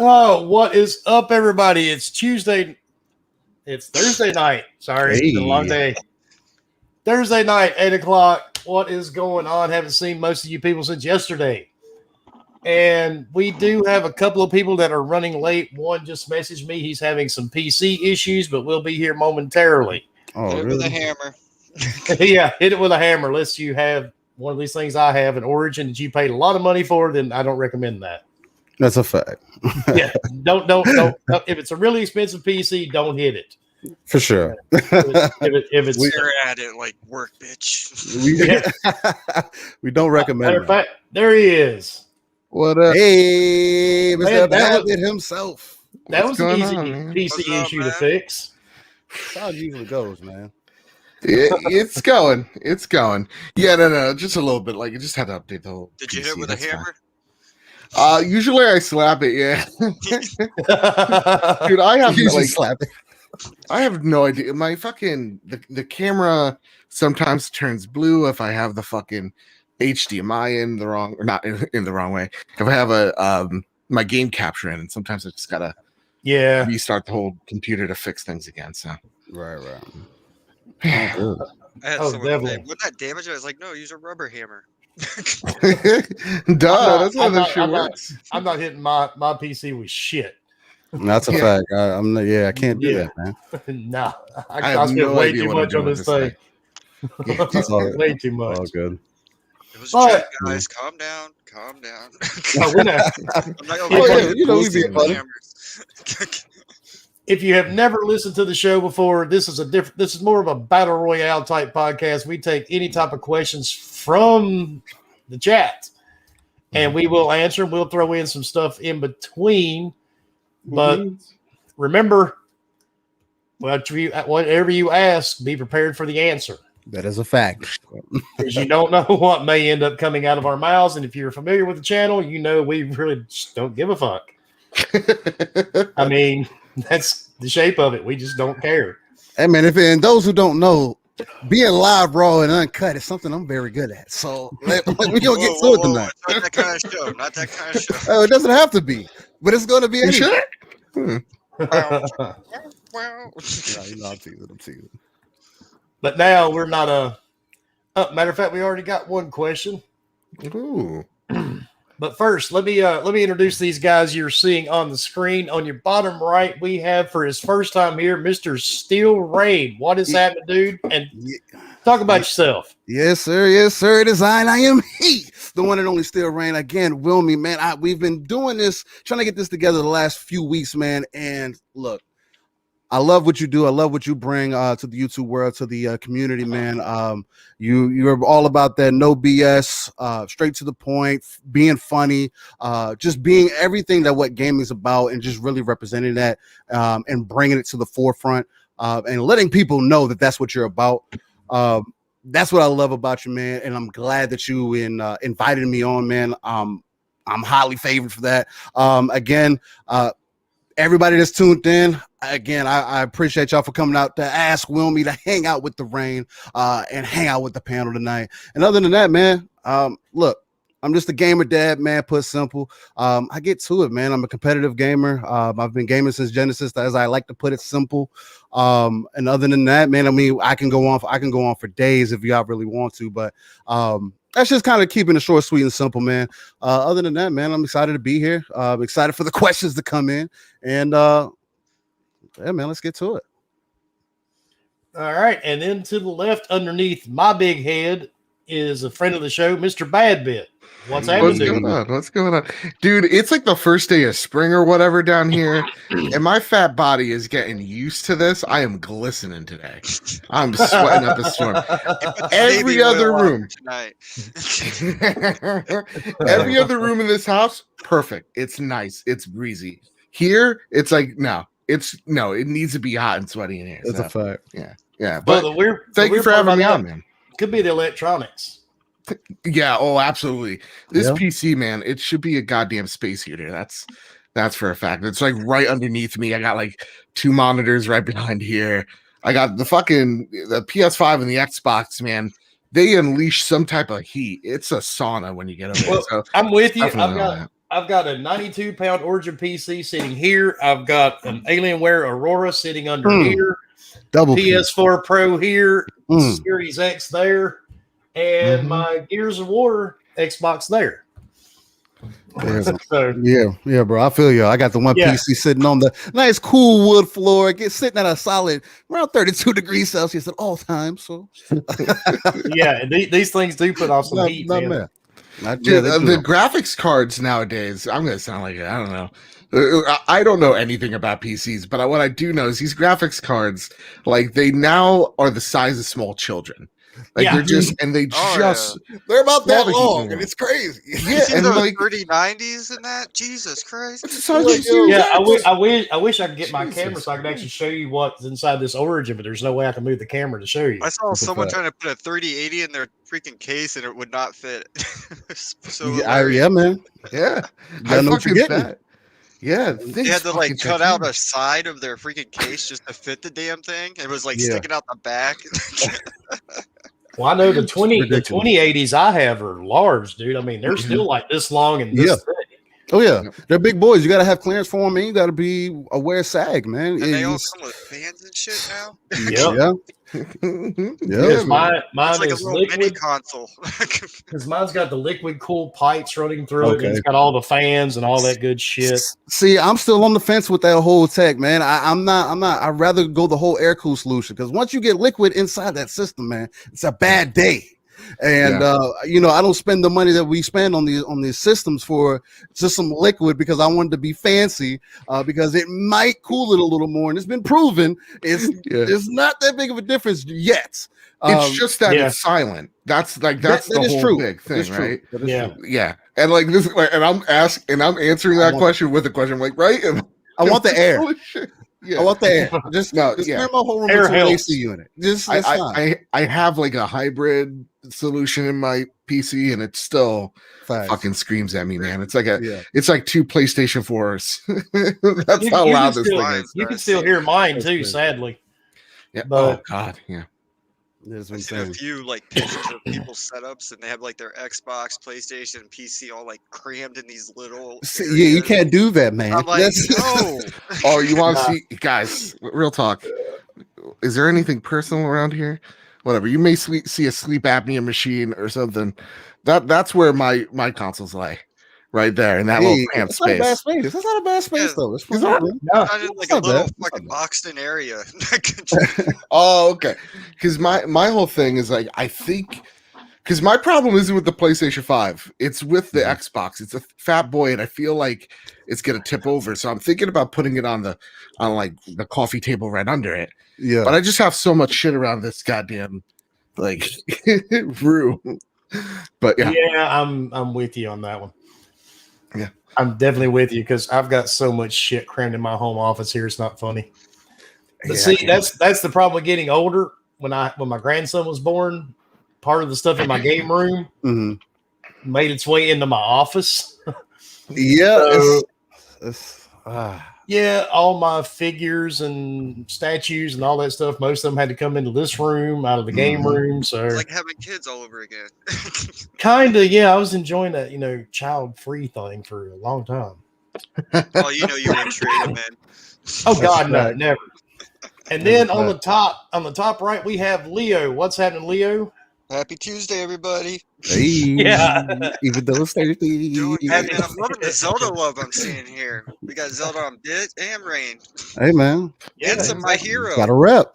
Oh, what is up, everybody? It's Tuesday. It's Thursday night. Sorry, it's been a long day. Thursday night, 8 o'clock. What is going on? Haven't seen most of you people since yesterday. And we do have a couple of people that are running late. One just messaged me. He's having some PC issues, but we'll be here momentarily. Oh, hit it really? with a hammer. Yeah, hit it with a hammer. Unless you have one of these things I have, an Origin that you paid a lot of money for, then I don't recommend that. That's a fact. Yeah, don't. If it's a really expensive PC, don't hit it. For sure. If it's Stare at it like work, bitch. We don't recommend matter of fact, there he is. What up? Hey, Mr. Man, that Babbitt himself. That What's was an going easy on, man? PC What's up, issue to man? fix. That's how it usually goes, man. It's going. It's going. Yeah, no. Just a little bit. Like, I just had to update the whole. Did you PC, hit it with a that's hammer? fine. Usually I slap it. Yeah, dude. I have Usually like, slap it. I have no idea. My fucking the camera sometimes turns blue if I have the fucking HDMI in the wrong or not in the wrong way. If I have a my game capture in, and sometimes I just gotta Yeah. restart the whole computer to fix things again. So Right. I had Oh, someone definitely. say, "Would that damage it?" I was like, "No, use a rubber hammer." that's how this shit works. I'm not hitting my PC with shit. That's a fact. I can't do that, man. No, I I have spent no way idea too what I'm much on doing this with thing. this That's all, Way too much. all good. It was But- a joke, guys. Calm down. Calm down. No, we're not. I'm not gonna Oh, go yeah, get you know, we boosted be with funny. hammers. If you have never listened to the show before, this is more of a battle royale type podcast. We take any type of questions from the chat, and we will answer. We'll throw in some stuff in between, but remember, whatever you ask, be prepared for the answer, That is a fact. because you don't know what may end up coming out of our mouths. And if you're familiar with the channel, you know we really just don't give a fuck. I mean, that's the shape of it. We just don't care. Hey, man, and those who don't know, being live, raw, and uncut is something I'm very good at. So we're going to get to it tonight. It's not that kind of show. Not that kind of show. Oh, it doesn't have to be, but it's going to be You anyway. sure? Wow. Yeah, you know, I'm teasing. But now we're not matter of fact, we already got one question. Ooh. But first, let me introduce these guys you're seeing on the screen. On your bottom right, we have, for his first time here, Mr. Steel Rain. What is happening, dude? And talk about yourself. Yes, sir. Yes, sir. Design. I am he, the one and only Steel Rain. Again, Wilmy, man. We've been doing this, trying to get this together the last few weeks, man. And look, I love what you do. I love what you bring to the YouTube world, to the community, man. You're all about that no BS, straight to the point, being funny, just being everything that what gaming is about, and just really representing that and bringing it to the forefront and letting people know that that's what you're about. That's what I love about you, man. And I'm glad that you invited me on, man. I'm highly favored for that. Again, everybody that's tuned in, again, I appreciate y'all for coming out to ask Wilmy to hang out with the rain and hang out with the panel tonight. And other than that, man, look, I'm just a gamer dad, man, put simple. I get to it, man. I'm a competitive gamer. I've been gaming since Genesis, as I like to put it, simple. And other than that, man, I mean, I can go on for days if y'all really want to, but that's just kind of keeping it short, sweet, and simple, man. Other than that, man, I'm excited to be here. I'm excited for the questions to come in. And yeah, man, let's get to it. All right. And then to the left, underneath my big head, is a friend of the show, Mr. Badbit. What's happening, dude? What's going on? Dude, it's like the first day of spring or whatever down here, and my fat body is getting used to this. I am glistening today. I'm sweating up a storm. Every Baby other oil on room. tonight. Every other room in this house, perfect. It's nice. It's breezy. Here, it's like, it needs to be hot and sweaty in here. It's So, a fact. yeah. But But thank you for having me on, man. Could be the electronics. Yeah, absolutely. This Yeah. PC, man, it should be a goddamn space heater. That's for a fact. It's like right underneath me. I got like 2 monitors right behind here. I got the PS5 and the Xbox, man. They unleash some type of heat. It's a sauna when you get over Well, it. So I'm with you. definitely all that. I've got a 92-pound Origin PC sitting here. I've got an Alienware Aurora sitting under here. Double PS4 Pro here. Mm. Series X there. And my Gears of War Xbox there. Yeah. So, yeah, bro. I feel you. I got the one PC sitting on the nice cool wood floor, sitting at a solid around 32 degrees Celsius at all times. So yeah, these things do put off some heat, man. Dude, the graphics cards nowadays, I'm gonna sound like I don't know. I don't know anything about PCs, but what I do know is these graphics cards, like they now are the size of small children. Like they're just they're about that long, and it's crazy. Yeah, and like 3090s and that. Jesus Christ! I wish I could get my camera so I could actually show you what's inside this Origin, but there's no way I can move the camera to show you. I saw someone trying to put a 3080 in their freaking case, and it would not fit. Yeah, man. Yeah, I know what you're getting. Yeah, they had to like cut out a side of their freaking case just to fit the damn thing. It was like sticking out the back. Well, I know the 2080s I have are large, dude. I mean, they're still like this long and this thick. Oh yeah, they're big boys. You got to have clearance for them. And you got to be aware SAG, man. And they all come with fans and shit now. Yeah. Mine it's like is a little mini console. Because mine's got the liquid cool pipes running through it. And it's got all the fans and all that good shit. See, I'm still on the fence with that whole tech, man. I'm not. I'd rather go the whole air cool solution because once you get liquid inside that system, man, it's a bad day. And I don't spend the money that we spend on these systems for just some liquid because I wanted to be fancy, because it might cool it a little more, and it's been proven it's not that big of a difference yet. It's just that it's silent. That's the whole big thing, right? Yeah. And like this, and I'm answering that question with a question, like, right? And I want the air. Yeah. I want the air. Just turn my whole room into an AC unit. I have like a hybrid solution in my PC, and it still fucking screams at me, man. It's like it's like two PlayStation 4s. That's how loud this thing is. You can still hear mine too, sadly. Yeah. But, oh God, yeah. I've seen a few like pictures of people's setups, and they have like their Xbox, PlayStation, and PC all like crammed in these little. Yeah, you can't do that, man. I'm like, no. Oh, you want to see, guys? Real talk. Is there anything personal around here? Whatever. You may see a sleep apnea machine or something. That's where my consoles lie. Right there in that little cramped space. That's not a bad space, though. It's not in like a little fucking boxed-in area. Oh, okay. Because my whole thing is like, I think, because my problem isn't with the PlayStation 5. It's with the Xbox. It's a fat boy, and I feel like it's gonna tip over. So I'm thinking about putting it on like the coffee table right under it. Yeah. But I just have so much shit around this goddamn like room. But yeah, I'm with you on that one. Yeah, I'm definitely with you because I've got so much shit crammed in my home office here. It's not funny. But see, that's the problem with getting older. When my grandson was born, part of the stuff in my game room made its way into my office. Yeah, all my figures and statues and all that stuff. Most of them had to come into this room out of the game room. So it's like having kids all over again. Kinda, yeah. I was enjoying that, child-free thing for a long time. Oh, you were treated, man. Oh God, no, never. And then on the top right, we have Leo. What's happening, Leo? Happy Tuesday, everybody. Hey, even though it's 30. Dude, I'm loving the Zelda love I'm seeing here. We got Zelda on Bit and Rain. Hey, man. And some My Hero. Got a rep.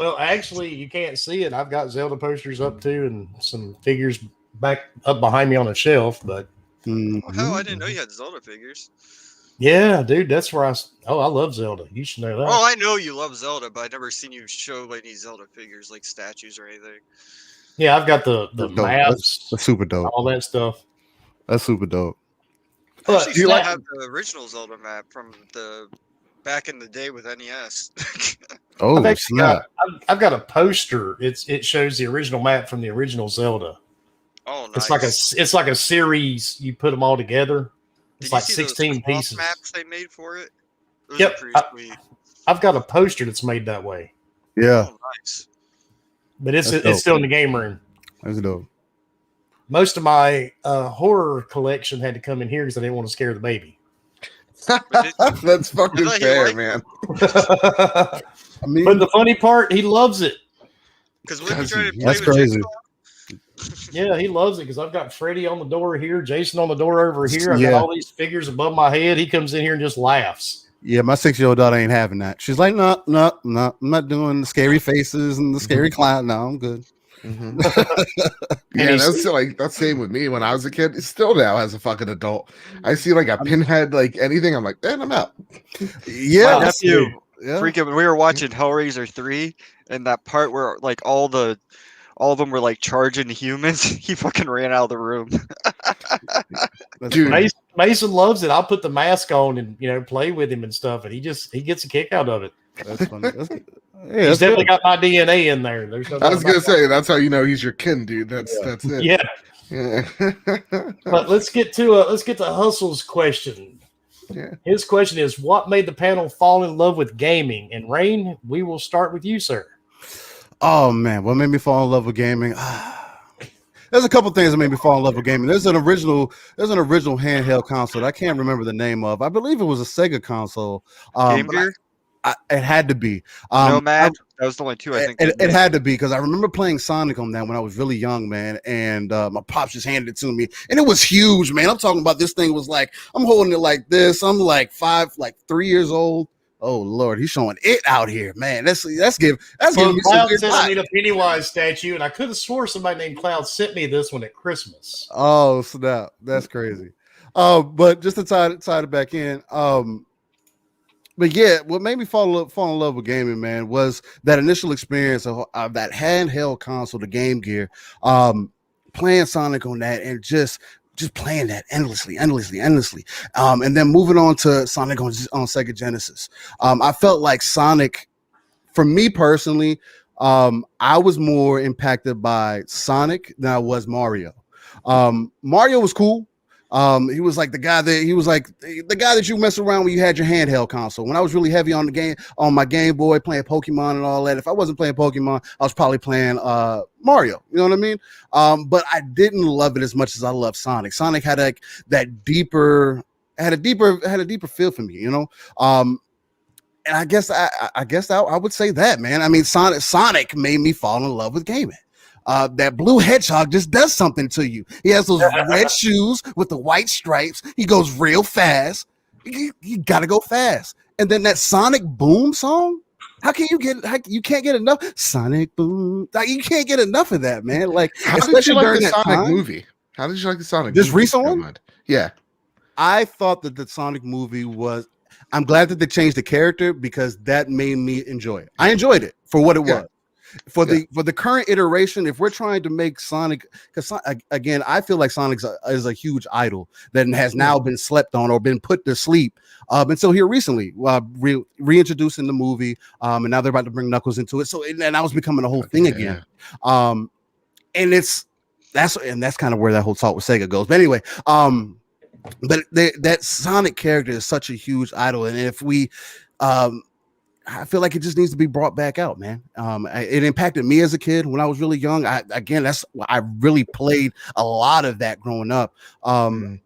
Well, actually, you can't see it. I've got Zelda posters up too and some figures back up behind me on a shelf. But oh, I didn't know you had Zelda figures. Yeah, dude, that's where I love Zelda. You should know that. Oh, I know you love Zelda, but I've never seen you show any Zelda figures, like statues or anything. Yeah, I've got the maps. That's super dope. All that stuff. That's super dope. But you still have the original Zelda map from the back in the day with NES. Oh, I've got a poster. It shows the original map from the original Zelda. Oh, nice. It's like a series. You put them all together. It's Did like you see 16 those pieces. Maps they made for it. Those Yep, are pretty sweet. I've got a poster that's made that way. Yeah. Oh, nice. But it's still in the game room. That's dope. most of my horror collection had to come in here because I didn't want to scare the baby. That's fucking fair, man. I mean, but the funny part, he loves it. Because when you try to play That's with crazy. Yeah, he loves it because I've got Freddy on the door here, Jason on the door over here. I've got all these figures above my head. He comes in here and just laughs. Yeah, my 6-year-old daughter ain't having that. She's like, no, I'm not doing the scary faces and the scary clown. No, I'm good. Mm-hmm. Yeah, that's like that's same with me when I was a kid. It's still now as a fucking adult. I see like a pinhead, like anything. I'm like, man, I'm out. Yeah, my nephew. Yeah. Freaking, when we were watching Hellraiser 3, and that part where like all of them were like charging humans, he fucking ran out of the room. Dude, Mason loves it. I'll put the mask on and play with him and stuff, and he gets a kick out of it. That's funny. He's definitely got my DNA in there. I was gonna say that's how you know he's your kin, dude. That's it. Yeah. But let's get to Hustle's question. Yeah. His question is, what made the panel fall in love with gaming? And Rain, we will start with you, sir. Oh man, what made me fall in love with gaming? There's a couple things that made me fall in love with gaming. There's an original handheld console that I can't remember the name of. I believe it was a Sega console. Game Gear? It had to be. Nomad? That was the only two I think. It had to be because I remember playing Sonic on that when I was really young, man. And my pops just handed it to me, and it was huge, man. I'm talking about this thing was like I'm holding it like this. I'm like 3 years old. Oh Lord, he's showing it out here, man. That's giving me Cloud said I need a Pennywise statue, and I could have swore somebody named Cloud sent me this one at Christmas. Oh snap, that's crazy. But just to tie it back in, but yeah, what made me fall in love with gaming, man, was that initial experience of that handheld console, the Game Gear, playing Sonic on that, and just playing that endlessly. And then moving on to Sonic on Sega Genesis. I felt like Sonic, for me personally, I was more impacted by Sonic than I was Mario. Mario was cool. He was like the guy that you mess around when you had your handheld console. When I was really heavy on my Game Boy, playing Pokemon and all that, if I wasn't playing Pokemon, I was probably playing Mario. You know what I mean? But I didn't love it as much as I love Sonic. Sonic had a deeper feel for me, and I guess I would say that, man. I mean, Sonic made me fall in love with gaming. That blue hedgehog just does something to you. He has those red shoes with the white stripes. He goes real fast. You gotta go fast. And then that Sonic Boom song. You can't get enough Sonic Boom. Like, you can't get enough of that, man. Like, especially during the Sonic movie. How did you like the Sonic? This recent one? Yeah, I thought that the Sonic movie was. I'm glad that they changed the character because that made me enjoy it. I enjoyed it for what it was. For the current iteration, if we're trying to make Sonic, because again, I feel like Sonic is a huge idol that has now been slept on or been put to sleep until here recently, reintroduced in the movie, and now they're about to bring Knuckles into it. So and that was becoming a whole thing again, and that's kind of where that whole talk with Sega goes. But anyway, but that Sonic character is such a huge idol, and if we I feel like it just needs to be brought back out, man. It impacted me as a kid when I was really young. I really played a lot of that growing up. And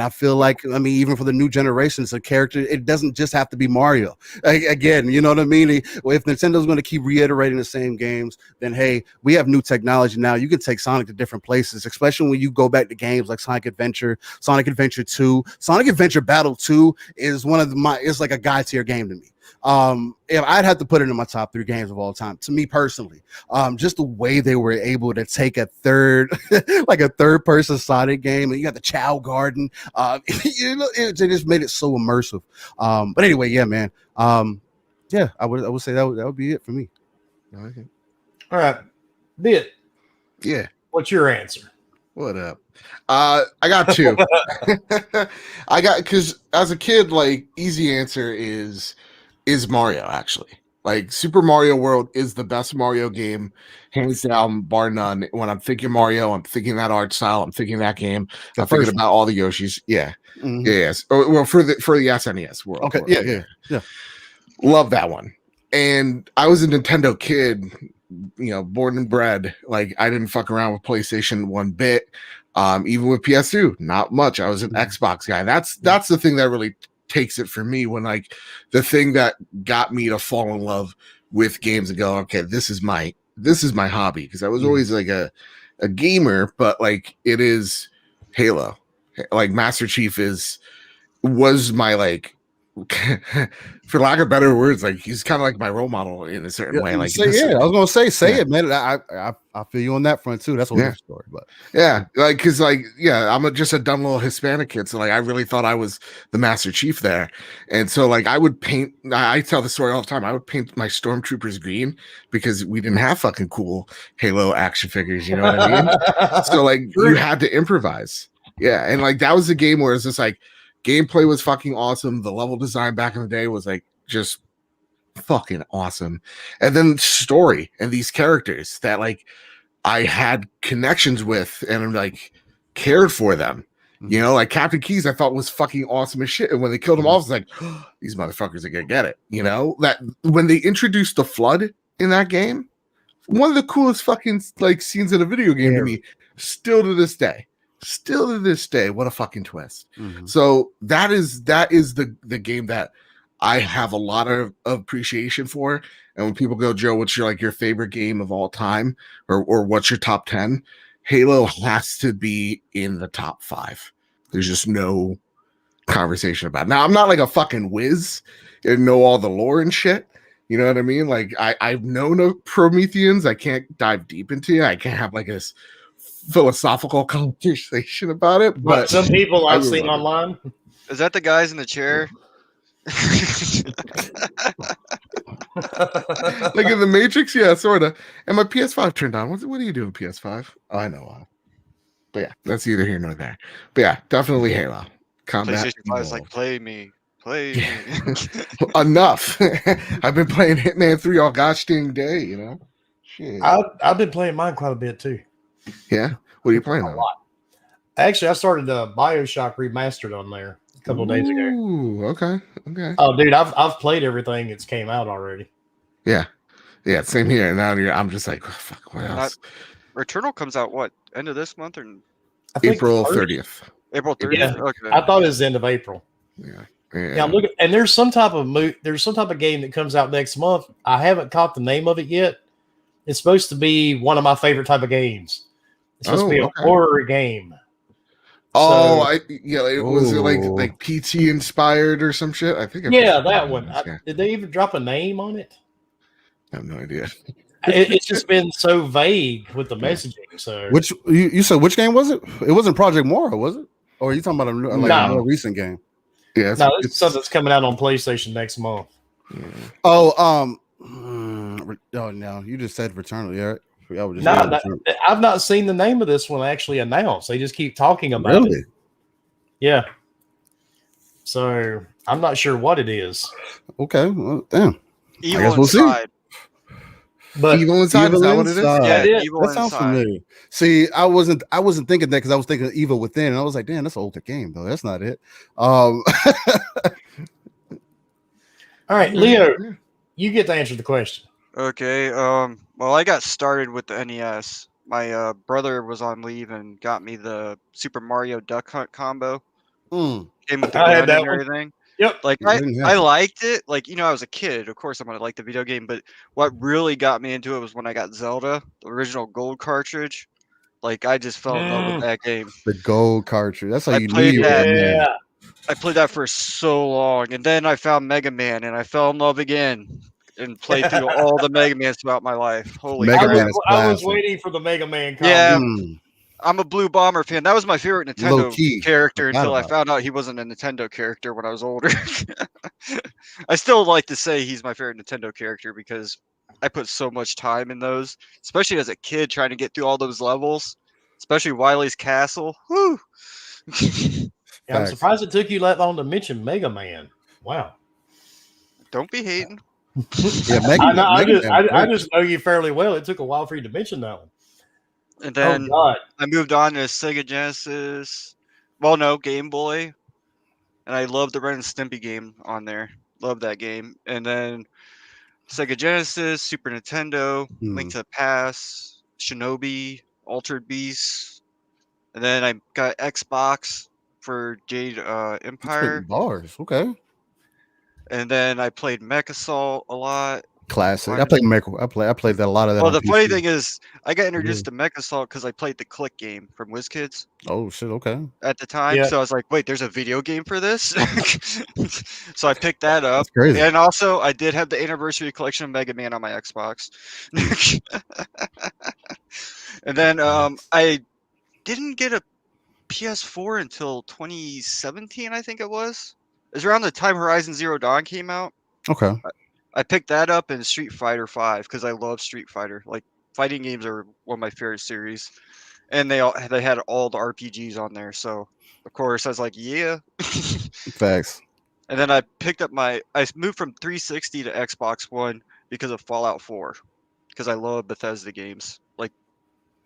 I feel like, even for the new generations, a character, it doesn't just have to be Mario. Again, you know what I mean? If Nintendo's going to keep reiterating the same games, then hey, we have new technology now. You can take Sonic to different places, especially when you go back to games like Sonic Adventure 2. Sonic Adventure Battle 2 is it's like a god tier game to me. If I'd have to put it in my top 3 games of all time, to me personally, just the way they were able to take a third person Sonic game, and you got the Chow Garden, it just made it so immersive. But anyway, yeah, man. I would say that would be it for me. Okay. All right, Bit. Yeah. What's your answer? What up? I got 2. Because as a kid, like, easy answer is Mario, actually. Like, Super Mario World is the best Mario game, hands down, bar none. When I'm thinking Mario, I'm thinking that art style, I'm thinking that game. I'm thinking about all the Yoshis. Yeah. Mm-hmm. Yes. Well, for the SNES world. Okay. Yeah. Love that one. And I was a Nintendo kid born and bred. Like I didn't fuck around with PlayStation one bit. Even with PS2, not much. I was an Xbox guy. That's the thing that really takes it for me, when like the thing that got me to fall in love with games and go, okay, this is my hobby, because I was always like a gamer, but like it is Halo. Like Master Chief was my like for lack of better words, like he's kind of like my role model in a certain way. Like I was gonna say it, man. I feel you on that front too. That's a whole story, but like because I'm just a dumb little Hispanic kid, so like I really thought I was the Master Chief there, and so like I would paint. I tell the story all the time. I would paint my stormtroopers green because we didn't have fucking cool Halo action figures. You know what I mean? So like you had to improvise. Yeah, and like that was the game where it's just like gameplay was fucking awesome. The level design back in the day was like just fucking awesome. And then story and these characters that like I had connections with and like cared for them. You know, like Captain Keys I thought was fucking awesome as shit. And when they killed him off, I was like, oh, these motherfuckers are gonna get it. You know, that when they introduced the Flood in that game, one of the coolest fucking like scenes in a video game to me, still to this day. What a fucking twist. So that is the game that I have a lot of appreciation for. And when people go, Joe, what's your favorite game of all time, or what's your top 10? Halo has to be in the top 5. There's just no conversation about it. Now I'm not like a fucking whiz and know all the lore and shit. You know what I mean? Like I've known of Prometheans. I can't dive deep into it. I can't have like this philosophical conversation about it, but some people I've seen online. Is that the guys in the chair? Like in the Matrix, yeah, sort of. And my PS5 turned on. What are you doing, PS5? Oh, I know why. But yeah, that's neither here nor there. But yeah, definitely Halo. Combat. PlayStation 5 is like, play me. Enough. I've been playing Hitman 3 all gosh dang day, you know? Shit. I've been playing mine quite a bit too. Yeah? What are you playing a on? lot. Actually, I started BioShock Remastered on there a couple of days ago. Ooh, okay. Oh, dude, I've played everything that's came out already. Yeah, same here. Now I'm just like, oh, fuck, what else? Returnal comes out what, end of this month, or April 30th? April 30th. Yeah. Okay. I thought it was the end of April. Yeah. I'm looking, and there's some type of game that comes out next month. I haven't caught the name of it yet. It's supposed to be one of my favorite type of games. It's supposed to be a horror game. Oh, was it like PT inspired or some shit? I think. That one. Did they even drop a name on it? I have no idea. It's just been so vague with the messaging. So, which you said which game was it? It wasn't Project Mora, was it? Or are you talking about a more recent game? Yeah, it's something that's coming out on PlayStation next month. Yeah. Oh, no, you just said Returnal, yeah. I've not seen the name of this one actually announced. They just keep talking about it. Yeah. So I'm not sure what it is. Okay. Well, damn. Evil Inside. But Evil Inside, is that what it is? Yeah, Evil that sounds familiar. See, I wasn't thinking that because I was thinking of Evil Within, and I was like, damn, that's an older game though. That's not it. All right, Leo, you get to answer the question. Okay. Well, I got started with the NES. My brother was on leave and got me the Super Mario Duck Hunt combo. Came with the gun and everything. Yep. Like I liked it. Like, I was a kid. Of course I'm gonna like the video game, but what really got me into it was when I got Zelda, the original gold cartridge. Like I just fell in love with that game. The gold cartridge. That's how you played that. Yeah. I played that for so long, and then I found Mega Man, and I fell in love again. And played through all the Mega Mans throughout my life. Holy Mega I was waiting for the Mega Man combo. Yeah. I'm a Blue Bomber fan. That was my favorite Nintendo character until I found out he wasn't a Nintendo character when I was older. I still like to say he's my favorite Nintendo character because I put so much time in those, especially as a kid trying to get through all those levels, especially Wily's Castle. Woo! I'm surprised it took you that long to mention Mega Man. Wow. Don't be hating. Yeah, I just know you fairly well. It took a while for you to mention that one. And then I moved on to Sega Genesis. Well, no, Game Boy. And I loved the Ren and Stimpy game on there. Love that game. And then Sega Genesis, Super Nintendo, Link to the Past, Shinobi, Altered Beast, and then I got Xbox for Jade Empire. Bars, okay. And then I played Mech Assault a lot. Classic. I played that a lot of that. Well, the funny thing is, I got introduced to Mech Assault because I played the Click game from WizKids. Oh shit! Okay. At the time, so I was like, "Wait, there's a video game for this." So I picked that up, and also I did have the Anniversary Collection of Mega Man on my Xbox. And then I didn't get a PS4 until 2017, I think it was. It was around the time Horizon Zero Dawn came out. Okay. I picked that up in Street Fighter 5 because I love Street Fighter. Like, fighting games are one of my favorite series, and they had all the RPGs on there. So of course I was like, yeah. Facts. And then I moved from 360 to Xbox One because of Fallout 4, because I love Bethesda games, like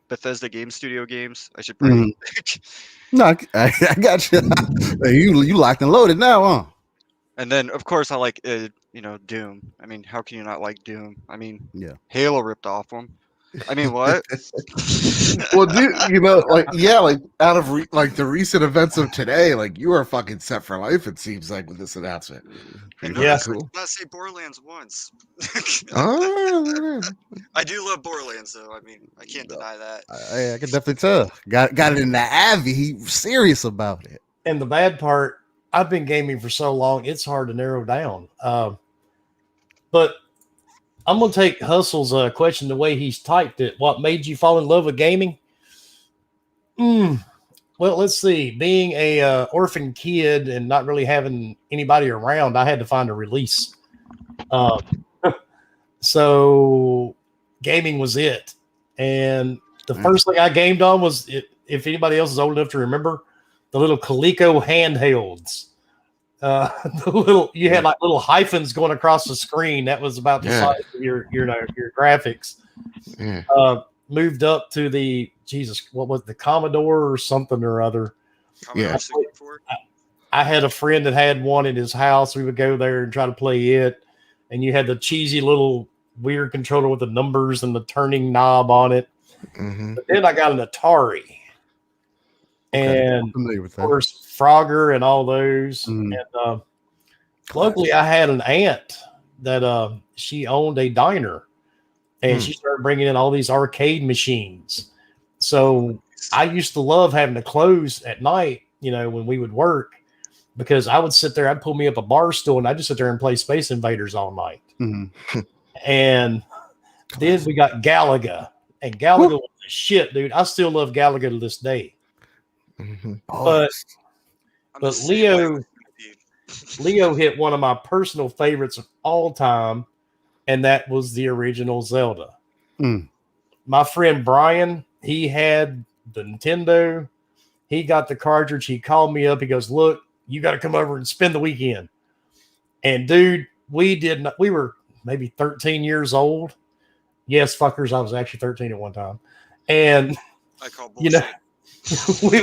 Bethesda Game Studio games. I should probably. No, I got you. You locked and loaded now, huh? And then, of course, I like, Doom. I mean, how can you not like Doom? I mean, yeah, Halo ripped off them. I mean, what? Well, dude, out of the recent events of today, like, you are fucking set for life. It seems like with this announcement. Cool. Not say Borderlands once. Oh, I do love Borderlands, though. I mean, I can't deny that. I can definitely tell. Got it in the Avi. He's serious about it. And the bad part, I've been gaming for so long, it's hard to narrow down. But I'm going to take Hustle's question the way he's typed it. What made you fall in love with gaming? Well, let's see. Being a orphan kid and not really having anybody around, I had to find a release. So gaming was it. And the first thing I gamed on was, if anybody else is old enough to remember, the little Coleco handhelds. You had like little hyphens going across the screen. That was about the size of your graphics. Yeah. Moved up to what was the Commodore or something or other? Yeah. I had a friend that had one in his house. We would go there and try to play it. And you had the cheesy little weird controller with the numbers and the turning knob on it. Mm-hmm. But then I got an Atari. And of course, Frogger and all those. And luckily, I had an aunt that she owned a diner, and she started bringing in all these arcade machines. So I used to love having to close at night, when we would work, because I would sit there. I'd pull me up a bar stool, and I'd just sit there and play Space Invaders all night. Mm-hmm. And then we got Galaga, and Galaga was the shit, dude. I still love Galaga to this day. Mm-hmm. But Leo hit one of my personal favorites of all time, and that was the original Zelda. My friend Brian, he had the Nintendo. He got the cartridge. He called me up. He goes, "Look, you got to come over and spend the weekend." And dude, we were maybe 13 years old. Yes, fuckers, I was actually 13 at one time. And I call bullshit.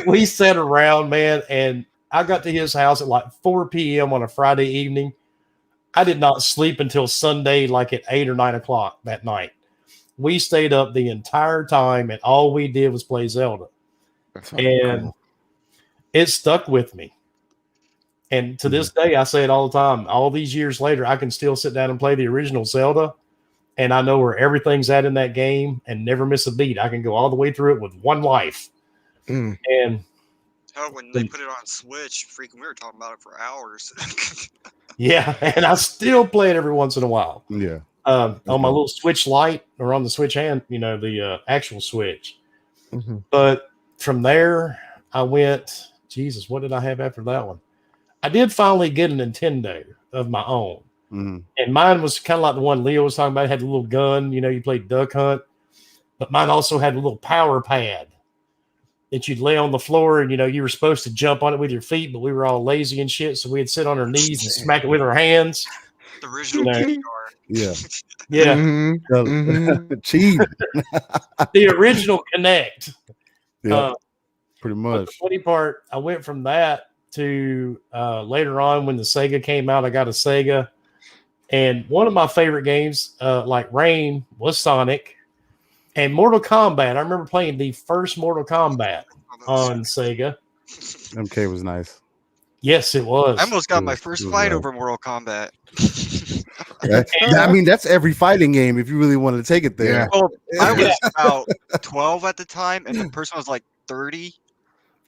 we sat around, man, and I got to his house at like 4 p.m. on a Friday evening. I did not sleep until Sunday, like at 8 or 9 o'clock that night. We stayed up the entire time, and all we did was play Zelda. And cool. It stuck with me. And to this day, I say it all the time. All these years later, I can still sit down and play the original Zelda, and I know where everything's at in that game and never miss a beat. I can go all the way through it with one life. And when they put it on Switch, we were talking about it for hours. Yeah, and I still play it every once in a while. Yeah, on my little Switch Lite or on the Switch hand, the actual Switch. Mm-hmm. But from there, I went. Jesus, what did I have after that one? I did finally get a Nintendo of my own, and mine was kind of like the one Leo was talking about. It had a little gun, you played Duck Hunt, but mine also had a little power pad that you'd lay on the floor, and you were supposed to jump on it with your feet, but we were all lazy and shit, so we'd sit on our knees and smack it with our hands. The original PDR. Yeah. Yeah. Cheese. The original Connect. Yeah. Pretty much. The funny part, I went from that to later on when the Sega came out. I got a Sega, And one of my favorite games, like Rain, was Sonic. And Mortal Kombat. I remember playing the first Mortal Kombat on Sega. MK was nice. Yes, it was. I almost got my first fight over Mortal Kombat. I mean, that's every fighting game if you really wanted to take it there. Yeah. Well, I was about 12 at the time, and the person was like 30.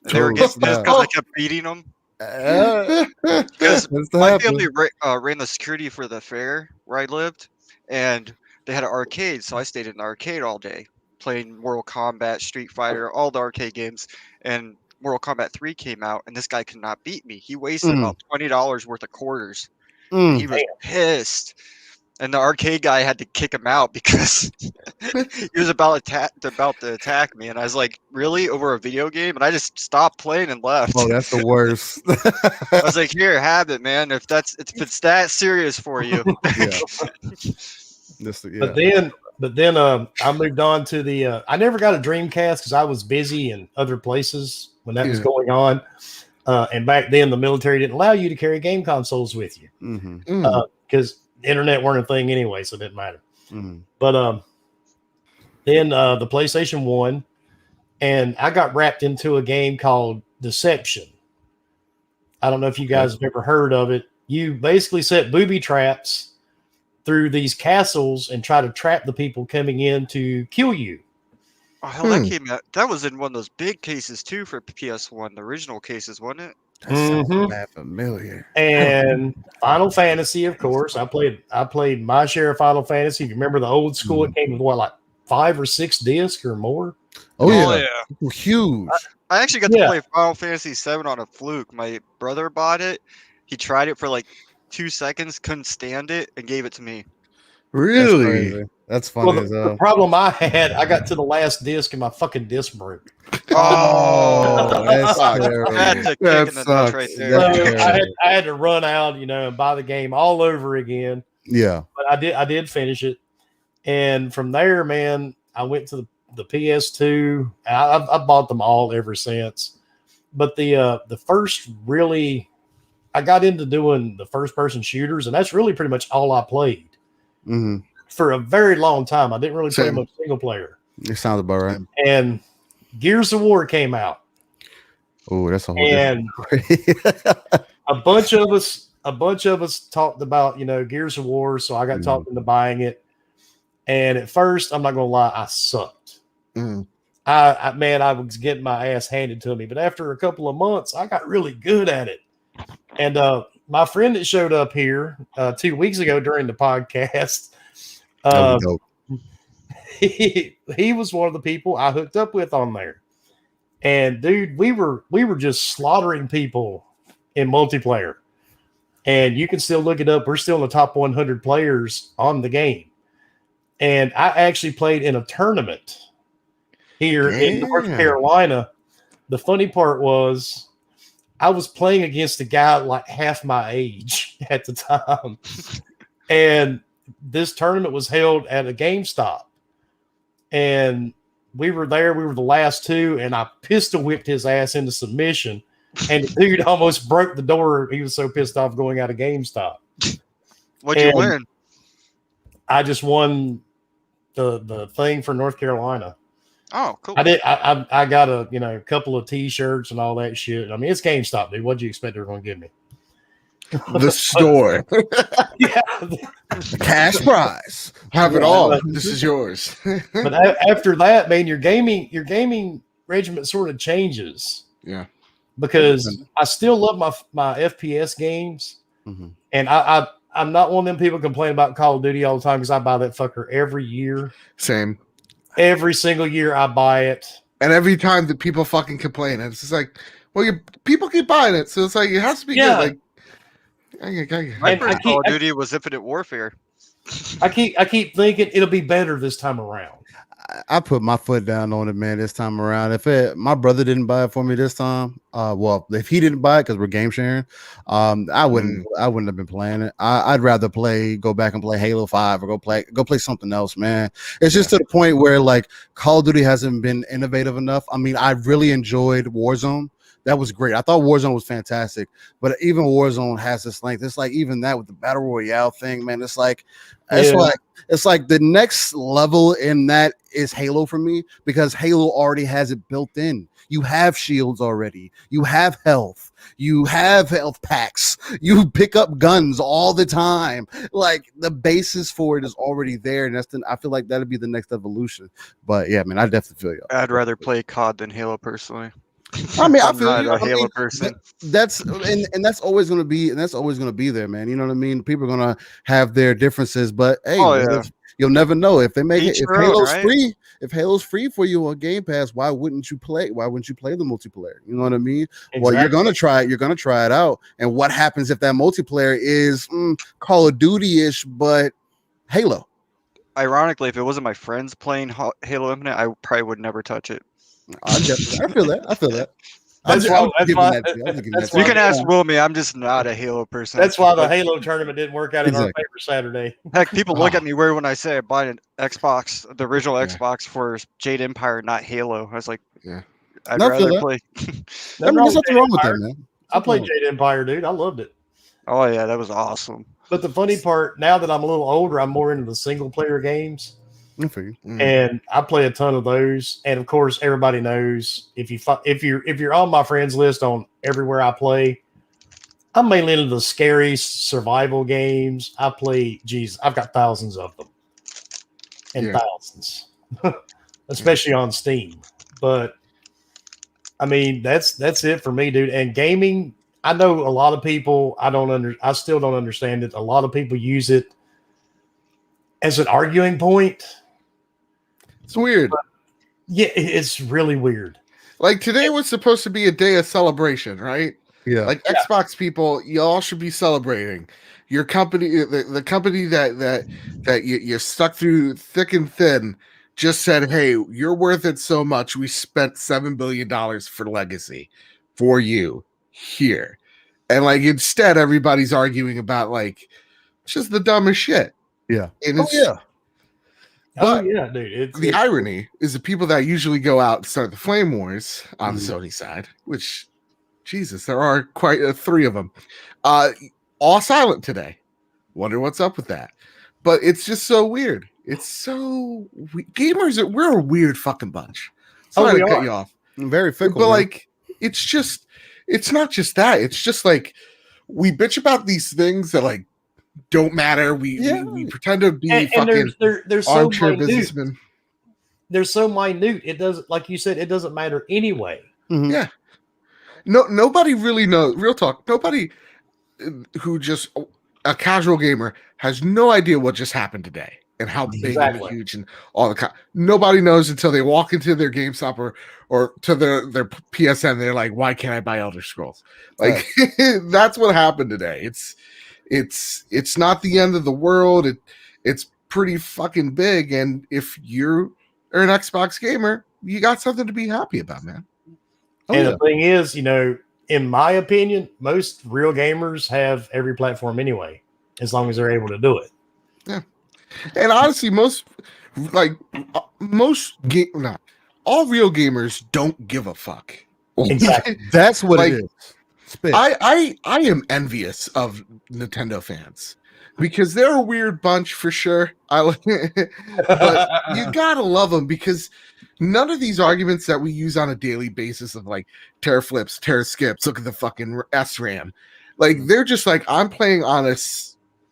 And they were getting pissed because I kept beating them. Because my family ran the security for the fair where I lived, and they had an arcade, so I stayed in the arcade all day, playing Mortal Kombat, Street Fighter, all the arcade games. And Mortal Kombat 3 came out, and this guy could not beat me. He wasted about $20 worth of quarters. He was pissed. And the arcade guy had to kick him out because he was about to attack me. And I was like, really? Over a video game? And I just stopped playing and left. Oh, that's the worst. I was like, here, have it, man. If it's that serious for you. But then I moved on to the I never got a Dreamcast because I was busy in other places when that was going on. And back then the military didn't allow you to carry game consoles with you. Because internet weren't a thing anyway, so it didn't matter. But then the PlayStation 1, and I got wrapped into a game called Deception. I don't know if you guys have ever heard of it. You basically set booby traps through these castles and try to trap the people coming in to kill you. Oh, hell, that came out. That was in one of those big cases too for PS1, the original cases, wasn't it? That familiar. And Final Fantasy, of course. I played my share of Final Fantasy. If you remember the old school, it came with like 5 or 6 discs or more. Oh yeah. Huge. I actually got to play Final Fantasy 7 on a fluke. My brother bought it. He tried it for like 2 seconds, couldn't stand it, and gave it to me. Really? That's funny. Well, the problem I had, I got to the last disc and my fucking disc broke. Oh, that's terrible. That right there. So I had to run out, and buy the game all over again. Yeah, but I did finish it, and from there, man, I went to the PS2. I've bought them all ever since. But the first really, I got into doing the first person shooters, and that's really pretty much all I played for a very long time. I didn't really play much single player. It sounds about right. And Gears of War came out. Oh, that's a whole and a bunch of us talked about Gears of War, so I got talked into buying it. And at first, I'm not gonna lie, I sucked. I was getting my ass handed to me, but after a couple of months, I got really good at it. And my friend that showed up here 2 weeks ago during the podcast, he was one of the people I hooked up with on there. And dude, we were just slaughtering people in multiplayer. And you can still look it up. We're still in the top 100 players on the game. And I actually played in a tournament here in North Carolina. The funny part was I was playing against a guy like half my age at the time. And this tournament was held at a GameStop. And we were there. We were the last two. And I pistol whipped his ass into submission. And the dude almost broke the door. He was so pissed off going out of GameStop. What'd you win? I just won the thing for North Carolina. Oh, cool. I did. I got a couple of T-shirts and all that shit. I mean, it's GameStop, dude. What'd you expect they were going to give me? The store. Cash prize. Have it all. This is yours. But after that, man, your gaming regiment sort of changes. Yeah. Because I still love my FPS games, and I'm not one of them people complaining about Call of Duty all the time because I buy that fucker every year. Same. Every single year I buy it. And every time that people fucking complain, it's just like, well, people keep buying it, so it's like it has to be good. Like, my first Call of Duty was Infinite Warfare. I keep thinking it'll be better this time around. I put my foot down on it, man, this time around. My brother didn't buy it for me this time, if he didn't buy it because we're game sharing, I wouldn't have been playing it. I'd rather go back and play Halo 5 or go play something else, man. It's just to the point where like Call of Duty hasn't been innovative enough. I mean, I really enjoyed Warzone. that was great. I thought Warzone was fantastic, but even Warzone has this length. It's like even that with the battle royale thing, man. It's like the next level in that is Halo for me, because Halo already has it built in. You have shields already. You have health. You have health packs. You pick up guns all the time. Like the basis for it is already there, and I feel like that'd be the next evolution. But yeah, man, I definitely feel you. I'd rather play COD than Halo personally. I mean, I feel you. A Halo person. That's that's always going to be, there, man. You know what I mean? People are going to have their differences, but hey, you'll never know if they make it. If Halo's free, if Halo's free for you on Game Pass, why wouldn't you play? Why wouldn't you play the multiplayer? You know what I mean? Exactly. Well, you're gonna try it. You're gonna try it out. And what happens if that multiplayer is Call of Duty-ish, but Halo? Ironically, if it wasn't my friends playing Halo Infinite, I probably would never touch it. I feel that. You can ask Wilmy. I'm just not a Halo person. That's why the Halo tournament didn't work out in our favor Saturday. Heck, people look at me weird when I say I bought an Xbox, the original Xbox for Jade Empire, not Halo. I was like, I'd rather play. There's nothing wrong with that, man. I played Jade Empire, dude. I loved it. Oh yeah, that was awesome. But the funny part, now that I'm a little older, I'm more into the single player games. And I play a ton of those. And of course, everybody knows if you're on my friends list on everywhere I play, I'm mainly into the scary survival games. I've got thousands of them, and thousands, especially on Steam. But I mean, that's it for me, dude. And gaming, I know a lot of people. I still don't understand it. A lot of people use it as an arguing point. It's weird. But yeah, it's really weird. Like today was supposed to be a day of celebration, right? Yeah. Like Xbox people, y'all should be celebrating. Your company, the company that you're stuck through thick and thin, just said, "Hey, you're worth it so much. We spent $7 billion for Legacy for you here," and like instead, everybody's arguing about like just the dumbest shit. Yeah. And But dude. The irony is the people that usually go out and start the flame wars on the Sony side, which, Jesus, there are quite three of them, all silent today. Wonder what's up with that. But it's just so weird. It's so gamers. We're a weird fucking bunch. Sorry to cut you off. Very fickle. But like, it's not just that. It's just like we bitch about these things that like don't matter. We pretend to be fucking they're so armchair minute. businessmen. They're so minute. It doesn't, like you said, it doesn't matter anyway. Mm-hmm. Yeah. Nobody really knows. Real talk. Nobody who just a casual gamer has no idea what just happened today and how big and huge and all the. Nobody knows until they walk into their GameStop or to their PSN. They're like, "Why can't I buy Elder Scrolls?" Like that's what happened today. It's not the end of the world. It's pretty fucking big. And if you're an Xbox gamer, you got something to be happy about, man. The thing is, in my opinion, most real gamers have every platform anyway, as long as they're able to do it. Yeah. And honestly, all real gamers don't give a fuck. Exactly. That's what it is. I am envious of Nintendo fans because they're a weird bunch for sure. But you gotta love them because none of these arguments that we use on a daily basis of like teraflops, skips, look at the fucking SRAM, like they're just like, I'm playing on a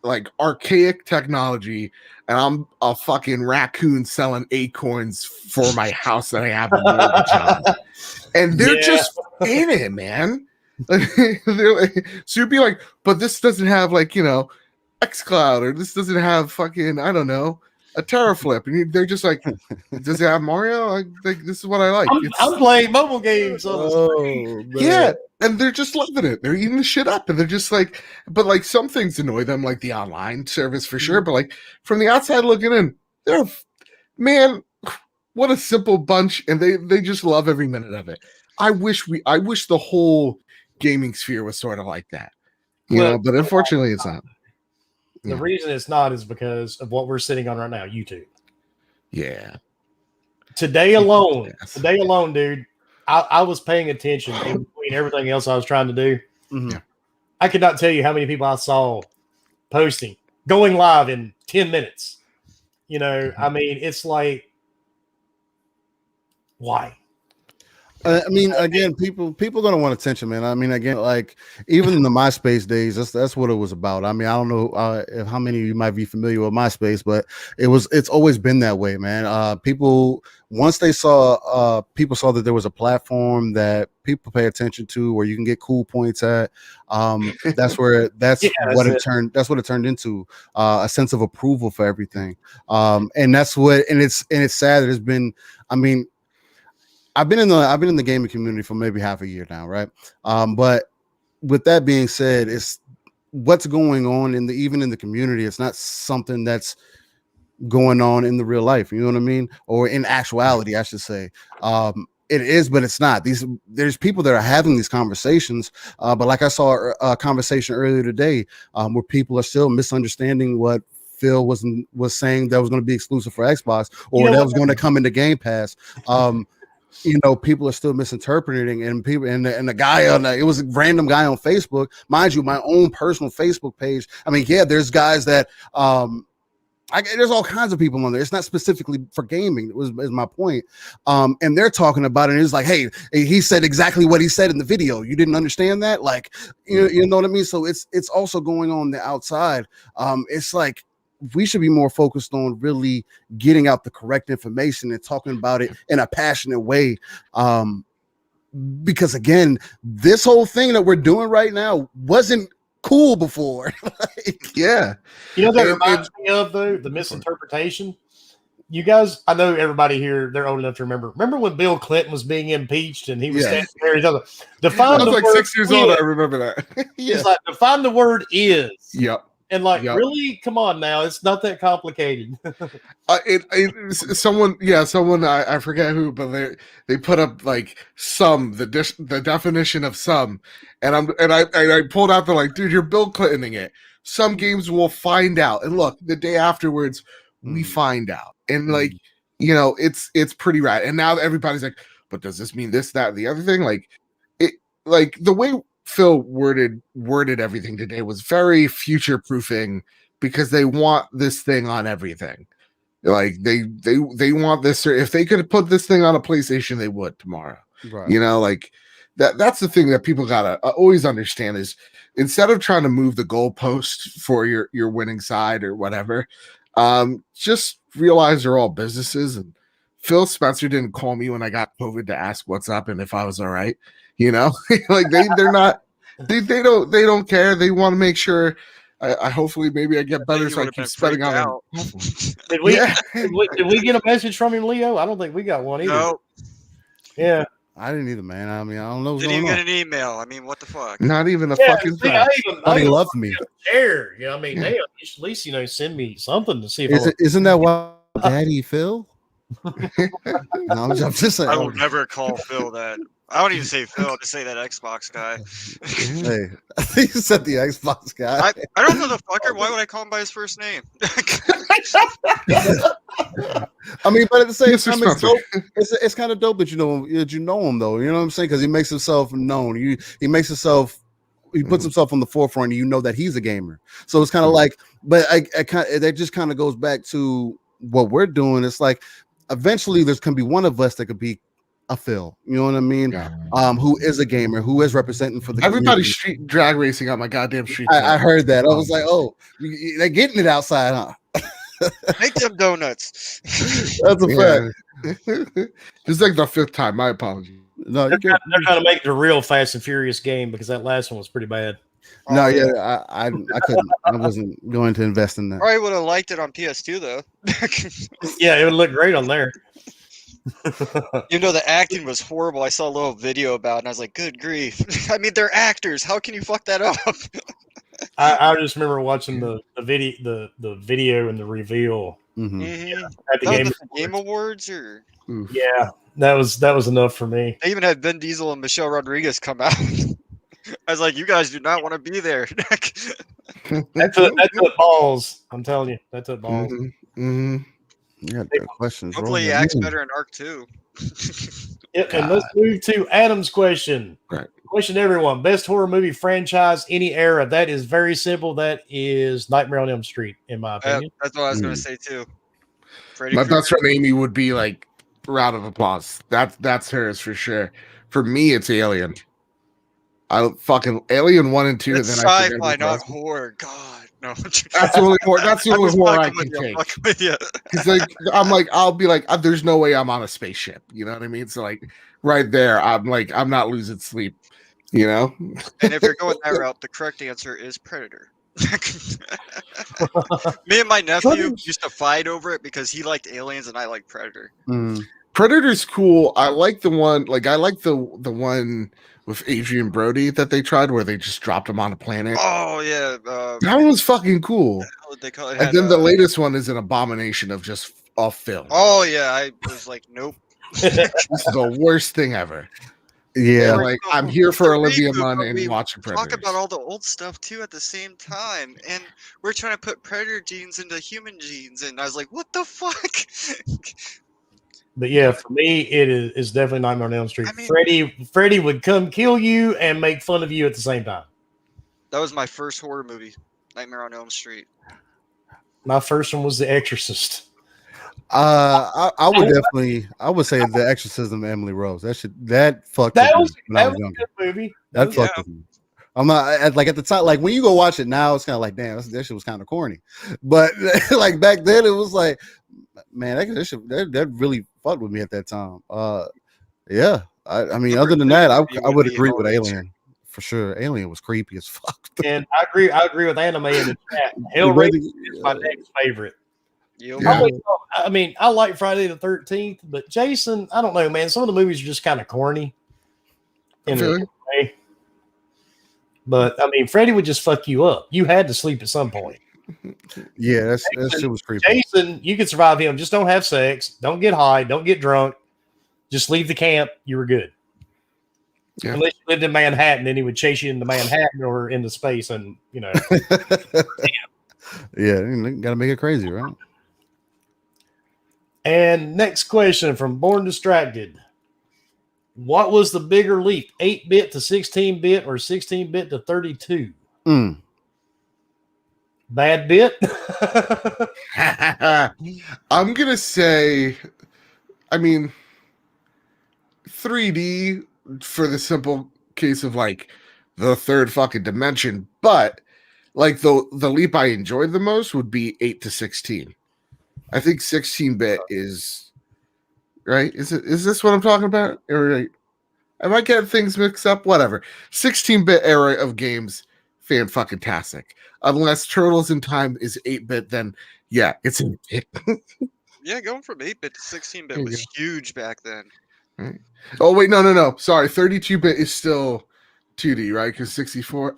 like archaic technology and I'm a fucking raccoon selling acorns for my house that I have a mortgage on. And they're just in it, man. So you'd be like, but this doesn't have like, xCloud, or this doesn't have fucking, I don't know, a teraflop. And they're just like, does it have Mario? Like, this is what I like. I'm playing mobile games on the screen. Yeah. And they're just loving it. They're eating the shit up. And they're just like, but like some things annoy them, like the online service for sure. But like from the outside looking in, man, what a simple bunch. And they just love every minute of it. I wish the whole gaming sphere was sort of like that. But unfortunately it's not. The reason it's not is because of what we're sitting on right now, YouTube. Yeah. Today alone, dude, I was paying attention in between everything else I was trying to do. Mm-hmm. Yeah. I could not tell you how many people I saw posting, going live in 10 minutes. You know, I mean, it's like, why? I mean, again, people gonna want attention, man. I mean, again, like even in the MySpace days, that's what it was about. I mean, I don't know how many of you might be familiar with MySpace, but it's always been that way, man. People once they saw people saw that there was a platform that people pay attention to, where you can get cool points at. That's what it turned into, a sense of approval for everything. And that's what, and it's sad that it's been. I mean, I've been in the gaming community for maybe half a year now, right? But with that being said, it's what's going on even in the community. It's not something that's going on in the real life. You know what I mean? Or in actuality, I should say. It is, but it's not. There's people that are having these conversations, but like I saw a conversation earlier today, where people are still misunderstanding what Phil was saying that was going to be exclusive for Xbox, or that was going to come into Game Pass. People are still misinterpreting, and people and the guy it was a random guy on Facebook, mind you, my own personal Facebook page. I mean, yeah, there's guys that there's all kinds of people on there. It's not specifically for gaming. Is my point. And they're talking about it. And it's like, hey, he said exactly what he said in the video. You didn't understand that? Like, you know what I mean? So it's also going on the outside. It's like, we should be more focused on really getting out the correct information and talking about it in a passionate way. Because again, this whole thing that we're doing right now wasn't cool before. Yeah. That reminds me of, though, the misinterpretation. You guys, I know everybody here, they're old enough to remember. Remember when Bill Clinton was being impeached and he was standing there? I was like 6 years old. I remember that. It's like, define the word is. Yep. And really, come on now, it's not that complicated. Someone I forget who, but they put up like the definition of some, and I pulled out, they're like, dude, you're Bill Clintoning it. Some games will find out, and look, the day afterwards we find out, and like it's pretty rad. And now everybody's like, but does this mean this, that, the other thing? Like the way Phil worded everything today was very future proofing, because they want this thing on everything. Like they want this. If they could put this thing on a PlayStation, they would tomorrow. Right. Like that's the thing that people gotta always understand is, instead of trying to move the goalpost for your winning side or whatever, just realize they're all businesses. And Phil Spencer didn't call me when I got COVID to ask what's up and if I was all right. Like they're not, they don't care. They want to make sure I hopefully maybe I get better, so I keep spending on it. Did we get a message from him, Leo? I don't think we got one either. No. Yeah. I didn't either, man. I mean, I don't know. Didn't even get an email. I mean, what the fuck? Not even a fucking thing. He loved me. Share. I mean, they at least send me something to see if isn't that why Daddy Phil? No, I'm just saying. I will never call Phil that. I don't even say Phil. I'll just say that Xbox guy. Hey, I think you said the Xbox guy. I don't know the fucker. Why would I call him by his first name? I mean, but at the same time, it's kind of dope that you know him, though. You know what I'm saying? Because he makes himself known. He puts himself on the forefront, and you know that he's a gamer. So it's kind of like, but that just kind of goes back to what we're doing. It's like, eventually there's going to be one of us that could be a Phil, you know what I mean? Yeah. Who is a gamer, who is representing for the everybody's street drag racing on my goddamn street. I heard that. I was like, oh, they're getting it outside, huh? Make them donuts. That's a fact. It's like the fifth time. My apologies. No, they're trying to make the real Fast and Furious game, because that last one was pretty bad. No, yeah, I couldn't. I wasn't going to invest in that. I would have liked it on PS2 though. Yeah, it would look great on there. The acting was horrible. I saw a little video about it, and I was like, good grief. I mean, they're actors. How can you fuck that up? I just remember watching the video and the reveal at the Game Awards. Or yeah, that was enough for me. They even had Vin Diesel and Michelle Rodriguez come out. I was like, you guys do not want to be there. That's a balls. I'm telling you, that's a balls. Mm-hmm. Yeah, questions. Hopefully he acts better in Arc 2. Yep, and let's move to Adam's question. Right. Question to everyone. Best horror movie franchise, any era. That is very simple. That is Nightmare on Elm Street, in my opinion. That's what I was going to say, too. My best friend Amy would be like, round of applause. That's hers for sure. For me, it's Alien. I fucking Alien 1 and 2. It's and then sci-fi, not horror. God, no. That's the only horror. That's the only horror I can take. Because like I'll be like, there's no way I'm on a spaceship. You know what I mean? So like, right there, I'm like, I'm not losing sleep. You know. And if you're going that route, the correct answer is Predator. Me and my nephew used to fight over it because he liked Aliens and I liked Predator. Predator's cool. I like the one. Like I like the one with Adrian Brody that they tried where they just dropped him on a planet. Oh yeah, that one was fucking cool. They call it? And then the latest one is an abomination of just off film. Oh yeah, I was like, nope. This is the worst thing ever. Yeah, and like I'm here for Olivia Munn and watching Predators. Talk about all the old stuff too at the same time, and we're trying to put Predator genes into human genes, and I was like, what the fuck? But yeah, for me, it is definitely Nightmare on Elm Street. I mean, Freddy would come kill you and make fun of you at the same time. That was my first horror movie, Nightmare on Elm Street. My first one was The Exorcist. I would say The Exorcism of Emily Rose. That fucked that was a good movie. That fucked with me. I'm not like at the time, like when you go watch it now, it's kind of like, damn, that shit was kind of corny. But like back then, it was like, man, that really fucked with me at that time. Yeah. I mean, other than that, I would agree with Alien for sure. Alien was creepy as fuck. And I agree with Anime in the chat. Hellraiser is my next favorite. Yeah. I mean, I like Friday the 13th, but Jason, I don't know, man. Some of the movies are just kind of corny. In a way. But I mean, Freddy would just fuck you up. You had to sleep at some point. Yeah, that shit was creepy. Jason, you could survive him. Just don't have sex. Don't get high. Don't get drunk. Just leave the camp. You were good. Yeah. Unless you lived in Manhattan, then he would chase you into Manhattan or into space, and you know. Yeah, gotta make it crazy, right? And next question from Born Distracted. What was the bigger leap, 8-bit to 16-bit or 16-bit to 32? Bad bit? I'm going to say, I mean, 3D for the simple case of like the third fucking dimension. But like the leap I enjoyed the most would be 8 to 16. I think 16-bit is right. Is this what I'm talking about? Or am I getting things mixed up? Whatever. 16-bit era of games, fan-fucking-tastic. Unless Turtles in Time is 8-bit, then yeah, it's 8-bit. Yeah, going from 8-bit to 16-bit was huge back then. Right. Oh wait, no. Sorry, 32-bit is still 2D, right? Because 64.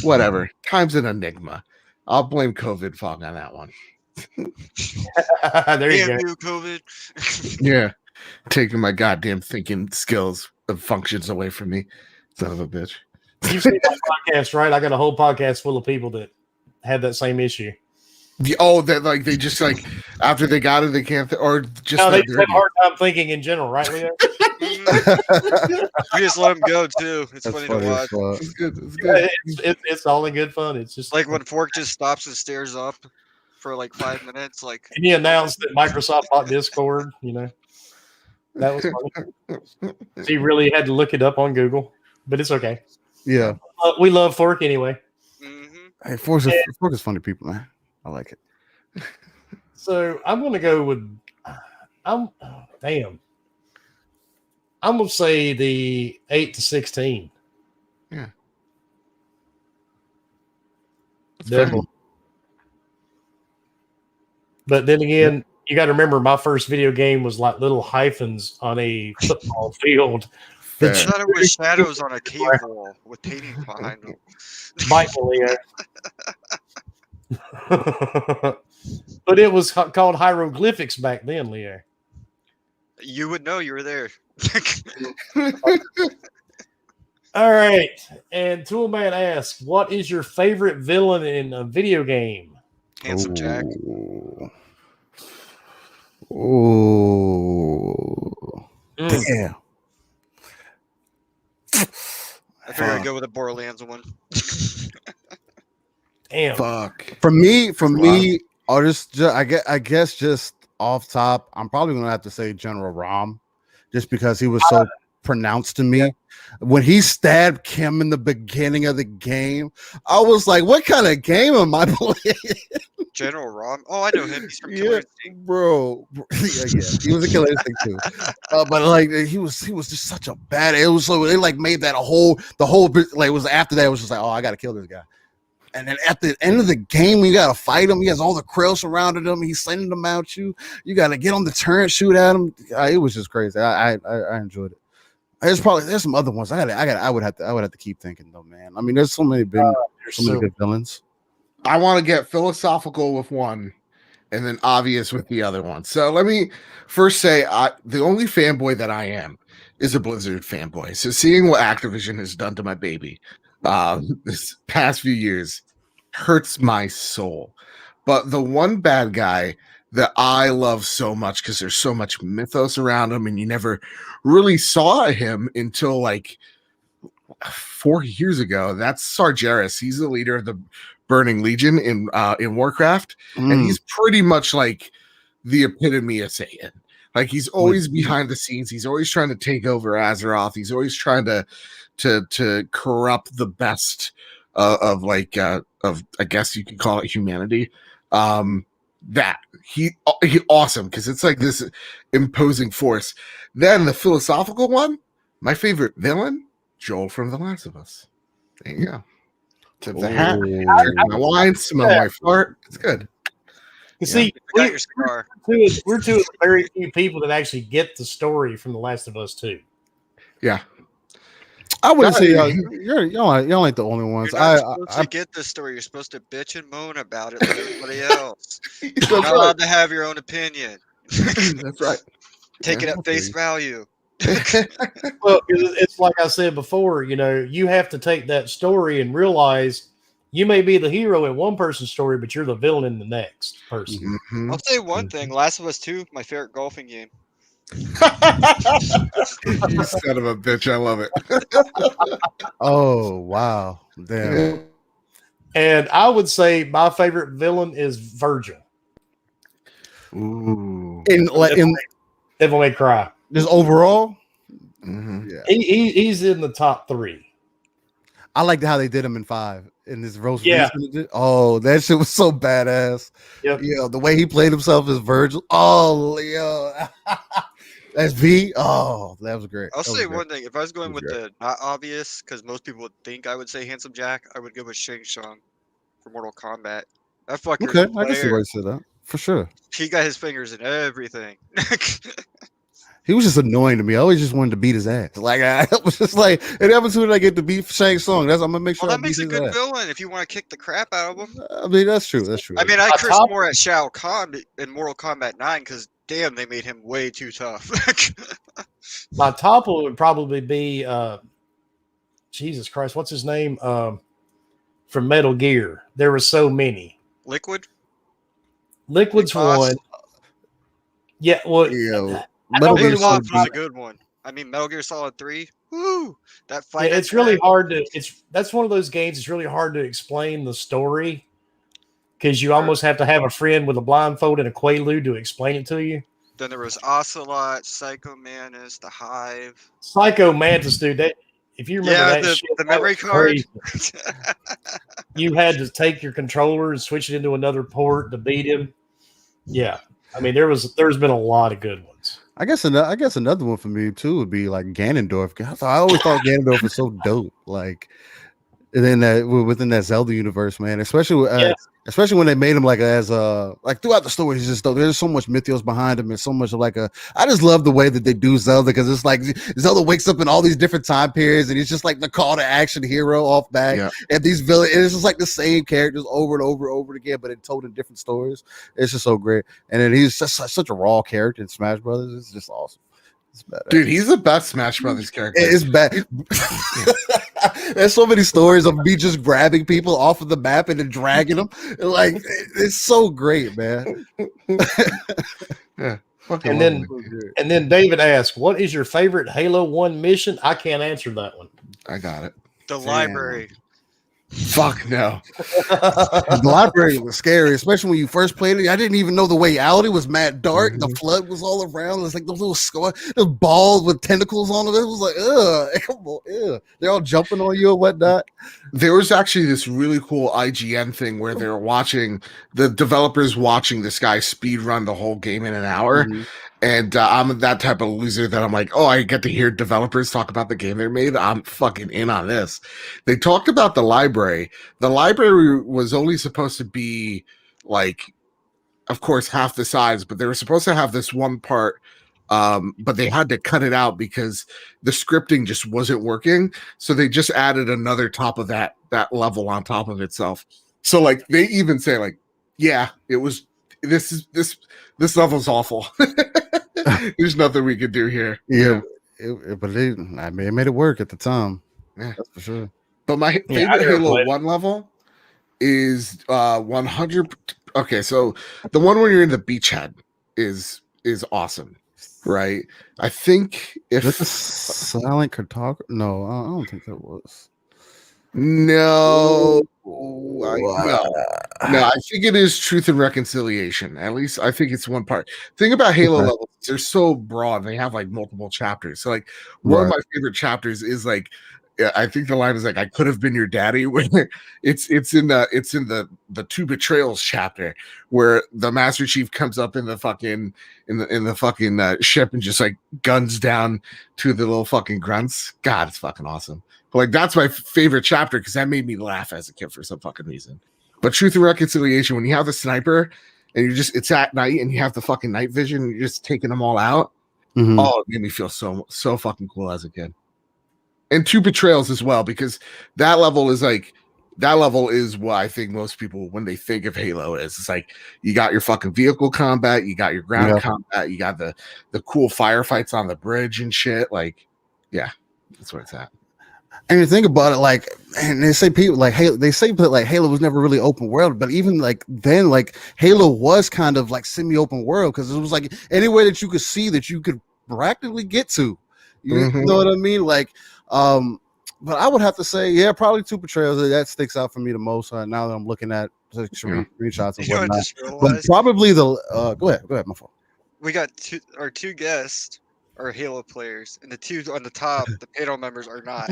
Whatever. Time's an enigma. I'll blame COVID fog on that one. There you go. COVID. Yeah, taking my goddamn thinking skills and functions away from me, son of a bitch. You've seen my podcast, right? I got a whole podcast full of people that had that same issue. That like they just like after they got it, they can't, or just no, they just have a hard time thinking in general, right, Leo? We just let them go too. It's funny to watch. It's good. It's good. Yeah, it's all in good fun. It's just like when Fork just stops and stares up for like 5 minutes. Like, and he announced that Microsoft bought Discord. You know, that was funny. So he really had to look it up on Google, but it's okay. Yeah, we love Fork anyway. Mm-hmm. Hey, Fork is funny people, man. I like it. So I'm gonna go with I'm gonna say the 8 to 16. Yeah. Definitely. But then again, you got to remember my first video game was like little hyphens on a football field. I thought it was shadows on a cave wall with paintings behind them. Bite me, Leo. But it was called hieroglyphics back then, Leo. You would know, you were there. All right. And Toolman asks, what is your favorite villain in a video game? Handsome Jack. Oh. Damn. I figured I'd go with a Borderlands one. Damn. Fuck. For me, I guess just off top, I'm probably gonna have to say General Rom, just because he was so pronounced to me. Yeah. When he stabbed Kim in the beginning of the game, I was like, "What kind of game am I playing?" General Rom. Oh, I know him. He's from Killer Instinct. Bro. Yeah, he was a Killer Instinct too. But like he was just such a bad. It was so they like made that the whole like it was after that. It was just like, oh, I gotta kill this guy. And then at the end of the game, you gotta fight him. He has all the krill surrounded him. He's sending them at you. You gotta get on the turret, shoot at him. It was just crazy. I enjoyed it. There's some other ones. I would have to keep thinking though, man. I mean, there's so many many good villains. I want to get philosophical with one and then obvious with the other one. So let me first say the only fanboy that I am is a Blizzard fanboy. So seeing what Activision has done to my baby this past few years hurts my soul. But the one bad guy that I love so much because there's so much mythos around him and you never really saw him until like 4 years ago, that's Sargeras. He's the leader of the Burning Legion in Warcraft, and he's pretty much like the epitome of Satan. Like he's always behind the scenes. He's always trying to take over Azeroth. He's always trying to corrupt the best of I guess you could call it humanity. That he awesome because it's like this imposing force. Then the philosophical one, my favorite villain, Joel from The Last of Us. There you go. Tip the hat, drink my wine, smell my fart. It's good. You see, we're two of the very few people that actually get the story from The Last of Us 2. Yeah. I wouldn't say y'all ain't the only ones. You're not supposed to get the story. You're supposed to bitch and moan about it like everybody else. You're not allowed to have your own opinion. That's right. Take it at face value. Well, it's like I said before, you have to take that story and realize you may be the hero in one person's story, but you're the villain in the next person. Mm-hmm. I'll say one thing. Last of Us 2, my favorite golfing game. You son of a bitch. I love it. Oh, wow. Damn. And I would say my favorite villain is Virgil. Ooh. Devil May Cry. Just overall? Mm-hmm. Yeah. He's in the top 3. I liked how they did him in 5 in this roast. Yeah. Oh, that shit was so badass. Yep. Yeah, the way he played himself as Virgil. Oh, Leo. That's V. Oh, that was great. I'll say one thing. If I was going with the not obvious, because most people would think I would say Handsome Jack, I would go with Shang Tsung for Mortal Kombat. That fucker. Okay, I can see why you said that. For sure. He got his fingers in everything. He was just annoying to me. I always just wanted to beat his ass. Like I was just like, it happens when I get to beat Shang Tsung. I'm gonna make sure. Well, that makes a good villain if you want to kick the crap out of him. I mean, that's true. That's true. I mean, I curse more at Shao Kahn in Mortal Kombat 9 because damn, they made him way too tough. My top one would probably be Jesus Christ, what's his name? From Metal Gear. There were so many. Liquid's one. Yeah, well, Metal Gear Solid was a good one. I mean, Metal Gear Solid 3. Woo! That fight. Yeah, it's really hard to. That's one of those games. It's really hard to explain the story because you almost have to have a friend with a blindfold and a Quaalude to explain it to you. Then there was Ocelot, Psycho Mantis, the Hive. Psycho Mantis, dude. That if you remember the memory card. You had to take your controller and switch it into another port to beat him. Yeah, I mean there's been a lot of good ones. I guess another one for me too would be like Ganondorf. I always thought Ganondorf was so dope. Like, and then within that Zelda universe, man, especially when they made him like throughout the story, he's just there's so much mythos behind him and so much I just love the way that they do Zelda because it's like Zelda wakes up in all these different time periods and he's just like the call to action hero off back and these villains. It's just like the same characters over and over and over again, but it told in different stories. It's just so great. And then he's just such a raw character in Smash Brothers. It's just awesome. Dude, he's the best Smash Brothers character. It's bad. There's so many stories of me just grabbing people off of the map and then dragging them. Like, it's so great, man. Yeah. And then David asked, "What is your favorite Halo 1 mission?" I can't answer that one. I got it. The library. Fuck no. The library was scary, especially when you first played it. I didn't even know the way out. It was mad dark. The flood was all around. It was like those little balls with tentacles on them. It was like, ugh. They're all jumping on you and whatnot. There was actually this really cool IGN thing where they were watching the developers watching this guy speed run the whole game in an hour. Mm-hmm. And I'm that type of loser that I'm like, oh, I get to hear developers talk about the game they made. I'm fucking in on this. They talked about the library. The library was only supposed to be like, of course, half the size, but they were supposed to have this one part, but they had to cut it out because the scripting just wasn't working. So they just added another top of that level on top of itself. So like they even say like, yeah, it was this level's awful. There's nothing we could do here. Yeah, but it made it work at the time. Yeah, that's for sure. But my favorite Halo 1 level is 100. Okay, so the one where you're in the beachhead is awesome, right? I think if that's a silent cartography. No, I don't think that was. No, I think it is Truth and Reconciliation. At least I think it's one part. Thing about Halo levels, they're so broad. They have like multiple chapters. So like one of my favorite chapters is like, I think the line is like, "I could have been your daddy." Where it's in the two betrayals chapter where the Master Chief comes up in the fucking ship and just like guns down to the little fucking grunts. God, it's fucking awesome. Like that's my favorite chapter because that made me laugh as a kid for some fucking reason. But Truth and Reconciliation, when you have the sniper and it's at night and you have the fucking night vision and you're just taking them all out. Mm-hmm. Oh, it made me feel so fucking cool as a kid. And two betrayals as well, because that level is what I think most people when they think of Halo is. It's like you got your fucking vehicle combat, you got your ground combat, you got the cool firefights on the bridge and shit. Like, yeah, that's where it's at. And you think about it, like, and they say people like Halo, they say that like Halo was never really open world, but even like then, like Halo was kind of like semi-open world because it was like anywhere that you could see that you could practically get to. You know what I mean? Like, but I would have to say, yeah, probably two betrayals. That sticks out for me the most. Now that I'm looking at screenshots and whatnot, but probably the go ahead, my fault. We got two guests are Halo players, and the two on the top, the panel members are not.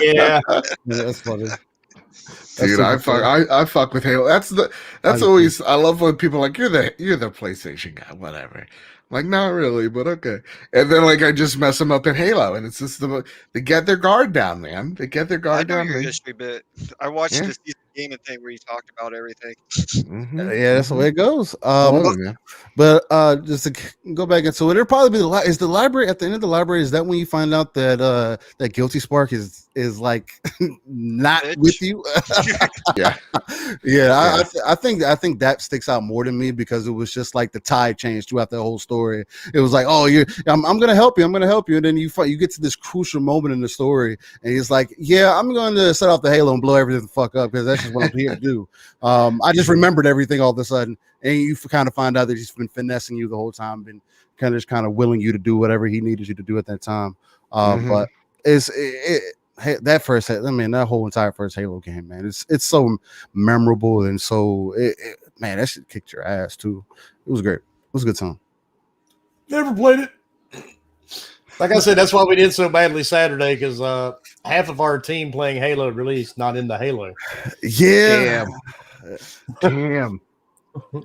Yeah, that's funny. Dude, I fuck with Halo. That's always I love when people are like you're the PlayStation guy, whatever. Like not really, but okay. And then like I just mess them up in Halo, and it's just they get their guard down, man. They get their guard down. Your history bit. I watched the season gaming thing where you talked about everything. Yeah, that's the way it goes. But just to go back into it, it'll probably be is the library at the end of the library. Is that when you find out that that Guilty Spark is like not with you? Yeah. I think that sticks out more to me because it was just like the tide changed throughout the whole story. It was like, oh, I'm gonna help you, and then you get to this crucial moment in the story, and he's like, yeah, I'm going to set off the Halo and blow everything the fuck up because that's just what I'm here to do. I just remembered everything all of a sudden, and you kind of find out that he's been finessing you the whole time, been kind of willing you to do whatever he needed you to do at that time. But that whole entire first Halo game, man, it's so memorable and so man, that shit kicked your ass too. It was great. It was a good time. Never played it. Like I said, that's why we did so badly Saturday because half of our team playing Halo released not into Halo. Yeah. Damn.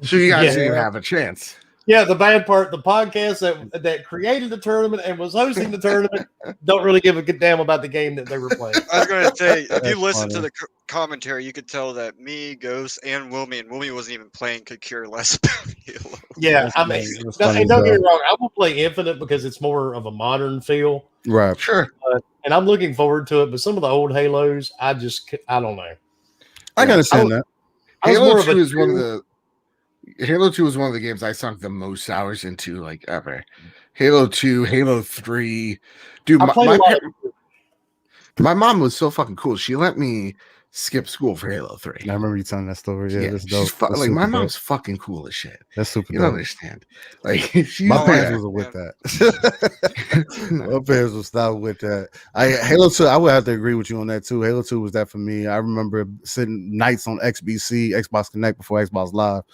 So you guys didn't have a chance. Yeah, the bad part, the podcast that created the tournament and was hosting the tournament don't really give a good damn about the game that they were playing. I was going to say, if you listen to the commentary, you could tell that me, Ghost, and Wilmy wasn't even playing, could care less about Halo. Yeah, I mean, don't get me wrong, I will play Infinite because it's more of a modern feel. Right. Sure. And I'm looking forward to it, but some of the old Halos, I don't know. I can understand that. Halo 2 is one of the Halo 2 was one of the games I sunk the most hours into, like ever. Halo 2, Halo 3. Dude, my mom was so fucking cool. She let me skip school for Halo 3. I remember you telling that story. Yeah, that's dope. That's like my dope. mom's fucking cool as shit. That's super You dope. don't understand. Like she's my parents was with that. My parents was stop with that. Halo 2, I would have to agree with you on that too. Halo 2 was that for me. I remember sitting nights on XBC, Xbox Connect before Xbox Live.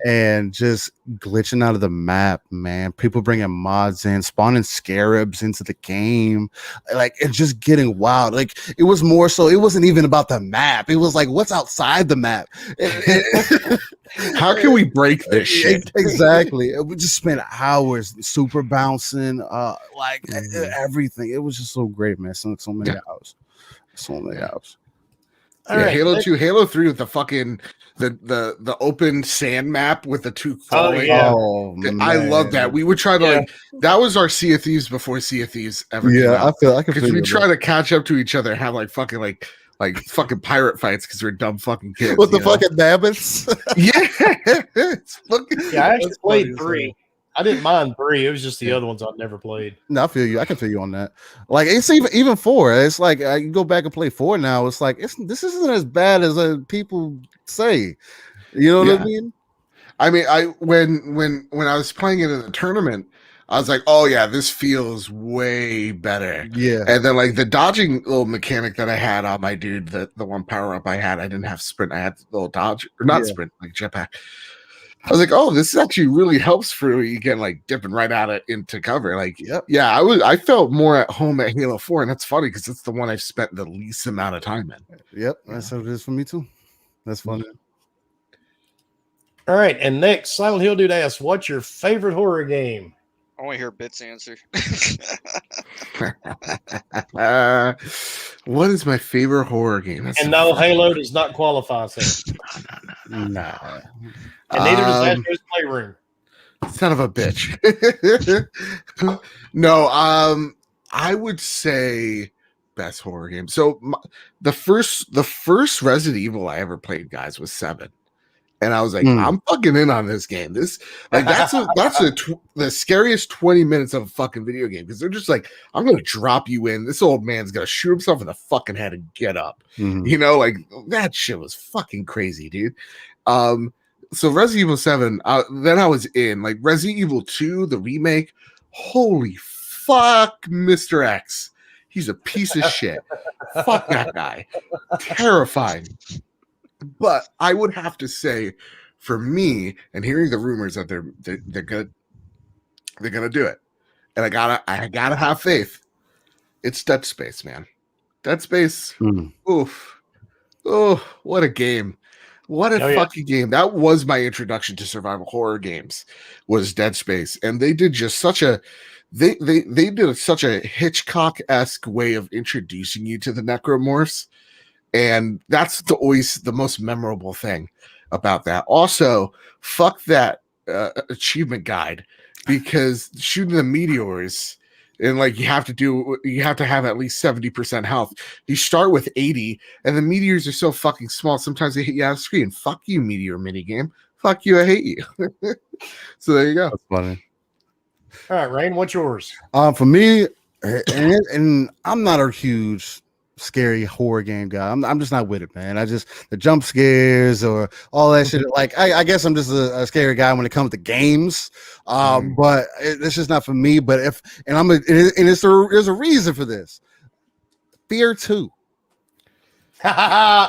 And just glitching out of the map, man. People bringing mods in, spawning scarabs into the game, like it's just getting wild. Like it was more so, it wasn't even about the map. It was like, what's outside the map? How can we break this shit? Exactly. We just spent hours super bouncing, everything. It was just so great, man. So many hours. So many hours. All right, Halo 2, Halo 3 with the fucking the open sand map with the two crawling. I love that. We would try to that was our Sea of Thieves before Sea of Thieves ever came out. I can because we try to catch up to each other and have like fucking pirate fights because we're dumb fucking kids. With the fucking babbies. I actually played 3. I didn't mind 3. It was just the other ones I've never played. No, I feel you. I can feel you on that. Like it's even 4. It's like you go back and play 4 now. It's like this isn't as bad as people say. You know what I mean? I mean, when I was playing it in the tournament, I was like, oh yeah, this feels way better. Yeah. And then like the dodging little mechanic that I had on my dude, the one power up I had, I didn't have sprint. I had the little dodge or not sprint, like jetpack. I was like, oh, this actually really helps for you get like dipping right out of into cover. Like, I felt more at home at Halo 4, and that's funny because it's the one I've spent the least amount of time in. Yep, that's what it is for me too. That's funny. All right, and next, Silent Hill Dude asks, "What's your favorite horror game?" I want to hear Bit's answer. What is my favorite horror game? That's no, Halo does not qualify. So. No. And neither does Astro's Playroom. Son of a bitch. No, I would say best horror game. So the first Resident Evil I ever played, guys, was 7. And I was like, I'm fucking in on this game. This that's the scariest 20 minutes of a fucking video game because they're just like, I'm gonna drop you in. This old man's gonna shoot himself in the fucking head and get up. You know, like that shit was fucking crazy, dude. So Resident Evil 7, then I was in like Resident Evil 2, the remake. Holy fuck, Mr. X. He's a piece of shit. Fuck that guy. Terrifying. But I would have to say, for me, and hearing the rumors that they're gonna do it, and I gotta have faith. It's Dead Space, man. Dead Space. Oof. Oh, what a game. What a fucking game. That was my introduction to survival horror games, was Dead Space. And they did just such a they did such a Hitchcock-esque way of introducing you to the necromorphs. And that's always the most memorable thing about that. Also, fuck that achievement guide, because shooting the meteors and like you have to have at least 70% health. You start with 80, and the meteors are so fucking small. Sometimes they hit you out of the screen. Fuck you, meteor minigame. Fuck you, I hate you. So there you go. That's funny. All right, Rain, what's yours? For me, and I'm not a huge scary horror game guy. I'm just not with it, man. The jump scares or all that shit. Like I guess I'm just a scary guy when it comes to games. But it's just not for me. But there's a reason for this. Fear 2. halfway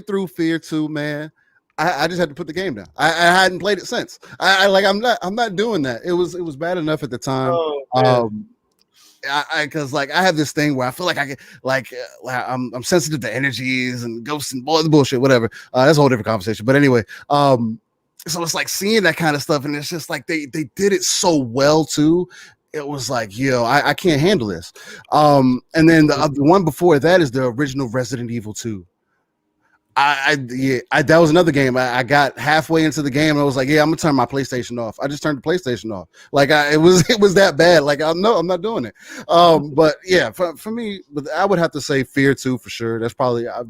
through Fear 2, man. I just had to put the game down. I hadn't played it since. I'm not doing that. It was bad enough at the time. Because I have this thing where I feel like I get I'm sensitive to energies and ghosts and bullshit, whatever. That's a whole different conversation. But anyway, so it's like seeing that kind of stuff, and it's just like they did it so well too. It was like, I can't handle this. And then the one before that is the original Resident Evil 2. That was another game. I got halfway into the game and I was like, I'm gonna turn my PlayStation off. I just turned the PlayStation off. Like it was that bad. Like I'm not doing it. But yeah, for me, but I would have to say Fear 2 for sure. That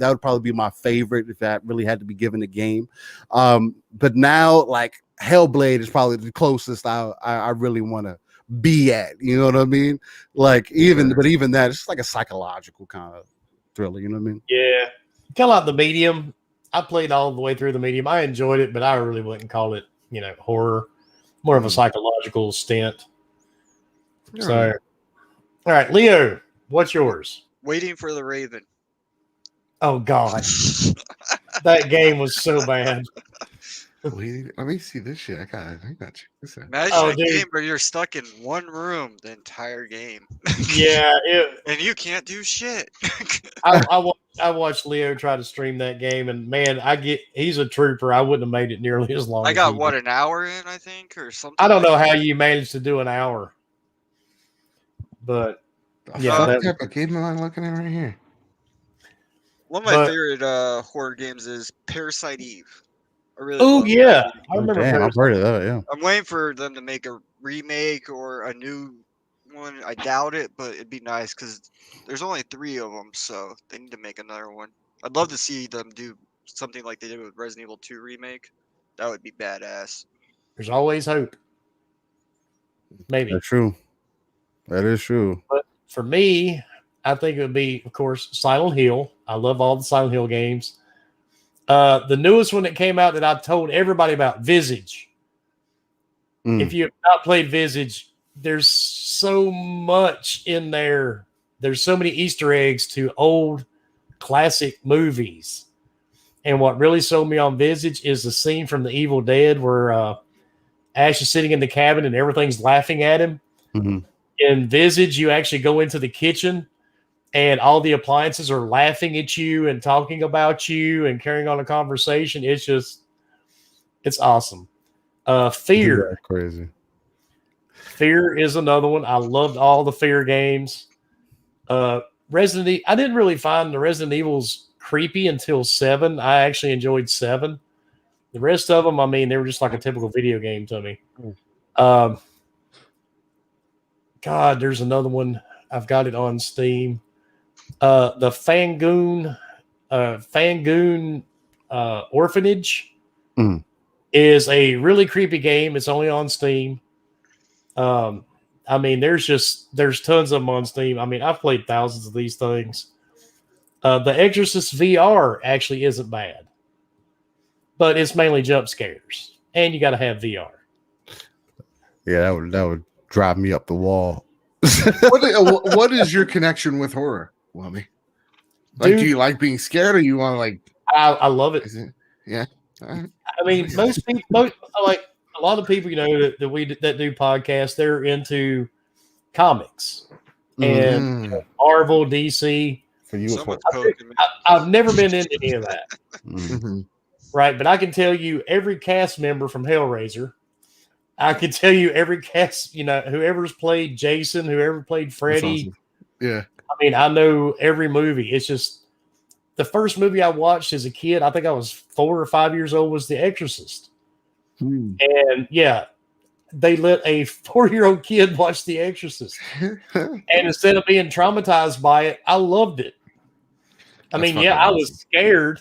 would probably be my favorite if that really had to be given a game. But now like Hellblade is probably the closest I really want to be at. You know what I mean? Like even that, it's just like a psychological kind of thriller. You know what I mean? Yeah, kind of like The Medium. I played all the way through The Medium. I enjoyed it, but I really wouldn't call it, horror. More of a psychological stint. So, all right, Leo, what's yours? Waiting for the Raven. Oh God, that game was so bad. Wait, let me see this shit. I got you. Imagine a game where you're stuck in one room the entire game. Yeah, and you can't do shit. I watched Leo try to stream that game, and man, he's a trooper. I wouldn't have made it nearly as long. I got an hour in, I think, or something. I don't know how you managed to do an hour, but yeah, what type of game am I looking at right here? One of my favorite horror games is Parasite Eve. Oh yeah, I remember. I've heard of that. Yeah, I'm waiting for them to make a remake or a new one. I doubt it, but it'd be nice because there's only 3 of them, so they need to make another one. I'd love to see them do something like they did with Resident Evil 2 remake. That would be badass. There's always hope. Maybe that's true. That is true. But for me, I think it would be, of course, Silent Hill. I love all the Silent Hill games. The newest one that came out that I told everybody about, Visage. If you have not played Visage, there's so much in there. There's so many Easter eggs to old classic movies. And what really sold me on Visage is the scene from The Evil Dead where Ash is sitting in the cabin and everything's laughing at him. Mm-hmm. In Visage, you actually go into the kitchen and all the appliances are laughing at you and talking about you and carrying on a conversation. It's awesome. Fear. That's crazy. Fear is another one. I loved all the Fear games. Resident Evil. I didn't really find the Resident Evils creepy until 7. I actually enjoyed 7. The rest of them, I mean, they were just like a typical video game to me. God, there's another one. I've got it on Steam. The Fangoon Orphanage is a really creepy game. It's only on Steam. I mean, there's tons of them on Steam. I mean, I've played thousands of these things. The Exorcist VR actually isn't bad, but it's mainly jump scares, and you got to have VR. Yeah, that would drive me up the wall. What is your connection with horror, Wilmy? Like, do you like being scared, or you want to like? I love it. Yeah. I mean, most people, like a lot of people, that do podcasts, they're into comics and Marvel, DC. For you, I've never been into any of that. Right, but I can tell you every cast member from Hellraiser. I can tell you every cast, whoever's played Jason, whoever played Freddy. Awesome. Yeah. I mean, I know every movie. It's just the first movie I watched as a kid, I think I was 4 or 5 years old, was The Exorcist. And yeah, they let a 4-year-old kid watch The Exorcist. And instead of being traumatized by it, I loved it. I was scared.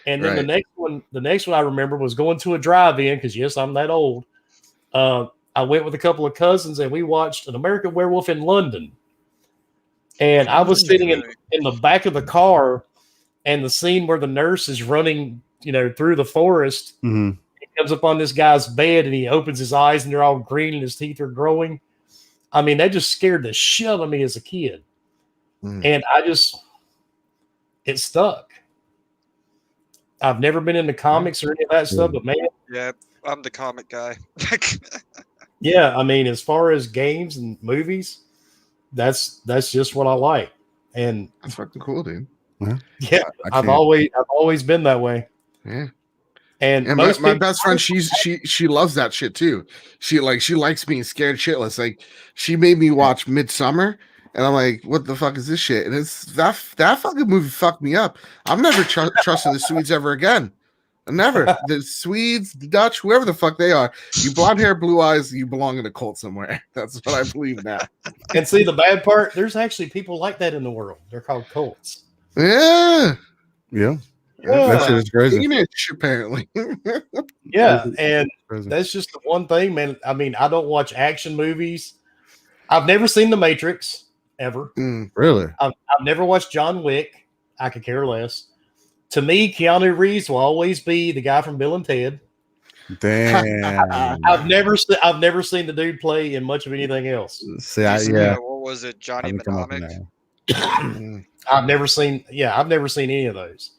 And then the next one I remember was going to a drive-in, because yes, I'm that old. I went with a couple of cousins and we watched An American Werewolf in London. And I was sitting in the back of the car, and the scene where the nurse is running, through the forest, he comes up on this guy's bed and he opens his eyes and they're all green and his teeth are growing. I mean, that just scared the shit out of me as a kid. And it stuck. I've never been into comics or any of that stuff, but man. Yeah, I'm the comic guy. Yeah, I mean, as far as games and movies, that's just what I like. And that's fucking cool, dude. Yeah, I've always been that way. Yeah. And my best friend, she loves that shit too. She likes being scared shitless. Like, she made me watch Midsummer, and I'm like, what the fuck is this shit? And it's that fucking movie fucked me up. I'm never trusting the Swedes ever again. Never. The Swedes, the Dutch, whoever the fuck they are. You blonde hair, blue eyes, you belong in a cult somewhere. That's what I believe now. And see, the bad part, there's actually people like that in the world. They're called cults. Yeah. That shit is crazy. Danish, apparently. Yeah, and that's just the one thing, man. I mean, I don't watch action movies. I've never seen The Matrix ever. Really? I've never watched John Wick. I could care less. To me, Keanu Reeves will always be the guy from Bill and Ted. Damn. I've never seen the dude play in much of anything else. See, what was it, Johnny Mnemonic? I've never seen any of those.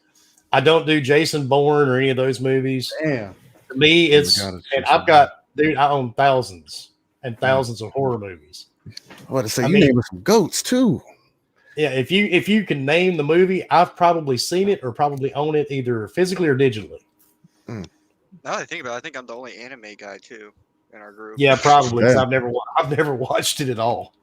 I don't do Jason Bourne or any of those movies. Damn. To me, it's and I own thousands and thousands of horror movies. What to say? You name some goats too. Yeah, if you can name the movie, I've probably seen it or probably own it either physically or digitally. Now that I think about it, I think I'm the only anime guy too in our group. Yeah, probably. Because I've never watched it at all.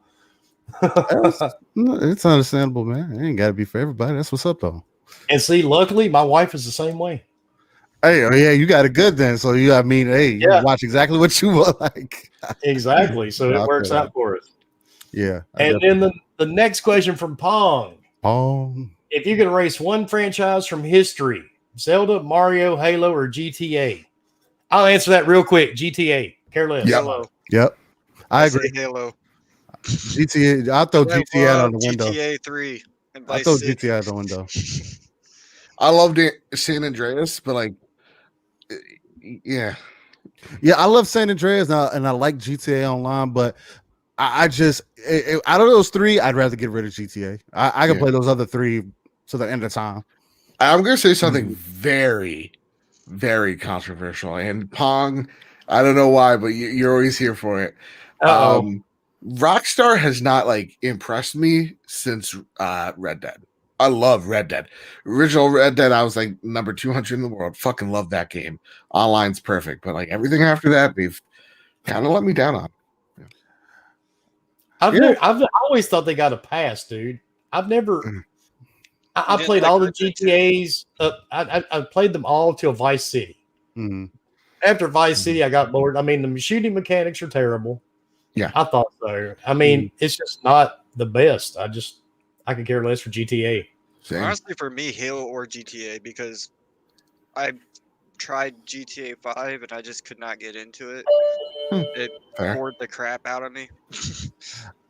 It's understandable, man. It ain't got to be for everybody. That's what's up, though. And see, luckily, my wife is the same way. Hey, oh yeah, you got it good then. So you watch exactly what you want, like. Exactly. So it works out for us. Yeah. And then the next question from Pong. Pong. If you could erase one franchise from history, Zelda, Mario, Halo, or GTA? I'll answer that real quick. GTA. Care less. Yep. I agree. Halo. GTA. I'll throw GTA out on the window. GTA 3. And I'll throw GTA out the window. I loved it, San Andreas, but like, yeah, I love San Andreas and I like GTA Online, but I just out of those three, I'd rather get rid of GTA. I can play those other three to the end of time. I'm gonna say something very, very controversial, and Pong, I don't know why, but you're always here for it. Rockstar has not like impressed me since Red Dead. I love Red Dead. Original Red Dead, I was like number 200 in the world. Fucking love that game. Online's perfect, but like everything after that, they've kind of let me down on. I've always thought they got a pass, dude. I've never. I played all the GTAs. I played them all till Vice City. Mm-hmm. After Vice City, I got bored. I mean, the shooting mechanics are terrible. Yeah, I thought so. I mean, it's just not the best. I could care less for GTA. Same. Honestly, for me, Halo or GTA, because I tried GTA 5 and I just could not get into it. It bored the crap out of me.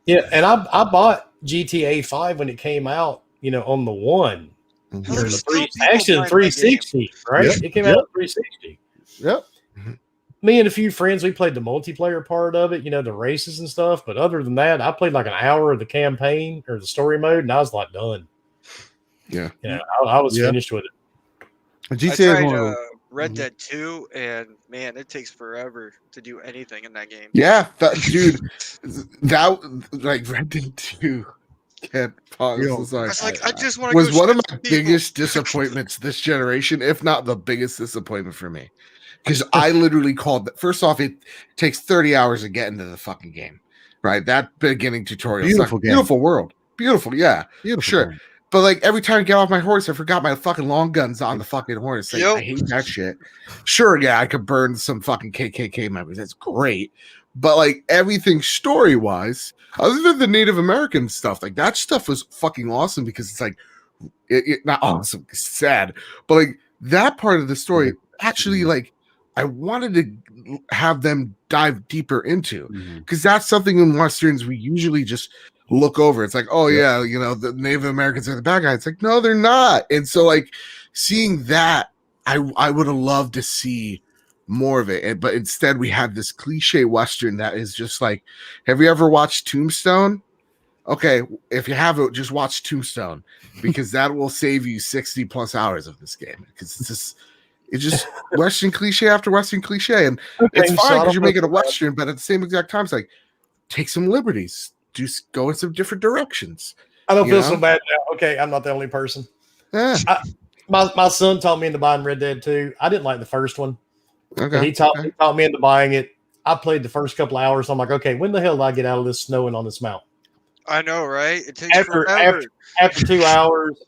Yeah, and I bought GTA 5 when it came out, on the one. Actually, the 360, right? Yep. It came out on 360. Yep. Me and a few friends, we played the multiplayer part of it, the races and stuff. But other than that, I played like an hour of the campaign or the story mode, and I was like done. Yeah. I was finished with it. GTA I tried Red Dead 2, and man, it takes forever to do anything in that game. Yeah, dude, that like Red Dead 2. Can't pause. Sorry. I just want to was one of my biggest disappointments this generation, if not the biggest disappointment for me. Because I literally called that. First off, it takes 30 hours to get into the fucking game, right? That beginning tutorial, beautiful world, beautiful, yeah, beautiful sure. Game. But like every time I get off my horse, I forgot my fucking long guns on the fucking horse. Like, I hate that shit. Sure, yeah, I could burn some fucking KKK members. That's great. But like everything story wise, other than the Native American stuff, like that stuff was fucking awesome because it's like, not awesome, it's sad, but like that part of the story actually like. I wanted to have them dive deeper into because that's something in Westerns we usually just look over. It's like, oh yeah, the Native Americans are the bad guys. It's like, no, they're not. And so like seeing that, I would have loved to see more of it. But instead we have this cliche Western that is just like, have you ever watched Tombstone? Okay, if you haven't, just watch Tombstone because that will save you 60 plus hours of this game because it's just Western cliche after Western cliche. And it's fine because you're making a Western, but at the same exact time, it's like, take some liberties. Just go in some different directions. I don't feel so bad now. Okay, I'm not the only person. Yeah. My son taught me into buying Red Dead 2. I didn't like the first one. Okay. He taught me into buying it. I played the first couple of hours. I'm like, okay, when the hell did I get out of this snowing on this mountain? I know, right? It takes forever. After 2 hours,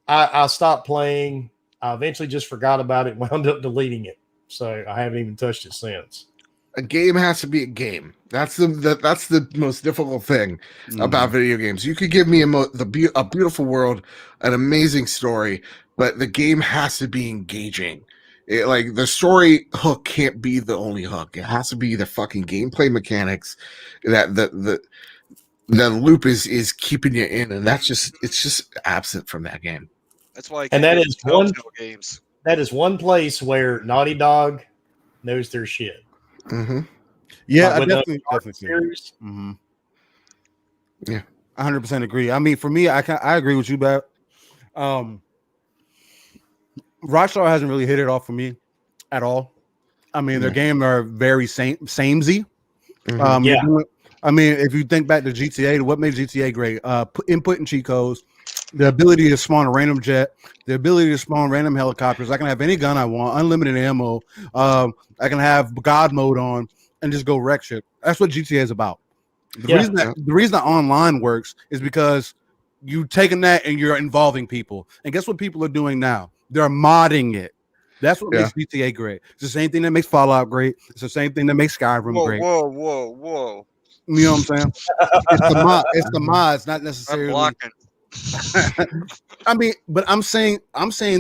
I stopped playing. I eventually just forgot about it and wound up deleting it. So I haven't even touched it since. A game has to be a game. That's the most difficult thing about video games. You could give me a beautiful world, an amazing story, but the game has to be engaging. Like the story hook can't be the only hook. It has to be the fucking gameplay mechanics that the loop is keeping you in, and it's just absent from that game. That's why. And that is one games. That is one place where Naughty Dog knows their shit. Mm-hmm. Yeah, I definitely series. Mm-hmm. Yeah, 100% agree. I mean, for me, I agree with you, but Rockstar hasn't really hit it off for me at all. I mean, their games are very samey. Mm-hmm. I mean, if you think back to GTA, what made GTA great? Input and cheat codes, the ability to spawn a random jet, the ability to spawn random helicopters. I can have any gun I want, unlimited ammo. I can have God mode on and just go wreck shit. That's what GTA is about. The reason that online works is because you taking that and you're involving people. And guess what people are doing now? They're modding it. That's what makes GTA great. It's the same thing that makes Fallout great. It's the same thing that makes Skyrim great. Whoa. You know what I'm saying? It's the mods, not necessarily. I'm blocking. I mean, but I'm saying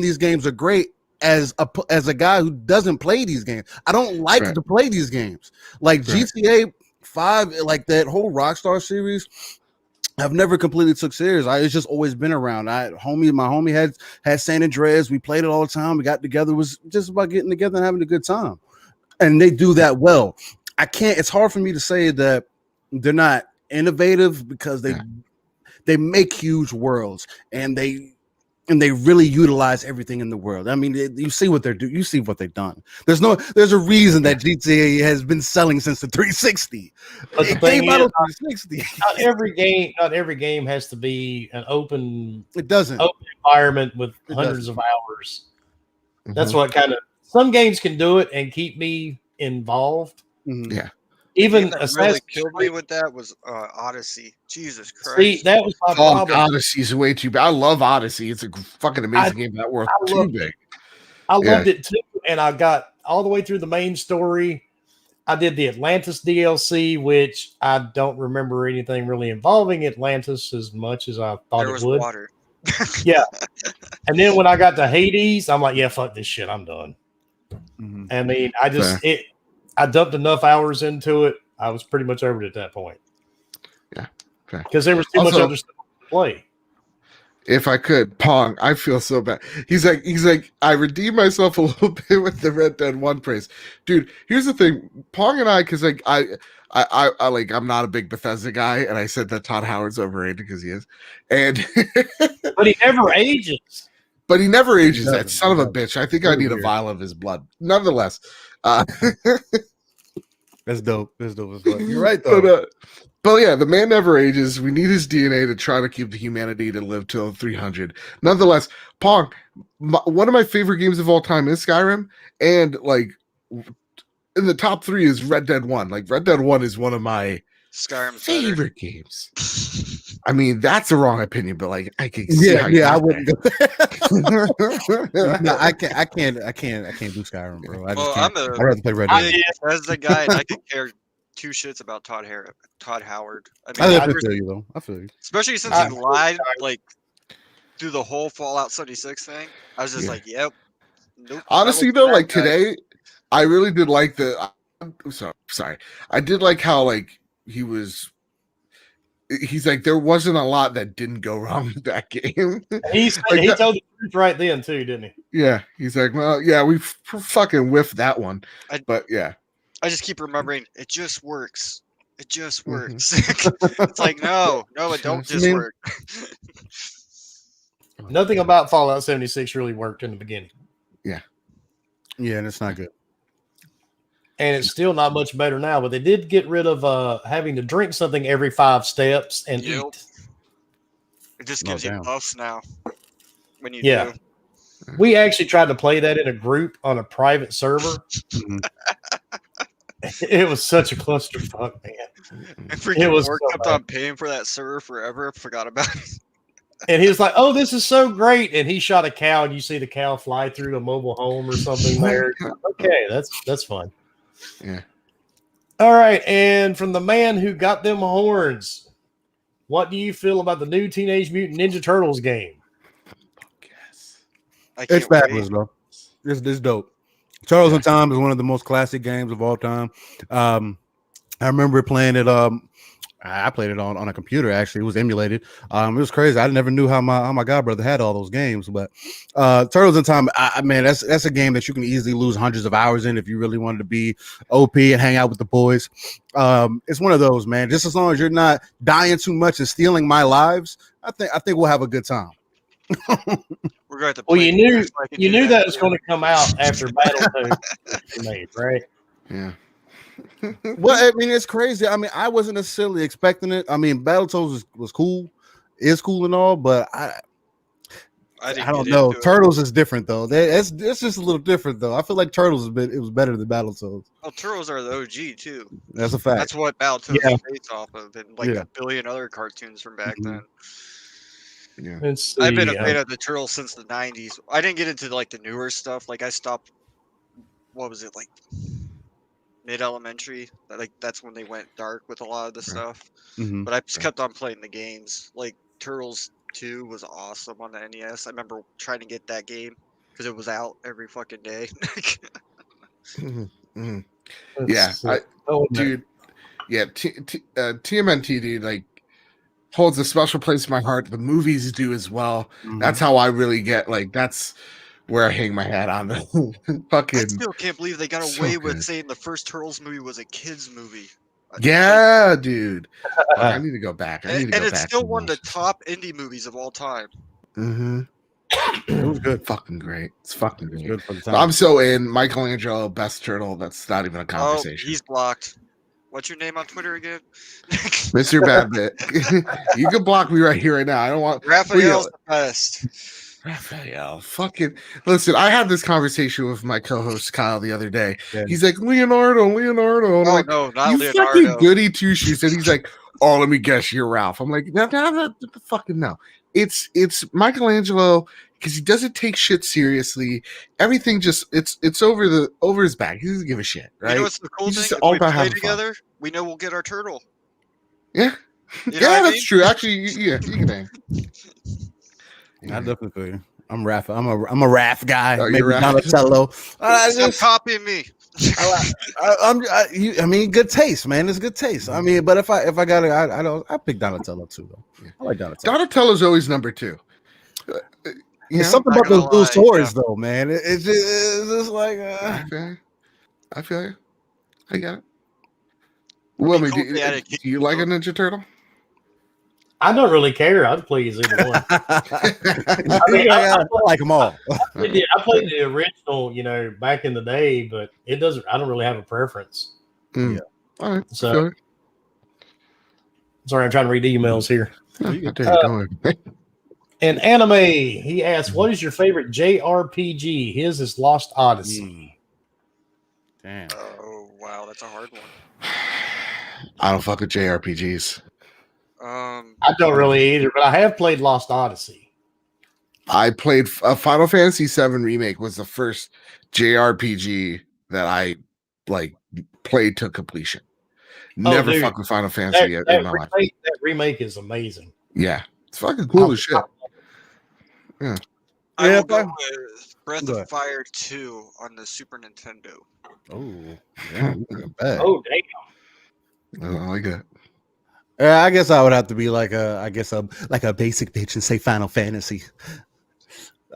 these games are great as a guy who doesn't play these games. I don't like to play these games. Like GTA 5, like that whole Rockstar series, I've never completely took serious. It's just always been around. My homie had San Andreas. We played it all the time. We got together. It was just about getting together and having a good time. And they do that well. It's hard for me to say that they're not innovative because they make huge worlds and they really utilize everything in the world. I mean, you see what they're doing. You see what they've done. There's a reason that GTA has been selling since the 360. But the thing is, 360. Not every game has to be an open. It doesn't. Open environment with hundreds of hours. Mm-hmm. That's what some games can do it and keep me involved. Mm-hmm. Yeah. Even that really killed me with that was Odyssey. Jesus Christ! See, that was my problem. Odyssey's way too big. I love Odyssey. It's a fucking amazing game. That world too big. I loved it too, and I got all the way through the main story. I did the Atlantis DLC, which I don't remember anything really involving Atlantis as much as I thought it would. Water. Yeah, and then when I got to Hades, I'm like, yeah, fuck this shit. I'm done. Mm-hmm. I mean, I dumped enough hours into it. I was pretty much over it at that point. Yeah. Okay. Because there was too much other stuff to play. If I could, Pong, I feel so bad. He's like, I redeemed myself a little bit with the Red Dead 1 praise. Dude, here's the thing. Pong and I, because like I'm not a big Bethesda guy, and I said that Todd Howard's overrated because he is. And but he never ages. But he never ages, that son of a bitch. I think I need a vial of his blood. Nonetheless. That's dope. You're right, though. But yeah, the man never ages. We need his DNA to try to keep the humanity to live till 300. Nonetheless, Pong, one of my favorite games of all time is Skyrim, and like in the top 3 is Red Dead 1. Like Red Dead 1 is one of my favorite games. I mean, that's a wrong opinion, but like I can see I wouldn't go. No, I can't do Skyrim, bro. I'd rather play Red Dead. As a guy, I could care 2 shits about Todd Howard. I feel you though. I feel you. Especially since he lied like through the whole Fallout 76 thing. I was just like, yep. Nope. Honestly though, like today, I really did like sorry. I did like how like he's like, there wasn't a lot that didn't go wrong with that game. He told the truth right then too, didn't he? Yeah, he's like, well, yeah, we fucking whiffed that one. But yeah, I just keep remembering it just works. It just works. It's like no, it don't just work. Nothing about Fallout 76 really worked in the beginning. Yeah, and it's not good. And it's still not much better now, but they did get rid of having to drink something every 5 steps and eat. It just gives you buffs now when you do. We actually tried to play that in a group on a private server. It was such a clusterfuck, man. It was kept on paying for that server forever. Forgot about it. And he was like, "Oh, this is so great!" And he shot a cow, and you see the cow fly through a mobile home or something there. Okay, that's fun. Yeah. All right, and from the man who got them horns, what do you feel about the new Teenage Mutant Ninja Turtles game? It's fabulous, bro. It's dope. Turtles in Time is one of the most classic games of all time. I remember playing it I played it on a computer. Actually, it was emulated. It was crazy. I never knew how my godbrother had all those games. But Turtles in Time, man, that's a game that you can easily lose hundreds of hours in if you really wanted to be OP and hang out with the boys. It's one of those, man. Just as long as you're not dying too much and stealing my lives, I think we'll have a good time. We're going to. Well, you knew that was going to come out after Battletoads was made, right? Yeah. Well, I mean, it's crazy. I mean, I wasn't necessarily expecting it. I mean, Battletoads was cool, is cool and all, but I don't know. Turtles is different though. It's just a little different though. I feel like Turtles it was better than Battletoads. Well, Turtles are the OG too. That's a fact. That's what Battletoads is based off of, and like a billion other cartoons from back then. Yeah, I've been a fan of the Turtles since the '90s. I didn't get into like the newer stuff. Like I stopped. What was it like? Mid-elementary, like that's when they went dark with a lot of the stuff. But I just kept on playing the games. Like Turtles 2 was awesome on the NES. I remember trying to get that game because it was out every fucking day. Yeah, dude. Yeah, TMNT, dude, like holds a special place in my heart. The movies do as well. That's how I really get that's where I hang my hat on the fucking. I still can't believe they got away with saying the first Turtles movie was a kids movie. Yeah, dude. I need to go back. And it's still one of the top indie movies of all time. It was good. Fucking great. It's fucking great. Good for the time. I'm so in. Michelangelo, best turtle. That's not even a conversation. Oh, he's blocked. What's your name on Twitter again? Mr. Badbit. You can block me right here, right now. I don't want. Raphael's the best. Raphael, fucking listen. I had this conversation with my co-host Kyle the other day. Yeah. He's like Leonardo. And I'm like, no, not you Leonardo. Fucking goody two shoes. And he's like, oh, let me guess, you're Ralph. I'm like, no, fucking no. It's Michelangelo because he doesn't take shit seriously. Everything just it's over his back. He doesn't give a shit, right? You know what's the cool thing? If we play together, we know we'll get our turtle. Yeah, that's true. Actually, yeah, you can hang. I definitely feel you. I'm Raph. I'm a Raph guy. Oh, maybe Donatello. Stop copying me. I mean, good taste, man. It's good taste. I mean, but if I got it, I pick Donatello too, though. Yeah. I like Donatello. Donatello's always number 2. There's something about those swords, though, man. It's just like. I feel you. I get it. Wilmy, do you like a Ninja Turtle? I don't really care. I'd play as either one. I like them all. I played the original, back in the day, but it doesn't. I don't really have a preference. Yeah. All right. So, sorry, I'm trying to read emails here. And Anime, he asked, "What is your favorite JRPG?" His is Lost Odyssey. Damn. Oh wow, that's a hard one. I don't fuck with JRPGs. I don't really either, but I have played Lost Odyssey. I played Final Fantasy VII Remake was the first JRPG that I played to completion. Never fucked with Final Fantasy in my life. That remake is amazing. Yeah, it's fucking cool as shit. Yeah. I will go with Breath of Fire 2 on the Super Nintendo. Oh, yeah. Oh, damn. I like it. I guess I would have to be like a basic bitch and say Final Fantasy.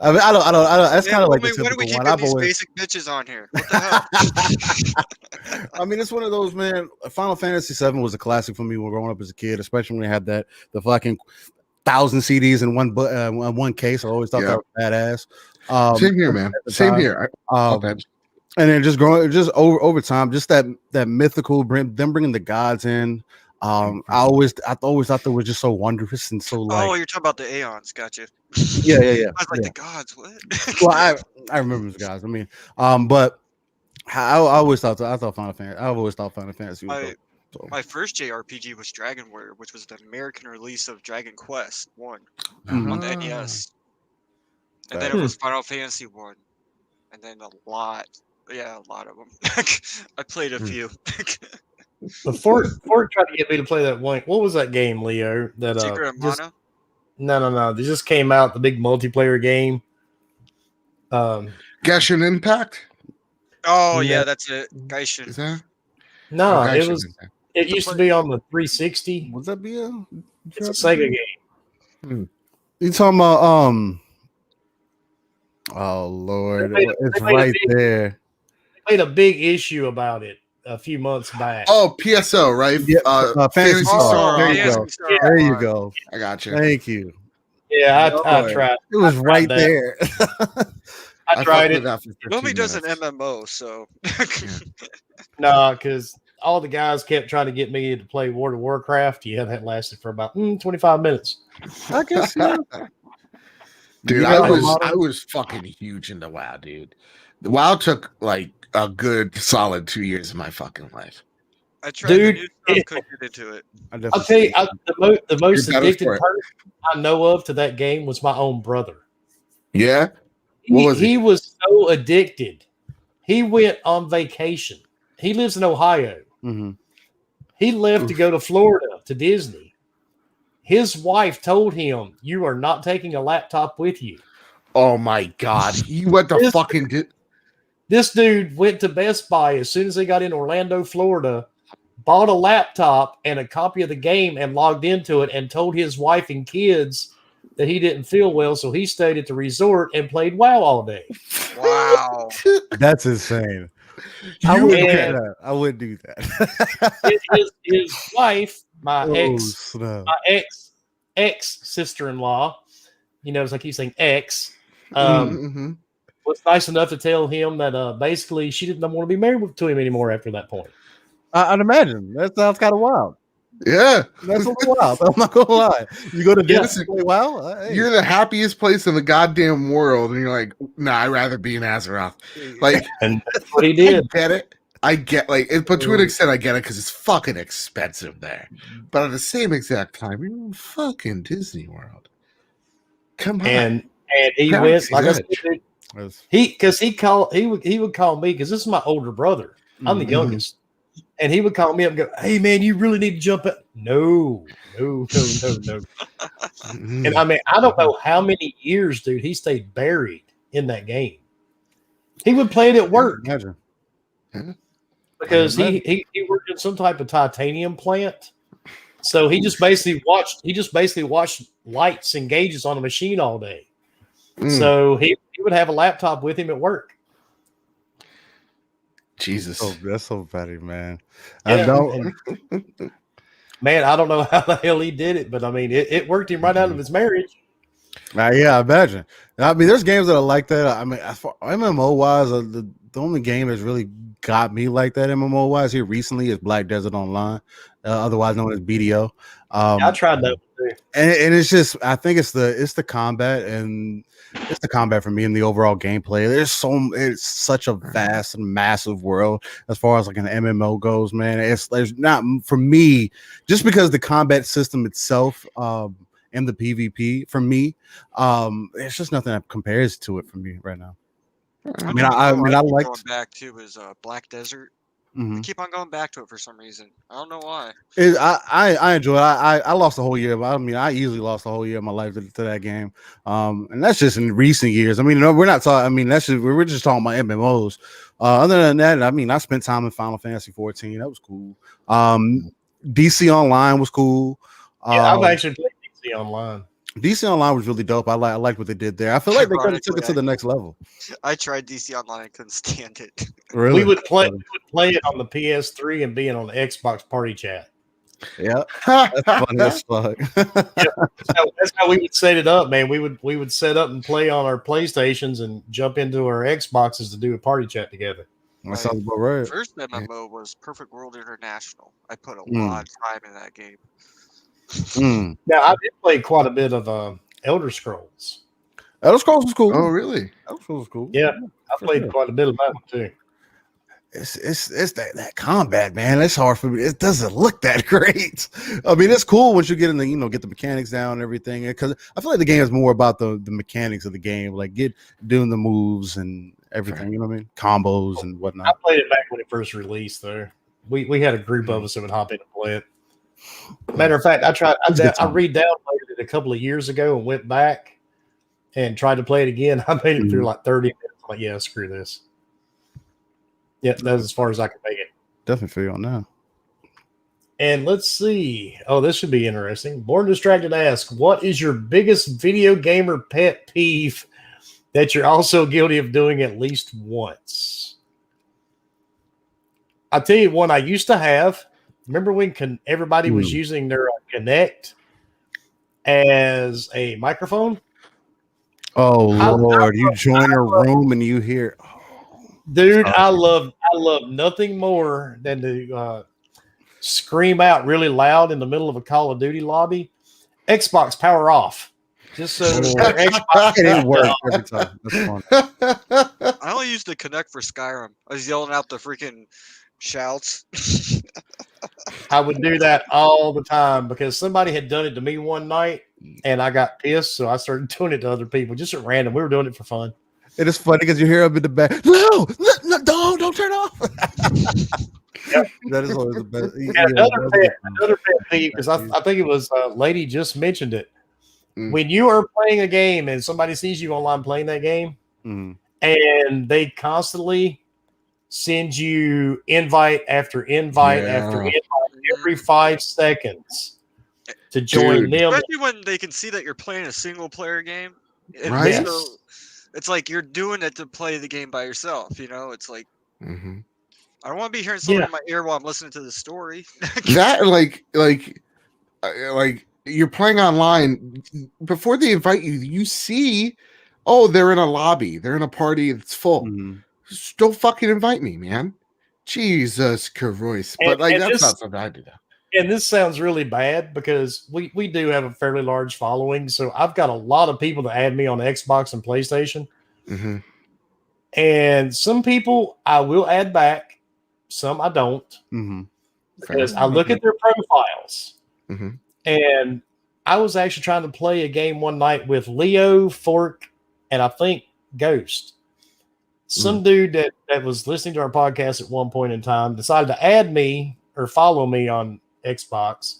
I mean, I don't. That's kind of like the typical one. When are we keeping these basic bitches on here? What the hell? I mean, it's one of those, man. Final Fantasy VII was a classic for me when growing up as a kid, especially when they had the fucking 1,000 CDs in one case. I always thought that was badass. Same here, man. Same here. And then just over time, just that mythical them bringing the gods in. I always thought that was just so wondrous and so like. Oh, you're talking about the Aeons, gotcha. Yeah. I was like the gods. What? Well, I remember those guys. I mean, but I always thought Final Fantasy. I've always thought Final Fantasy was my first JRPG was Dragon Warrior, which was the American release of Dragon Quest 1 on the NES, and then it was Final Fantasy 1, and then a lot of them. I played a few. Before tried to get me to play that one. What was that game, Leo? That Secret of Mana? No. They just came out, the big multiplayer game. Genshin Impact. Oh yeah, that's it. Genshin. Is that? No, it It used to be on the 360. Would that be a? It's a Sega game. You talking about Oh Lord, it's right there. They made a big issue about it a few months back. Oh, PSO, right? Yeah, Fantasy Star. There you go. Yeah. There you go. I got you. Thank you. Yeah, I tried. It was right there. I tried it. Wilmy does an MMO, so No, because all the guys kept trying to get me to play World of Warcraft. Yeah, that lasted for about 25 minutes. I guess. Yeah. Dude, I was fucking huge into WoW, dude. WoW took like a good solid 2 years of my fucking life. I tried the new stuff, couldn't get into it. I'll tell you, the most addicted person I know of to that game was my own brother. Yeah? He was so addicted. He went on vacation. He lives in Ohio. Mm-hmm. He left to go to Florida to Disney. His wife told him, "You are not taking a laptop with you." Oh my God. You went to fucking... This dude went to Best Buy as soon as he got in Orlando, Florida, bought a laptop and a copy of the game and logged into it and told his wife and kids that he didn't feel well, so he stayed at the resort and played WoW all day. Wow. That's insane. I would do that. his wife, my ex sister-in-law, as I keep saying ex, was nice enough to tell him that basically she didn't want to be married to him anymore after that point. I'd imagine. That sounds kind of wild. Yeah. That's a little wild. I'm not going to lie. You go to Venice and play WoW? Hey. You're the happiest place in the goddamn world, and you're like, nah, I'd rather be in Azeroth. Like, and that's what he did. I get but to an extent, I get it because it's fucking expensive there. But at the same exact time, you're in fucking Disney World. Come on. And he went, like I said, he would call me, because this is my older brother. I'm the youngest. And he would call me up and go, "Hey man, you really need to jump up." No. And I mean, I don't know how many years, dude, he stayed buried in that game. He would play it at work. Because he worked in some type of titanium plant. So he just basically watched lights and gauges on a machine all day. So he would have a laptop with him at work. Jesus. Oh, that's so funny, man. Yeah. I don't. Man, I don't know how the hell he did it, but I mean, it worked him right out of his marriage. Yeah, I imagine. I mean, there's games that are like that. I mean, MMO wise, the only game that's really got me like that MMO wise here recently is Black Desert Online, otherwise known as BDO. I tried that too. And it's just, I think it's the combat, and it's the combat for me and the overall gameplay. It's such a vast and massive world as far as like an MMO goes, man. There's not, for me, just because the combat system itself and the PvP for me, it's just nothing that compares to it for me right now. I mean, I like going back to is Black Desert. I keep on going back to it for some reason. I don't know why. I enjoy it. I lost a whole year. I mean, I easily lost a whole year of my life to that game. And that's just in recent years. I mean, no, we're not talking. I mean, we're just talking about MMOs. Other than that, I mean, I spent time in Final Fantasy 14. That was cool. DC Online was cool. Yeah, I've actually played DC Online. DC Online was really dope. I liked what they did there. I feel like they kind of took it to the next level. I tried DC Online. I couldn't stand it. Really? We would play it on the PS3 and be in on the Xbox party chat. Yeah, that's funny as fuck. That's how we would set it up, man. We would set up and play on our PlayStations and jump into our Xboxes to do a party chat together. That sounds about right. First MMO was Perfect World International. I put a lot of time in that game. Now I did play quite a bit of Elder Scrolls. Elder Scrolls was cool. Oh, really? Elder Scrolls was cool. Yeah, I played quite a bit of that one too. It's that combat, man. It's hard for me. It doesn't look that great. I mean, it's cool once you get in the get the mechanics down and everything. Because I feel like the game is more about the mechanics of the game, like doing the moves and everything. You know what I mean? Combos and whatnot. I played it back when it first released. There, we had a group of us that would hop in and play it. Matter of fact, I re-downloaded it a couple of years ago and went back and tried to play it again. I made it through like 30 minutes. I'm like, yeah, screw this. Yeah, that's as far as I can make it. Definitely feel you on that. And let's see. Oh, this should be interesting. Born Distracted asks, what is your biggest video gamer pet peeve that you're also guilty of doing at least once? I'll tell you one I used to have. Remember when everybody was using their Kinect as a microphone? Oh Lord, you join a room and you hear, dude, I love nothing more than to scream out really loud in the middle of a Call of Duty lobby, Xbox power off. Just so Xbox it works every time. That's fun. I only used the Kinect for Skyrim. I was yelling out the freaking shouts. I would do that all the time because somebody had done it to me one night and I got pissed, so I started doing it to other people just at random. We were doing it for fun. It is funny because you hear up in the back, no, don't turn off. Yep. That is always the best. Another pet peeve, because I think it was Lady just mentioned it. When you are playing a game and somebody sees you online playing that game, and they constantly send you invite after invite after invite every 5 seconds to join them. Especially when they can see that you're playing a single player game. Right. So it's like you're doing it to play the game by yourself. You know, it's like I don't want to be hearing something in my ear while I'm listening to the story. That like you're playing online before they invite you. You see, oh, they're in a lobby. They're in a party that's full. Just don't fucking invite me, man. Jesus Christ. But that's not something I do. And this sounds really bad because we do have a fairly large following. So I've got a lot of people that add me on Xbox and PlayStation. And some people I will add back. Some I don't. Because I look at their profiles. And I was actually trying to play a game one night with Leo, Fork, and I think Ghost. Some dude that was listening to our podcast at one point in time decided to add me or follow me on Xbox.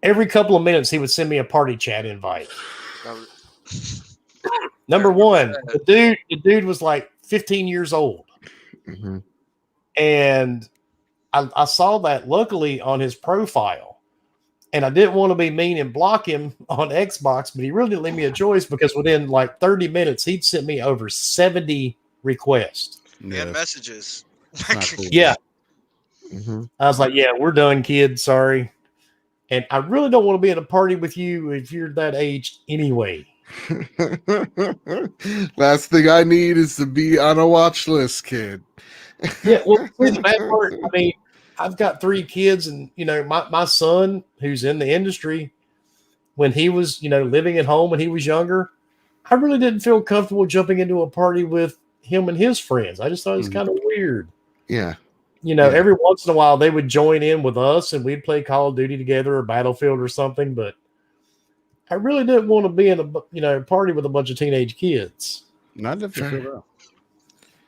Every couple of minutes, he would send me a party chat invite. Number one, the dude was like 15 years old. And I saw that luckily on his profile. And I didn't want to be mean and block him on Xbox, but he really didn't leave me a choice because within like 30 minutes, he'd sent me over 70 requests. And messages. Cool. Yeah. I was like, yeah, we're done, kid. Sorry. And I really don't want to be at a party with you if you're that age anyway. Last thing I need is to be on a watch list, kid. Yeah, well, the bad part, I mean, I've got 3 kids, and my son, who's in the industry, when he was living at home when he was younger, I really didn't feel comfortable jumping into a party with him and his friends. I just thought it was kind of weird. Yeah. Every once in a while they would join in with us and we'd play Call of Duty together or Battlefield or something, but I really didn't want to be in a party with a bunch of teenage kids. Not definitely.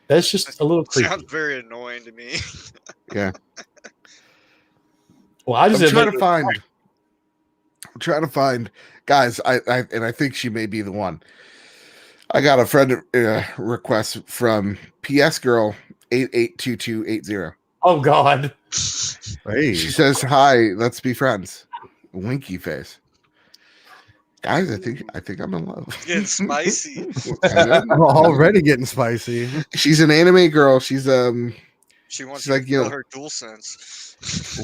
That's just a little creepy. Sounds very annoying to me. Yeah. Well, I'm trying to find guys. I think she may be the one. I got a friend request from PS Girl 882280. Oh God! Hey. She says, "Hi, let's be friends." Winky face. Guys, I think I'm in love. Getting spicy. I'm already getting spicy. She's an anime girl. She's She wants to feel her dual sense.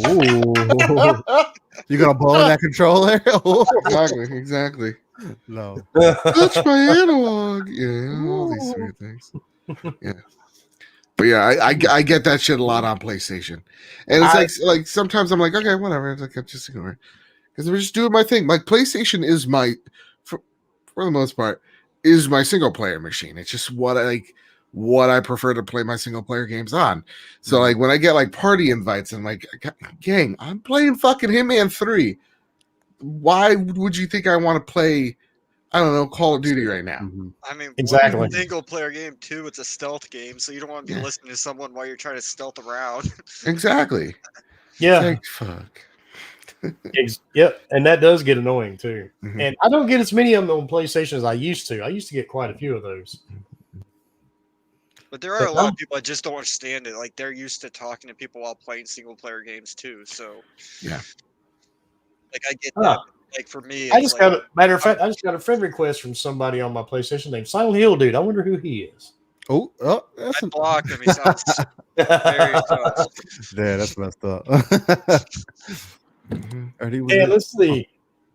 Ooh. You gonna blow that controller? Exactly. No. That's my analog. Yeah, all these weird things. Yeah. But yeah, I get that shit a lot on PlayStation. And it's like sometimes I'm like, okay, whatever. It's like I just ignore it. Because I'm just doing my thing. My PlayStation is for the most part, is my single player machine. It's just what I prefer to play my single player games on. So like when I get like party invites, I'm like, gang, I'm playing fucking Hitman 3. Why would you think I want to play, I don't know, Call of Duty right now? I mean, exactly. Single player game too. It's a stealth game, so you don't want to be listening to someone while you're trying to stealth around. Exactly. Yeah. Like, fuck. Yep, and that does get annoying too. And I don't get as many of them on PlayStation as I used to. I used to get quite a few of those. But there are a lot of people that just don't understand it. Like they're used to talking to people while playing single player games too. So yeah, like I get that. Like for me, I just got matter of fact, I just got a friend request from somebody on my PlayStation named Silent Hill Dude. I wonder who he is. Oh, I blocked him. He sounds very sus. Yeah, that's messed up. And let's see.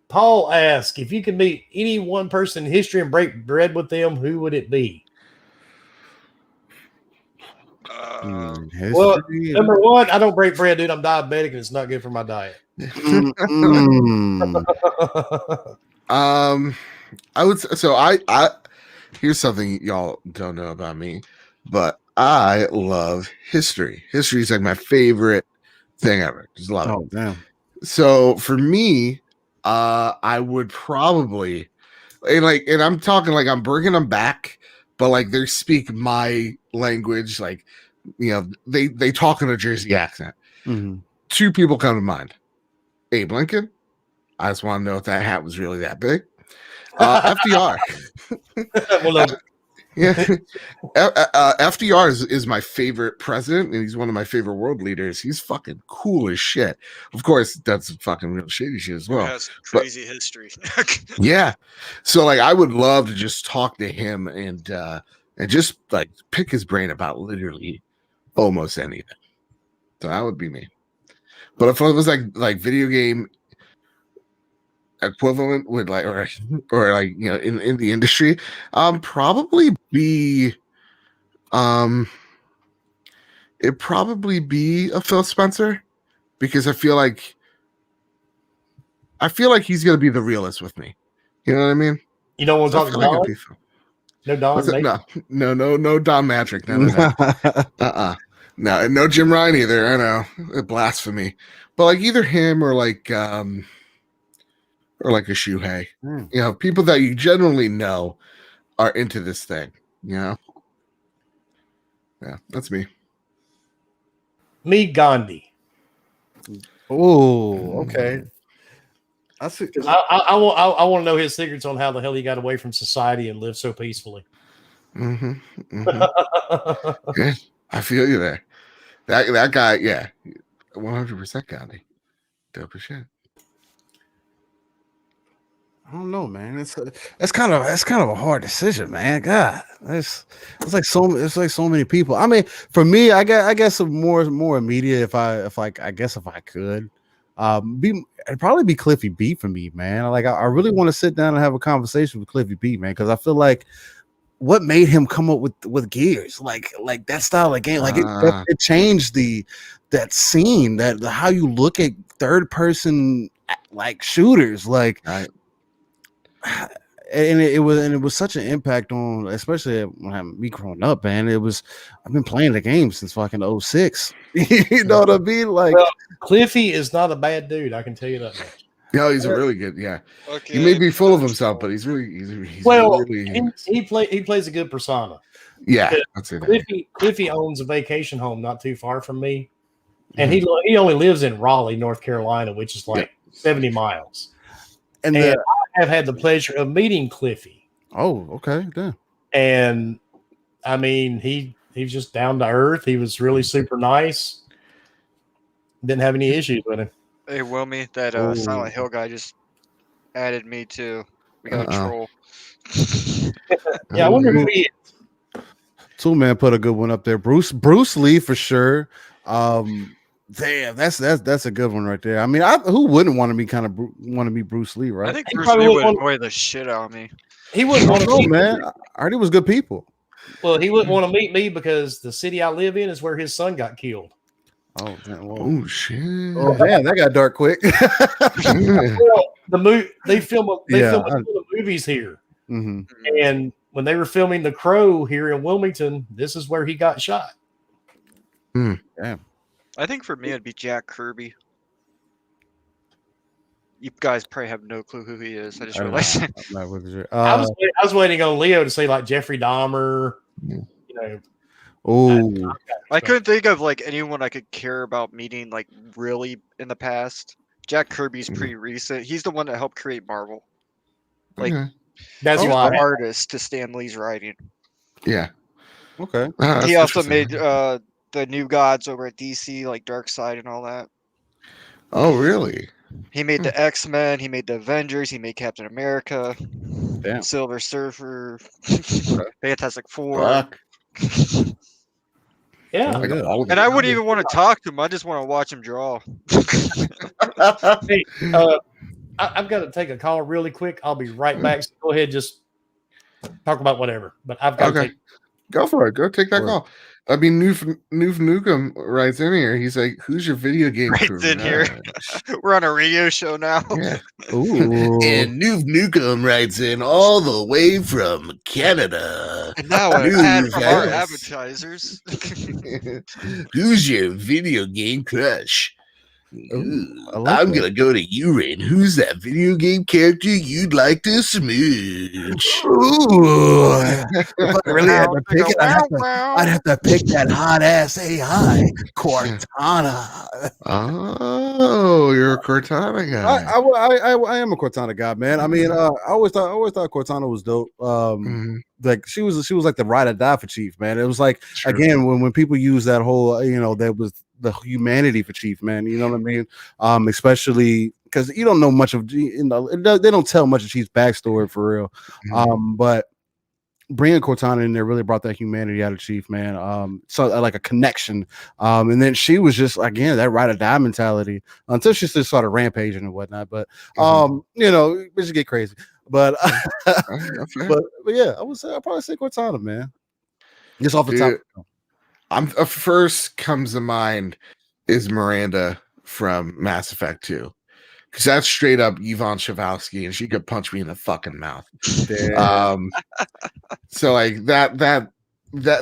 Paul asked, if you could meet any one person in history and break bread with them, who would it be? Well, number one, I don't break bread, dude. I'm diabetic and it's not good for my diet. I would so I here's something y'all don't know about me, but I love history. History is like my favorite thing ever. Just love it. Damn. So for me, I would probably and I'm talking like I'm bringing them back, but like they speak my language, like they talk in a Jersey accent. Mm-hmm. Two people come to mind. Abe Lincoln. I just want to know if that hat was really that big. FDR. Yeah. FDR is my favorite president, and he's one of my favorite world leaders. He's fucking cool as shit. Of course, that's fucking real shitty shit as well. He has crazy history. Yeah. So like I would love to just talk to him and just like pick his brain about literally almost anything. So that would be me. But if it was like video game equivalent with like or like in the industry, probably be it'd probably be a Phil Spencer, because I feel like he's gonna be the realist with me. You know what I mean? You don't want to talk about Don? No Don. No Don Magic. No. No Jim Ryan either. I know, blasphemy. But like either him or like a Shuhei. People that you generally know are into this thing. Yeah, that's me. Me, Gandhi. Oh, okay. I want to know his secrets on how the hell he got away from society and lived so peacefully. Mm-hmm. Yeah, I feel you there. That guy, yeah, 100% Gandhi. Dope as shit. I don't know, man. That's kind of a hard decision, man. God, it's like so many people. I mean, for me, I guess more immediate. If I could, it'd probably be Cliffy B for me, man. Like I really want to sit down and have a conversation with Cliffy B, man, because I feel like what made him come up with Gears, like that style of game, like it changed that scene, that how you look at third person like shooters, like. Right. And it was such an impact on, especially when me growing up, man. I've been playing the game since fucking 06. You know what I mean? Like, well, Cliffy is not a bad dude. I can tell you that much. No, he's a really good. Yeah, okay. He may be full of himself, but he's well. Really, he plays a good persona. Yeah, that's it. Cliffy owns a vacation home not too far from me, and he only lives in Raleigh, North Carolina, which is like 70 miles. And I have had the pleasure of meeting Cliffy. Oh, okay. Yeah. And I mean, he's just down to earth. He was really super nice. Didn't have any issues with him. Hey, Wilmy, that Silent Hill guy just added me too. We got a troll. Yeah, I wonder who he is. Two-Man put a good one up there. Bruce Lee for sure. Damn, that's a good one right there. I mean, who wouldn't want to be Bruce Lee, right? I think Bruce Lee would annoy the shit out of me. He wouldn't want to meet man. I heard he was good people. Well, he wouldn't want to meet me because the city I live in is where his son got killed. Oh, damn, oh shit! Oh damn, that got dark quick. Well, they film the movies here, and when they were filming The Crow here in Wilmington, this is where he got shot. Damn. I think for me, it'd be Jack Kirby. You guys probably have no clue who he is. I just realized. I was waiting on Leo to say like Jeffrey Dahmer. You know. Oh, I couldn't think of like anyone I could care about meeting like really in the past. Jack Kirby's pretty recent. He's the one that helped create Marvel. Like that's why the artist to Stan Lee's writing. Yeah. Okay. He also made the New Gods over at DC, like Darkseid and all that. Oh, really? He made the X-Men. He made the Avengers. He made Captain America. Damn. Silver Surfer. Fantastic Four. Fuck. Yeah. And I wouldn't even want to talk to him. I just want to watch him draw. Hey, I've got to take a call really quick. I'll be right back. So go ahead, just talk about whatever. But I've got to take. Go for it. Go take that call. I mean, Noof Nukem writes in here. He's like, "Who's your video game crew?" Writes in here. We're on a radio show now. Yeah. Ooh. And Noof Nukem writes in all the way from Canada. And now an ad from our advertisers. Who's your video game crush? I'm gonna go to Urin. Who's that video game character you'd like to smooch? Ooh. If I really had to pick it, I'd have to pick that hot ass AI Cortana. Oh, you're a Cortana guy. I am a Cortana guy, man. I mean, I always thought Cortana was dope. Like she was like the ride or die for Chief, man. It was like again when people use that whole that was the humanity for Chief, man. You know what I mean? Especially because you don't know much of they don't tell much of Chief's backstory for real. But bringing Cortana in there really brought that humanity out of Chief, man. So like a connection. And then she was just again that ride or die mentality until she just started rampaging and whatnot. But it just get crazy. But but yeah, I'd probably say Cortana, man. Just off the top. First comes to mind is Miranda from Mass Effect 2. Because that's straight up Yvonne Chvalsky, and she could punch me in the fucking mouth. So like that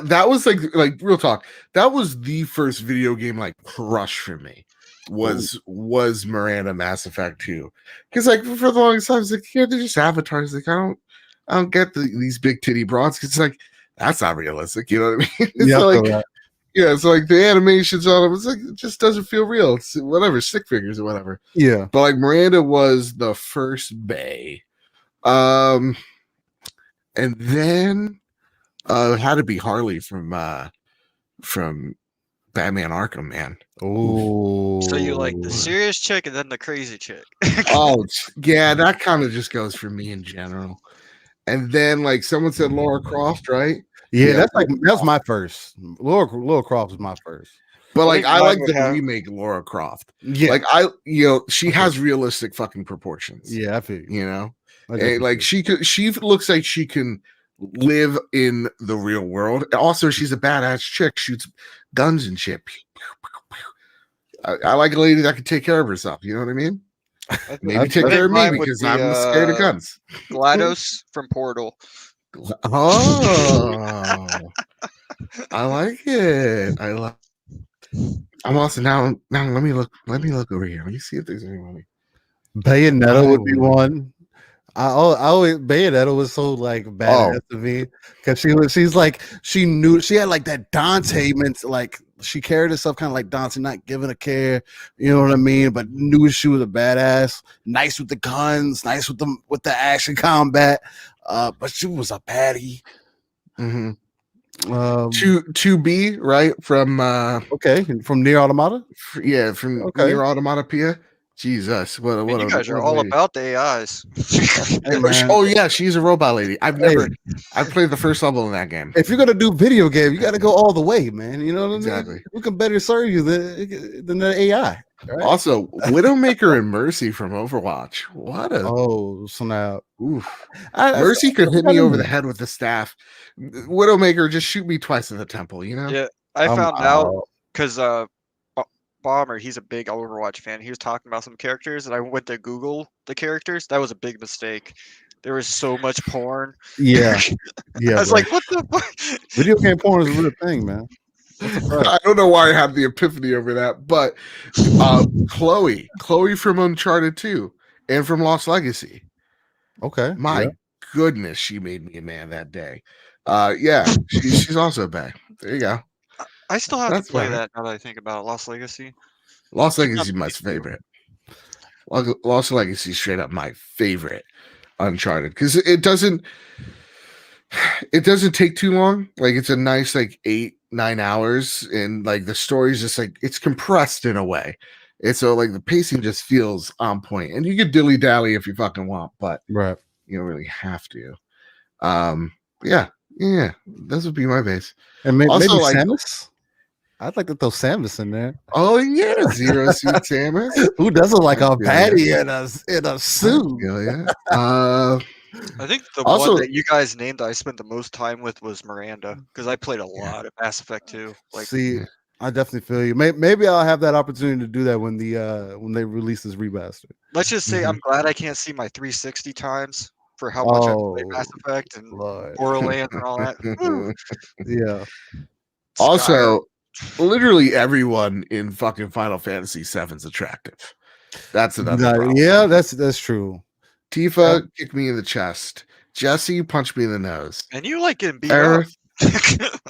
was like real talk. That was the first video game like crush for me. Was Miranda Mass Effect 2. Because like for the longest time, it's like, yeah, they're just avatars. Like I don't get these big titty broads. Cause it's like that's not realistic, you know what I mean? So like it's like the animations on them, it's like it just doesn't feel real. It's whatever, stick figures or whatever. Yeah. But like Miranda was the first bae. And then it had to be Harley from Batman Arkham, man. Oh, so you like the serious chick and then the crazy chick? Oh yeah, that kind of just goes for me in general. And then like someone said Lara Croft, right? Yeah, that's my first. Lara Croft was my first. But like I like the remake Lara Croft. Yeah, like she has realistic fucking proportions. Yeah, I feel like she looks like she can live in the real world. Also, she's a badass chick, shoots guns and shit. I like a lady that can take care of herself. You know what I mean? Maybe take care of me because I'm scared of guns. GLaDOS from Portal. Oh, I like it. I'm also now. Let me look over here. Let me see if there's anyone. Bayonetta would be one. I always Bayonetta was so like badass to me because she's like she knew she had like that Dante like she carried herself kind of like Dante, not giving a care, you know what I mean? But knew she was a badass, nice with the guns, nice with the action combat. But she was a baddie. To be right from from Nier Automata. Yeah, from Nier Automata Pia. Jesus, what you guys are all about the AIs. Oh yeah, she's a robot lady. I played the first level in that game. If you're gonna do video game, you got to go all the way, man. You know what I mean? Exactly. Who can better serve you than the AI? Right? Also, Widowmaker and Mercy from Overwatch. What a snap! Oof. Mercy could hit me over the head with the staff. Widowmaker just shoot me twice in the temple. You know? Yeah, I found out because Bomber, he's a big Overwatch fan. He was talking about some characters, and I went to Google the characters. That was a big mistake. There was so much porn. Yeah, I was like, "What the fuck?" Video game porn is a real thing, man. I don't know why I had the epiphany over that, but Chloe from Uncharted 2 and from Lost Legacy. Okay, my goodness, she made me a man that day. She's also a bae. There you go. I still have to play that now that I think about it. Lost Legacy. Lost Legacy is my favorite. Lost Legacy is straight up my favorite Uncharted because it doesn't. It doesn't take too long. Like it's a nice like 8-9 hours, and like the story's just like it's compressed in a way. It's so like the pacing just feels on point, and you can dilly dally if you fucking want, but right, you don't really have to. Yeah, this would be my base. And maybe also, like Samus. I'd like to throw Samus in there. Oh yeah, Zero Suit Samus. Who doesn't like a baddie in a suit? Yeah. I think the one that you guys named I spent the most time with was Miranda, because I played a lot of Mass Effect 2. Like, see, I definitely feel you. Maybe I'll have that opportunity to do that when they release this remaster. Let's just say I'm glad I can't see my 360 times for how much I played Mass Effect and Borderlands and all that. Yeah. Also, literally everyone in fucking Final Fantasy VII is attractive. That's another problem. Yeah, that's true. Tifa kicked me in the chest. Jesse punched me in the nose. And you like getting beat up.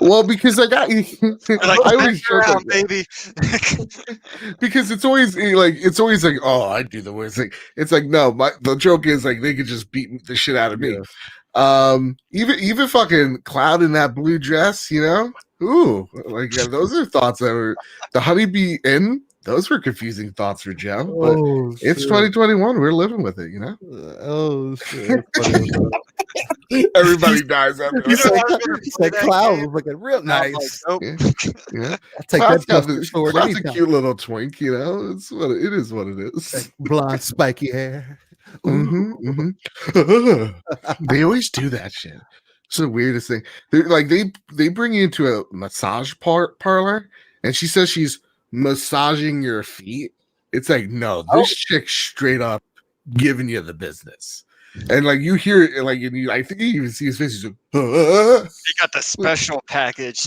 Well, because I got you. I always joke around, baby. Because it's always like, oh, I do the worst thing. It's like, no, the joke is like they could just beat the shit out of me. Even fucking Cloud in that blue dress, you know? Ooh, like those are thoughts that were the honeybee in. Those were confusing thoughts for Joe, but it's 2021. We're living with it, you know. Oh shit! Everybody dies after that. Cloud was looking real nice. Like, yeah, I take Cloud's that. Cloud's a cute little twink, you know. It's what it is. What it is. Like blonde, spiky hair. They always do that shit. It's the weirdest thing. They bring you into a massage parlor, and she says she's massaging your feet. It's like, no, this chick straight up giving you the business. And like you hear it, like I think you even see his face. He's like, he got the special package.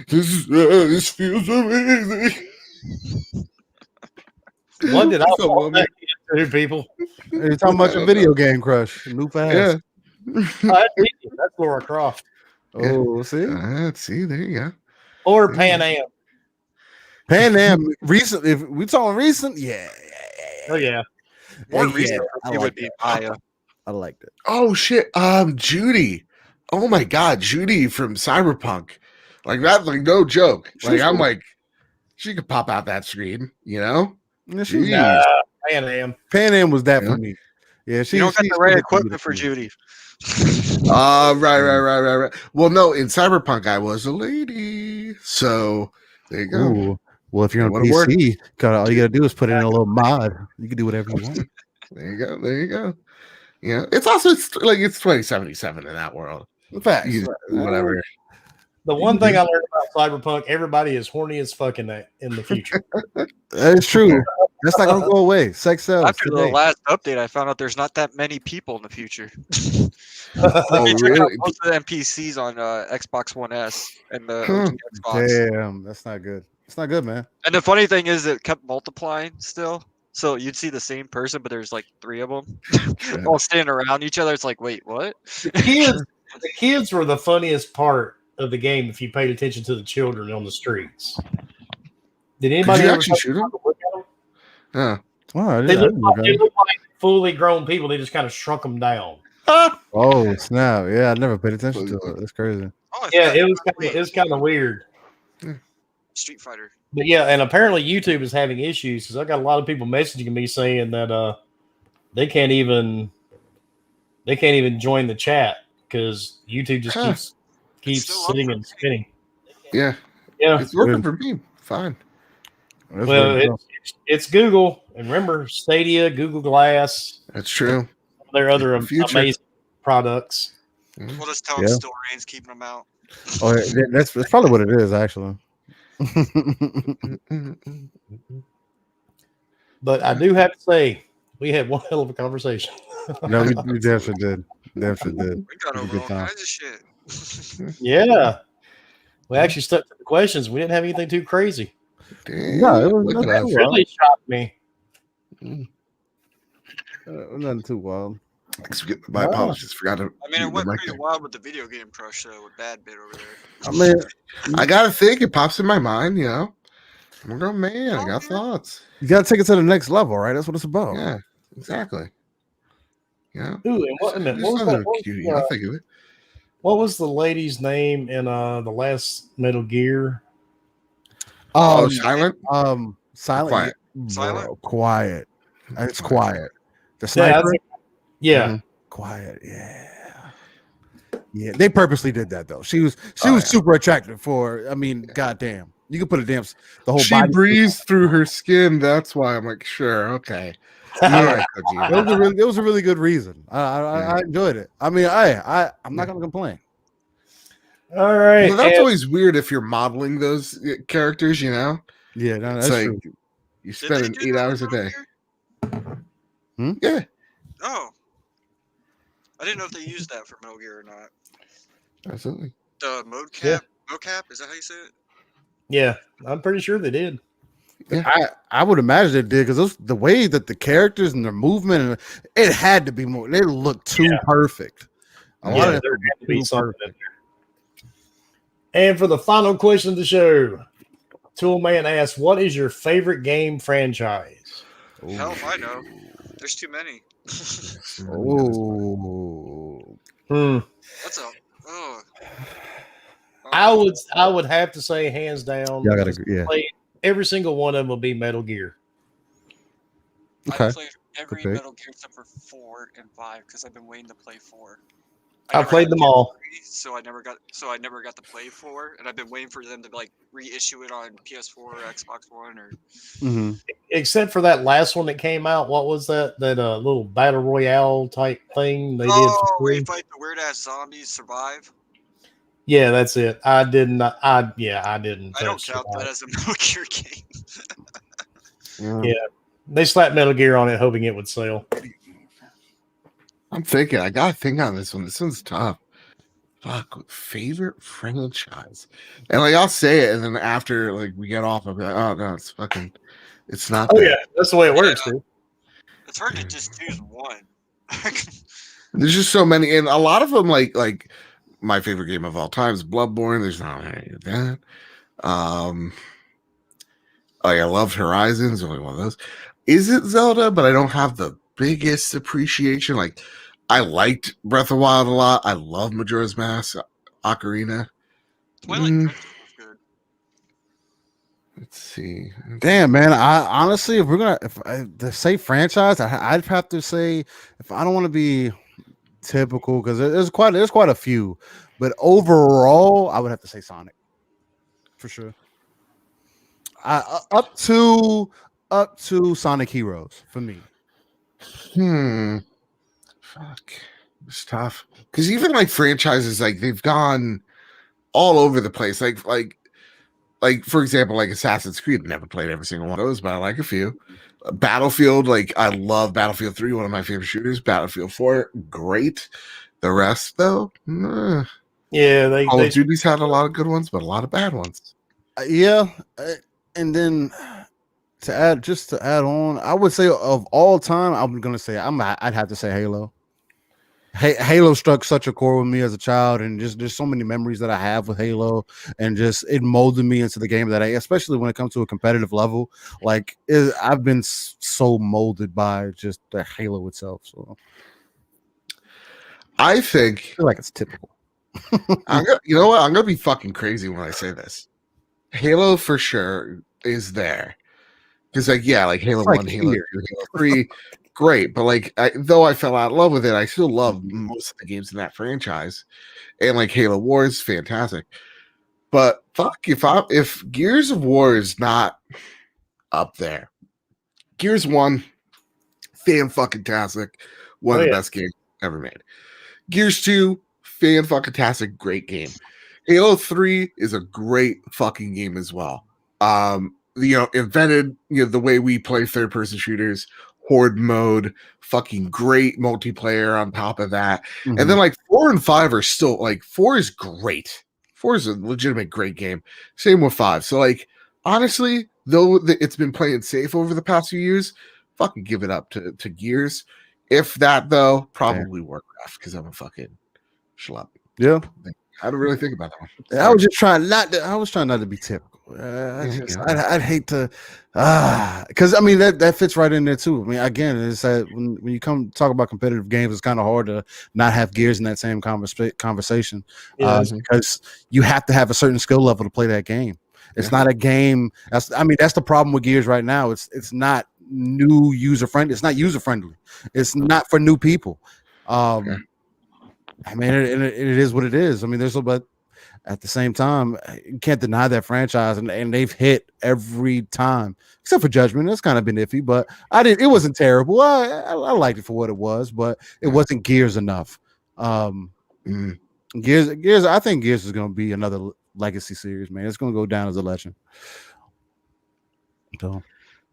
This feels amazing. What did I fall back into, people? You're talking about your video game crush, new fast. Yeah. That's Laura Croft. Oh, see, there you go. Or Pan Am. Pan Am recent. If we talking recent, Oh yeah. More recent, it would be Maya. I liked it. Oh shit, Judy. Oh my god, Judy from Cyberpunk. Like that, like no joke. Like I'm like, she could pop out that screen, you know? Pan Am. Pan Am was that for me. Yeah, you don't got the right equipment for Judy. Right. Well, no, in Cyberpunk I was a lady, so there you go. Ooh. Well, if you're on PC, all you gotta do is put in a little mod. You can do whatever you want. There you go. Yeah, it's also it's 2077 in that world. In fact, whatever. The one thing I learned about Cyberpunk, everybody is horny as fucking in the future. That is true. That's not gonna go away. Sex sells. After the last update, I found out there's not that many people in the future. Really? Most of the NPCs on Xbox One S and the Xbox. Damn, that's not good. It's not good, man. And the funny thing is, it kept multiplying still. So you'd see the same person, but there's like 3 of them all standing around each other. It's like, wait, what? The kids were the funniest part of the game if you paid attention to the children on the streets. Did anybody actually shoot them? Yeah. Wow, they look like fully grown people. They just kind of shrunk them down. Oh snap! Yeah, I never paid attention to it. That's crazy. Yeah, it was kind of weird. Street Fighter. But yeah, and apparently YouTube is having issues because I got a lot of people messaging me saying that they can't even join the chat because YouTube just keeps sitting and spinning. Yeah, it's working for me. Fine. Well, it's Google, and remember Stadia, Google Glass. That's true. There are other amazing products. We'll just tell them still Rain's keeping them out. Oh, that's probably what it is, actually. But I do have to say, we had one hell of a conversation. No, we definitely did. We got over all kinds of shit. Yeah. We actually stuck to the questions. We didn't have anything too crazy. No, it was really shocked me. Nothing too wild. My apologies. Forgot to. I mean, it went pretty wild with the video game crush with Bad Bit over there. I mean, I gotta think. It pops in my mind, you know. I'm a grown man. I got thoughts. You gotta take it to the next level, right? That's what it's about. Yeah, exactly. Yeah. Ooh, and what was that? Cutie. I'll think of it. What was the lady's name in the last Metal Gear? Silent. Silent. Quiet. Silent? Quiet. It's quiet. The Yeah, sniper. yeah. Quiet. Yeah. They purposely did that though. She was super attractive for. I mean, goddamn. You could put the whole She body. breathes through her skin. That's why I'm like, sure, okay. Yeah, it was a really good reason. I enjoyed it. I mean, I'm not gonna complain. All right. Well, that's always weird if you're modeling those characters, you know. Yeah, no, that's like true. you spend 8 hours a day. Yeah. Oh, I didn't know if they used that for Metal Gear or not. Absolutely. The mocap, is that how you say it? Yeah, I'm pretty sure they did. Yeah. I would imagine it did because the way that the characters and their movement, it had to be more. They look too perfect. A lot of it there had to be something in there. And for the final question of the show, Toolman asks, "What is your favorite game franchise?" Hell if I know. There's too many. That's a. Oh. I would have to say hands down. Yeah. Every single one of them will be Metal Gear. Okay. I played every Metal Gear except for 4 and 5 because I've been waiting to play 4. I played them all. So I never got to play 4, and I've been waiting for them to like reissue it on PS4 or Xbox One or. Except for that last one that came out. What was that? That little battle royale type thing they did. Where you fight the weird ass zombies, survive. Yeah, that's it. I didn't. I didn't. I don't count that as a Metal Gear game. Yeah, they slapped Metal Gear on it, hoping it would sell. I'm thinking. I gotta think on this one. This one's tough. Fuck, favorite franchise, and like I'll say it, and then after like we get off, I'll be like, oh no, it's fucking, it's not. Oh yeah, that's the way it works, dude. It's hard to just choose one. There's just so many, and a lot of them like my favorite game of all time is Bloodborne. There's not any of that. I loved Horizons, only one of those. Is it Zelda? But I don't have the biggest appreciation. Like, I liked Breath of the Wild a lot. I love Majora's Mask, Ocarina. Twilight Let's see. Damn, man. I honestly, if to say franchise, I'd have to say if I don't want to be typical because there's quite a few, but overall, I would have to say Sonic for sure. Up to Sonic Heroes for me. Fuck, it's tough because even like franchises, like they've gone all over the place. Like for example, like Assassin's Creed. Never played every single one of those, but I like a few. Battlefield, like I love Battlefield 3, one of my favorite shooters. Battlefield 4, great. The rest, though, yeah, Call of Duty's had a lot of good ones, but a lot of bad ones. And then to add on, I would say of all time, I'm gonna say I'd have to say Halo. Halo struck such a chord with me as a child, and just there's so many memories that I have with Halo, and just it molded me into the game that especially when it comes to a competitive level, I've been so molded by just the Halo itself. So I feel like it's typical. You know what? I'm gonna be fucking crazy when I say this. Halo for sure is there because, like Halo 1, Halo 2, Halo 3. Great, but though I fell out of love with it, I still love most of the games in that franchise, and like Halo Wars, fantastic. But fuck, if Gears of War is not up there, Gears 1, fan-fucking-tastic, one of the best games ever made. Gears 2, fan-fucking-tastic, great game. Halo 3 is a great fucking game as well. Invented the way we play third-person shooters. Horde mode, fucking great multiplayer on top of that. And then 4 and 5 are still 4 is great. 4 is a legitimate great game. Same with 5. So honestly, though it's been playing safe over the past few years, fucking give it up to Gears. If that though, probably Warcraft because I'm a fucking schlub. Yeah. I had to really think about that one. Sorry. I was just trying not to. I was trying not to be typical. I'd hate to, because I mean that fits right in there too. I mean, again, it's that when you come talk about competitive games, it's kind of hard to not have Gears in that same conversation, because you have to have a certain skill level to play that game. It's not a game. That's the problem with Gears right now. It's not new user friendly. It's not user friendly. It's not for new people. I mean, it is what it is. I mean, but at the same time, you can't deny that franchise, and they've hit every time, except for Judgment. That's kind of been iffy, but it wasn't terrible. I liked it for what it was, but it wasn't Gears enough. Gears. I think Gears is going to be another legacy series, man. It's going to go down as a legend. So,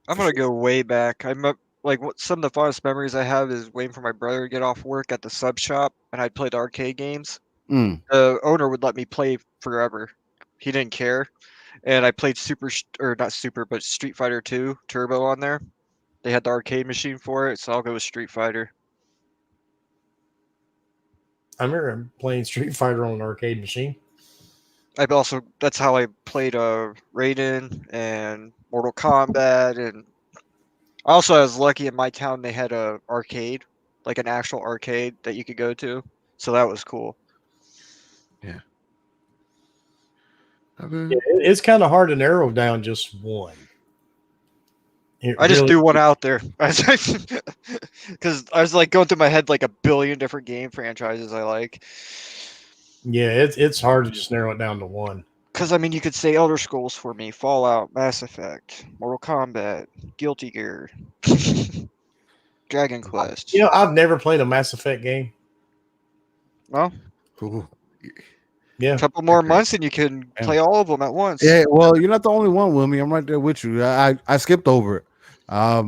I'm going to go way back. Some of the fondest memories I have is waiting for my brother to get off work at the sub shop, and I'd play the arcade games. The owner would let me play forever. He didn't care, and I played Street Fighter 2 Turbo on there. They had the arcade machine for it, so I'll go with Street Fighter. I remember playing Street Fighter on an arcade machine. That's how I played Raiden and Mortal Kombat, and also I was lucky in my town they had a arcade, like an actual arcade that you could go to, so that was cool. Yeah. It's kind of hard to narrow down just one. I just threw one out there because I was like going through my head like a billion different game franchises I like. Yeah, it's hard to just narrow it down to one. Because I mean, you could say Elder Scrolls for me, Fallout, Mass Effect, Mortal Kombat, Guilty Gear, Dragon Quest. You know, I've never played a Mass Effect game. Well, yeah, a couple more months and you can play all of them at once. Yeah, well, you're not the only one, Wilmy. I'm right there with you. I skipped over it. I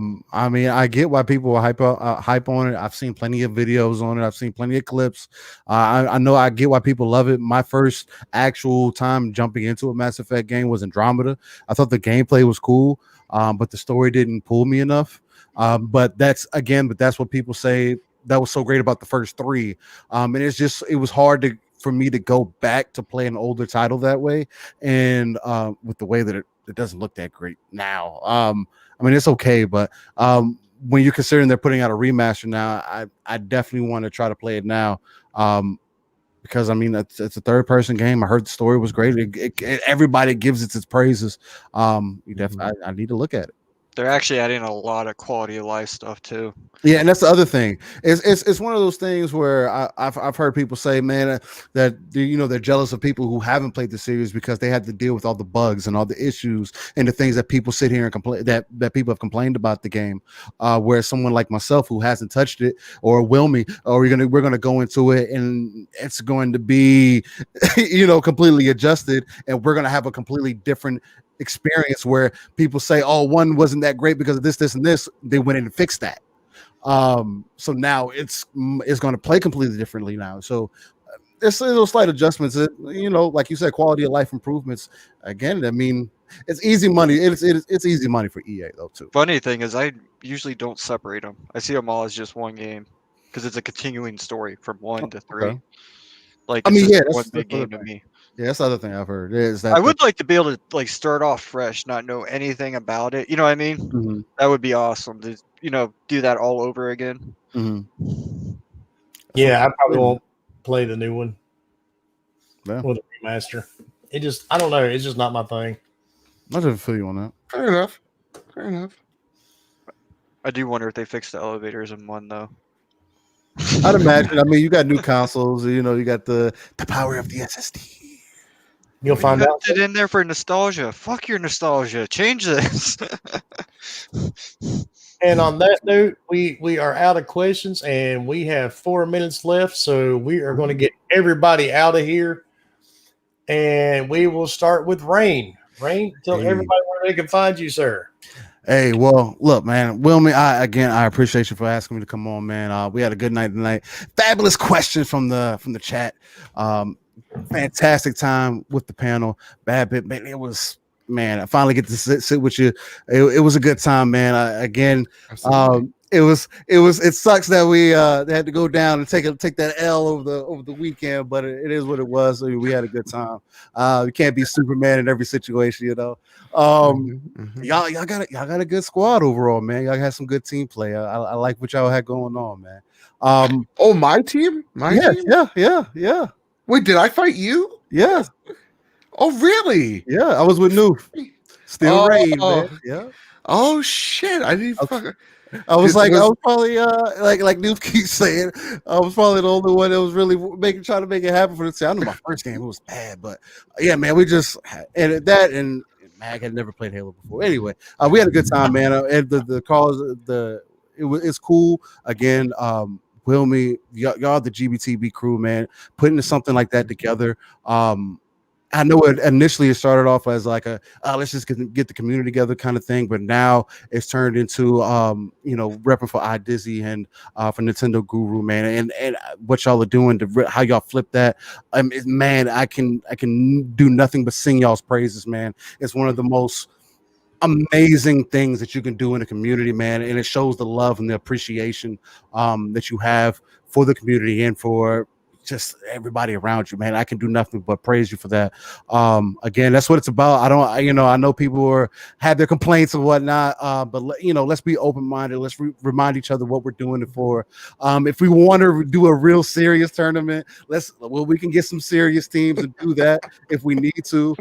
mean, I get why people hype on it. I've seen plenty of videos on it. I've seen plenty of clips. I know I get why people love it. My first actual time jumping into a Mass Effect game was Andromeda. I thought the gameplay was cool, but the story didn't pull me enough. But that's what people say that was so great about the first three. And it was hard for me to go back to play an older title that way, and with the way that it doesn't look that great now. I mean, it's okay, but when you're considering they're putting out a remaster now, I definitely want to try to play it now, because I mean it's a third-person game. I heard the story was great. Everybody gives it its praises. I need to look at it. They're actually adding a lot of quality of life stuff too. Yeah, and that's the other thing. It's one of those things where I've heard people say, man, that they're jealous of people who haven't played the series because they had to deal with all the bugs and all the issues and the things that people sit here and complain that people have complained about the game. Whereas someone like myself who hasn't touched it, or Wilmy, or we're gonna go into it and it's going to be completely adjusted, and we're gonna have a completely different experience where people say, oh, one wasn't that great because of this and this. They went in and fixed that. So now it's going to play completely differently now. So there's little slight adjustments, like you said, quality of life improvements. Again, I mean, it's easy money. It's easy money for EA though too. Funny thing is, I usually don't separate them. I see them all as just one game because it's a continuing story from 1 to 3. Okay. Like, I mean, that's one big game to me. Yeah, that's the other thing I've heard is that I would like to be able to start off fresh, not know anything about it. You know what I mean? Mm-hmm. That would be awesome to do that all over again. Mm-hmm. Yeah, I probably won't play the new one. Yeah. Or the remaster. I don't know. It's just not my thing. I just feel you on that. Fair enough. I do wonder if they fixed the elevators in 1 though. I'd imagine. I mean, you got new consoles. You got the power of the SSD. You'll find out. It in there for nostalgia. Fuck your nostalgia. Change this. And on that note, we are out of questions, and we have 4 minutes left. So we are going to get everybody out of here, and we will start with Rain. Rain, tell everybody where they can find you, sir. Hey, well, look, man, Wilmy, I appreciate you for asking me to come on, man. We had a good night tonight. Fabulous questions from the chat. Fantastic time with the panel. Bad bit, man. It was man, I finally get to sit with you. It was a good time, man. It sucks that we had to go down and take that L over the weekend, but it is what it was. I mean, we had a good time. You can't be Superman in every situation, you know. Y'all got a good squad overall, man. Y'all had some good team play. I like what y'all had going on, man. My team? Yeah. Wait, did I fight you? Yeah. Oh, really? Yeah, I was with Noof. Still Rain, man. Yeah. Oh shit! I didn't. I was probably like Noof keeps saying, I was probably the only one that was really trying to make it happen for the team. I know my first game was bad, but yeah, man, we just and that and Mag had never played Halo before. Anyway, we had a good time, man. And the calls, it's cool. Again, Wilmy, y'all the GBTB crew, man, putting something like that together. I know initially it started off as like let's just get the community together kind of thing, but now it's turned into repping for iDizzy and for Nintendo Guru, man, and what y'all are doing how y'all flip that. Man, I can do nothing but sing y'all's praises, man. It's one of the most amazing things that you can do in a community, man, and it shows the love and the appreciation that you have for the community and for just everybody around you, man. I can do nothing but praise you for that. Again, that's what it's about. I know people have their complaints and whatnot, but let's be open-minded. Let's remind each other what we're doing it for. If we want to do a real serious tournament, we can get some serious teams and do that if we need to.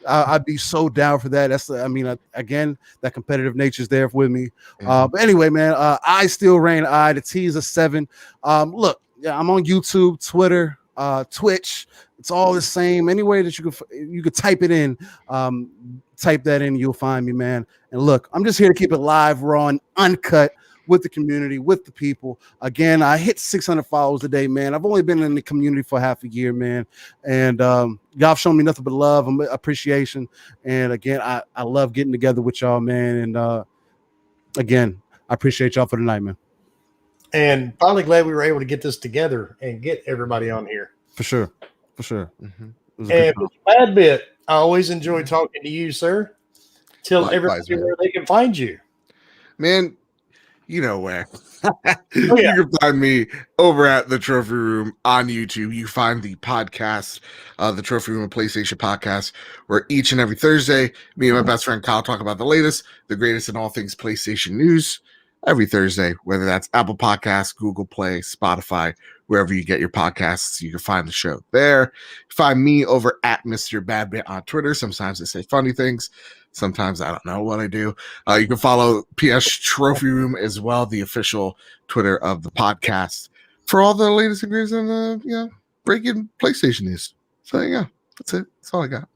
I'd be so down for that. Again, that competitive nature is there with me. But anyway, man, I still reign. The T is a 7. Look, yeah, I'm on YouTube, Twitter, Twitch. It's all the same. Any way that you could type it in, type that in, you'll find me, man. And look, I'm just here to keep it live, raw, and uncut with the community, with the people. Again, I hit 600 followers a day, man. I've only been in the community for half a year, man. And y'all have shown me nothing but love and appreciation. And again, I love getting together with y'all, man. And again, I appreciate y'all for tonight, man. And finally glad we were able to get this together and get everybody on here. For sure. Mm-hmm. And Bad Bit, I always enjoy talking to you, sir. Tell everybody where they can find you. Man, you know where. You can find me over at the Trophy Room on YouTube. You find the podcast, the Trophy Room PlayStation podcast, where each and every Thursday, me and my best friend Kyle talk about the latest, the greatest in all things PlayStation news. Every Thursday, whether that's Apple Podcasts, Google Play, Spotify, wherever you get your podcasts, you can find the show there. Find me over at Mr. Badbit on Twitter. Sometimes I say funny things. Sometimes I don't know what I do. You can follow PS Trophy Room as well, the official Twitter of the podcast, for all the latest and greatest in breaking PlayStation news. So yeah, that's it. That's all I got.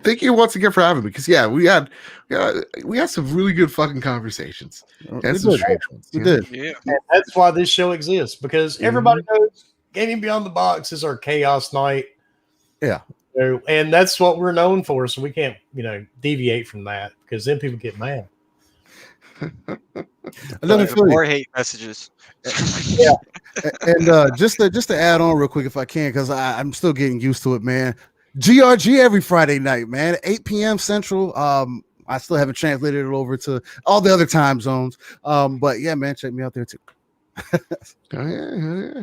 Thank you once again for having me, because we had some really good fucking conversations. And some strange ones. We did. Yeah. And that's why this show exists, because everybody knows Gaming Beyond the Box is our chaos night. Yeah. So, and that's what we're known for, so we can't, deviate from that, because then people get mad. More hate messages. Yeah. And just to add on real quick, if I can, because I'm still getting used to it, man. GRG every Friday night, man, 8 p.m. Central. I still haven't translated it over to all the other time zones. But yeah, man, check me out there too. Yeah.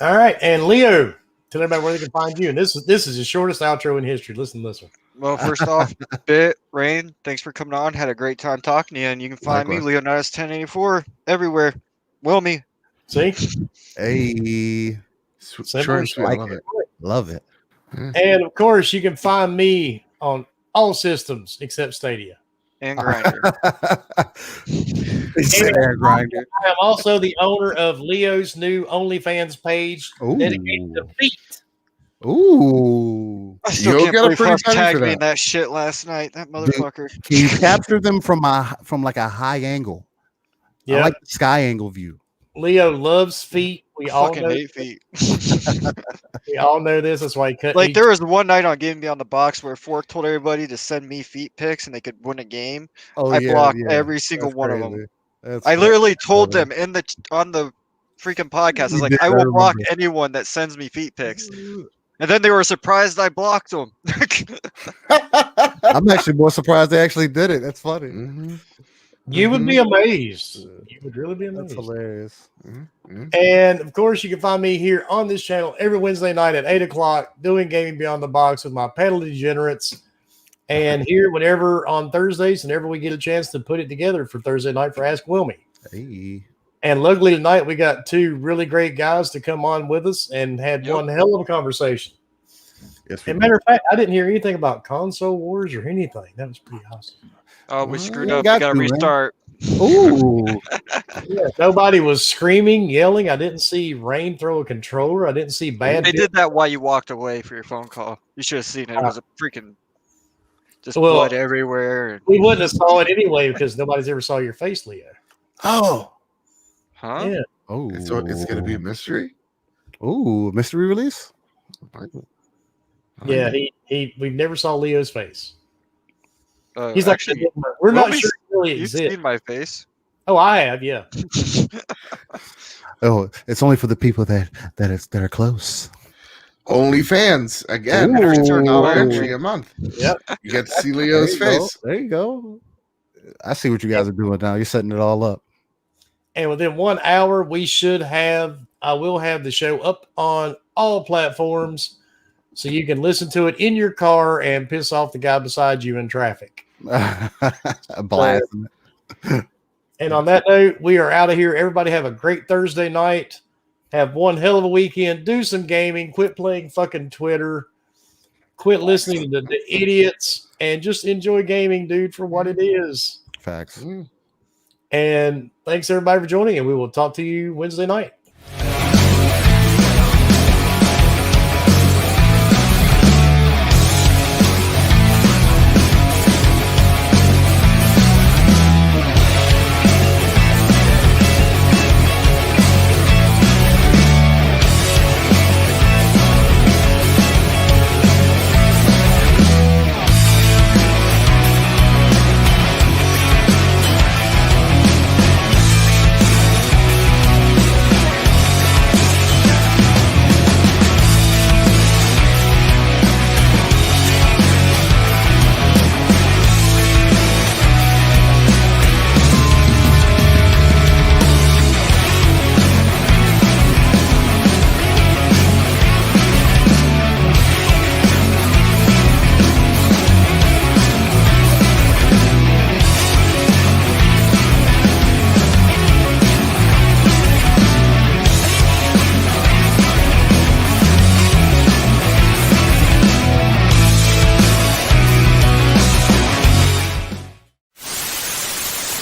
All right, and Leo, tell everybody where they can find you. And this is the shortest outro in history. Listen to this one. Well, first off, Rain, thanks for coming on. Had a great time talking to you, and you can find me, Leonidas 1084, everywhere. Wilmy. See? Hey. Love it. And of course, you can find me on all systems except Stadia. And Grindr. I am also the owner of Leo's new OnlyFans page dedicated to feet. Ooh. I still can't believe Huff tagged me in that shit last night. That motherfucker. Dude, can you capture them from like a high angle? Yeah. I like the sky angle view. Leo loves feet. We all hate feet. We all know this. That's why he cut. Like, there was one night on Gaming Beyond the Box where Fork told everybody to send me feet pics and they could win a game. I blocked every single one of them. I literally told them on the freaking podcast. I was like, I will block anyone that sends me feet pics. And And then they were surprised I blocked them. I'm actually more surprised they actually did it. That's funny. Mhm. You would be amazed. You would really be amazed. That's hilarious. And of course, you can find me here on this channel every Wednesday night at 8 o'clock doing Gaming Beyond the Box with my panel degenerates. And here, whenever on Thursdays, whenever we get a chance to put it together for Thursday night for Ask Wilmy. Hey. And luckily tonight, we got two really great guys to come on with us and had one hell of a conversation. Yes, As a matter of fact, I didn't hear anything about console wars or anything. That was pretty awesome. Oh, we screwed up. We got to restart. Ooh. Yeah, nobody was screaming, yelling. I didn't see Rain throw a controller. I didn't see bad. They did that while you walked away for your phone call. You should have seen it. It was a freaking just blood everywhere. We wouldn't have saw it anyway because nobody's ever saw your face, Leo. Oh. Huh? Yeah. Oh. So it's going to be a mystery? Ooh, mystery release? Yeah, we've never saw Leo's face. He's actually, like, we're not sure he really you've exists. seen my face. Oh, I have, yeah. Oh, it's only for the people that are close. Only fans again. $1 entry a month. Yep. You get to see Leo's face. There you go. I see what you guys are doing now. You're setting it all up. And within 1 hour, I will have the show up on all platforms so you can listen to it in your car and piss off the guy beside you in traffic. Blasting. And on that note, we are out of here. Everybody have a great Thursday night. Have one hell of a weekend. Do some gaming. Quit playing fucking Twitter. Quit listening to the idiots and just enjoy gaming, dude, for what it is. Facts. And thanks everybody for joining, and we will talk to you Wednesday night.